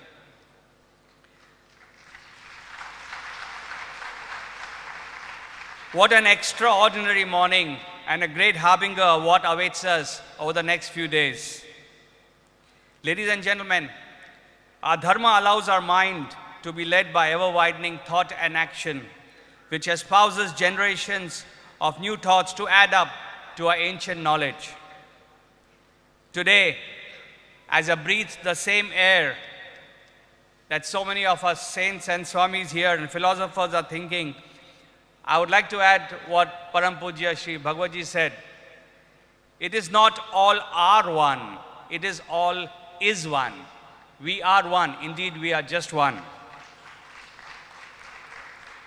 What an extraordinary morning and a great harbinger of what awaits us over the next few days. Ladies and gentlemen, our dharma allows our mind to be led by ever-widening thought and action, which espouses generations of new thoughts to add up to our ancient knowledge. Today, as I breathe the same air that so many of us saints and swamis here and philosophers are thinking, I would like to add what Param Pujya Shri Bhagwatji said. It is not all are one, it is all is one. We are one, indeed we are just one.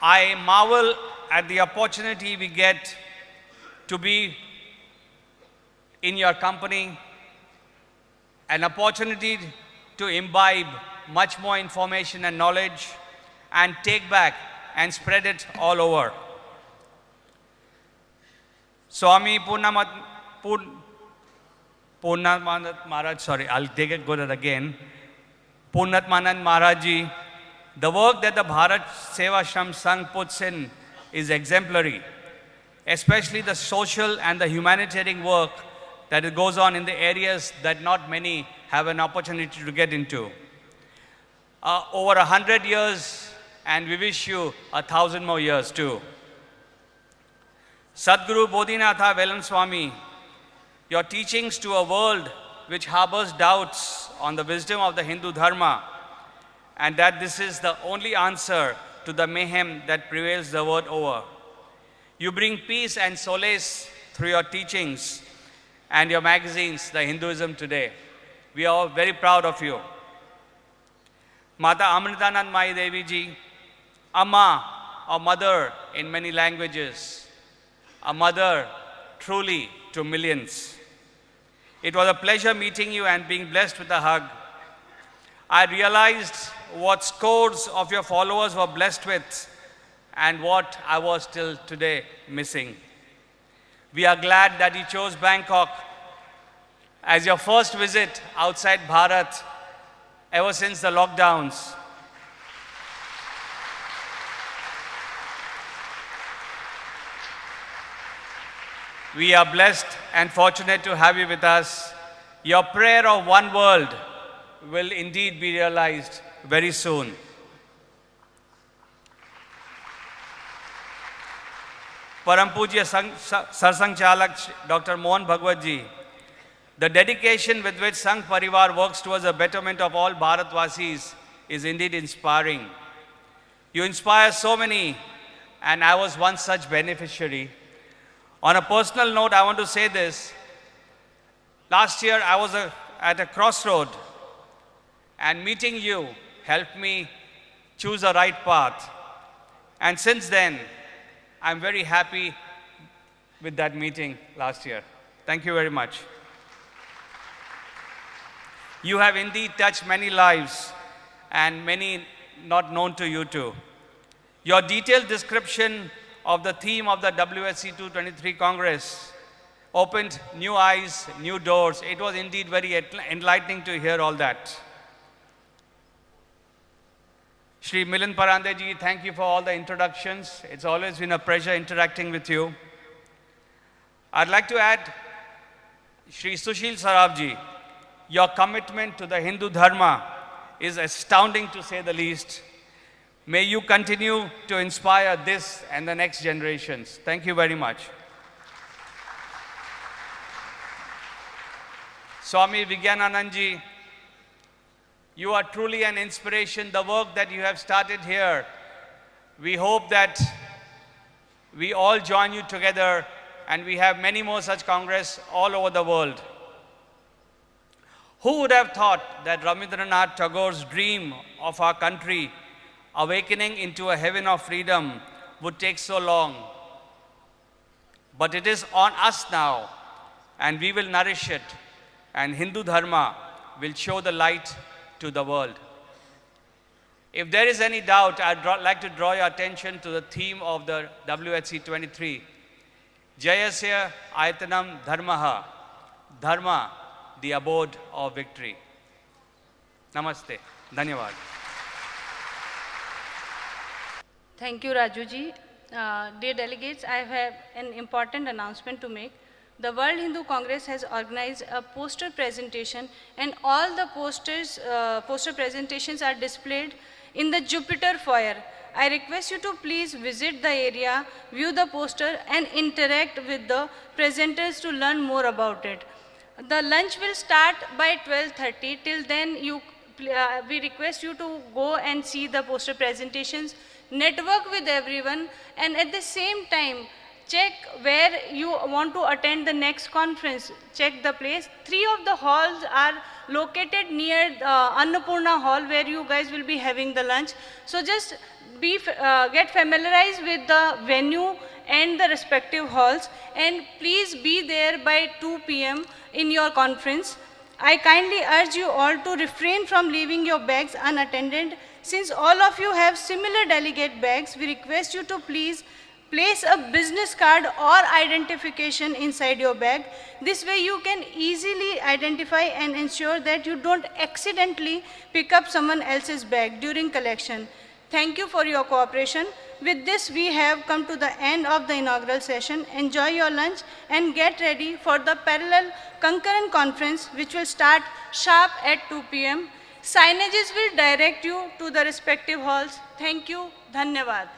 I marvel at the opportunity we get to be in your company, an opportunity to imbibe much more information and knowledge and take back and spread it all over. Swami Purnatmanand Maharaj, sorry, I'll take it good again. Purnatmanand Maharaj ji, the work that the Bharat Sevashram Sangh puts in is exemplary, especially the social and the humanitarian work that it goes on in the areas that not many have an opportunity to get into. Over 100 years, and we wish you 1,000 more years too. Satguru Bodhinatha Veylanswami, your teachings to a world which harbors doubts on the wisdom of the Hindu Dharma, and that this is the only answer to the mayhem that prevails the world over. You bring peace and solace through your teachings and your magazines, the Hinduism Today. We are all very proud of you. Mata Amritanandamayi Devi ji, Amma, or mother in many languages, a mother truly to millions. It was a pleasure meeting you and being blessed with a hug. I realized what scores of your followers were blessed with and what I was till today missing. We are glad that you chose Bangkok as your first visit outside Bharat ever since the lockdowns. We are blessed and fortunate to have you with us. Your prayer of one world will indeed be realized very soon. Param Pujya Sarsang Chalak Dr. Mohan Bhagwat ji, the dedication with which Sangh Parivar works towards the betterment of all Bharatvasis is indeed inspiring. You inspire so many, and I was one such beneficiary. On a personal note, I want to say this. Last year, I was at a crossroad, and meeting you helped me choose the right path. And since then, I'm very happy with that meeting last year. Thank you very much. You have indeed touched many lives, and many not known to you too. Your detailed description of the theme of the WSC 223 Congress opened new eyes, new doors. It was indeed very enlightening to hear all that. Shri Milind Parande ji, thank you for all the introductions. It's always been a pleasure interacting with you. I'd like to add, Shri Susheel Saraff ji, your commitment to the Hindu Dharma is astounding to say the least. May you continue to inspire this and the next generations. Thank you very much. Swami Vigyananand ji, you are truly an inspiration. The work that you have started here, we hope that we all join you together and we have many more such congress all over the world. Who would have thought that Rabindranath Tagore's dream of our country awakening into a heaven of freedom would take so long? But it is on us now, and we will nourish it, and Hindu Dharma will show the light to the world. If there is any doubt, I'd like to draw your attention to the theme of the WHC 23. Jayasya Ayatanam Dharmaha, Dharma, the abode of victory. Namaste. Dhanyavad. Thank you, Raju ji. Dear delegates, I have an important announcement to make. The World Hindu Congress has organized a poster presentation, and all the poster presentations are displayed in the Jupiter foyer. I request you to please visit the area, view the poster, and interact with the presenters to learn more about it. The lunch will start by 12:30. Till then, we request you to go and see the poster presentations, network with everyone, and at the same time, check where you want to attend the next conference. Check the place. 3 of the halls are located near the Annapurna Hall, where you guys will be having the lunch. So just get familiarized with the venue and the respective halls, and please be there by 2 p.m. in your conference. I kindly urge you all to refrain from leaving your bags unattended. Since all of you have similar delegate bags, we request you to please place a business card or identification inside your bag. This way you can easily identify and ensure that you don't accidentally pick up someone else's bag during collection. Thank you for your cooperation. With this, we have come to the end of the inaugural session. Enjoy your lunch and get ready for the parallel concurrent conference, which will start sharp at 2 p.m. Signages will direct you to the respective halls. Thank you. Dhanyavad.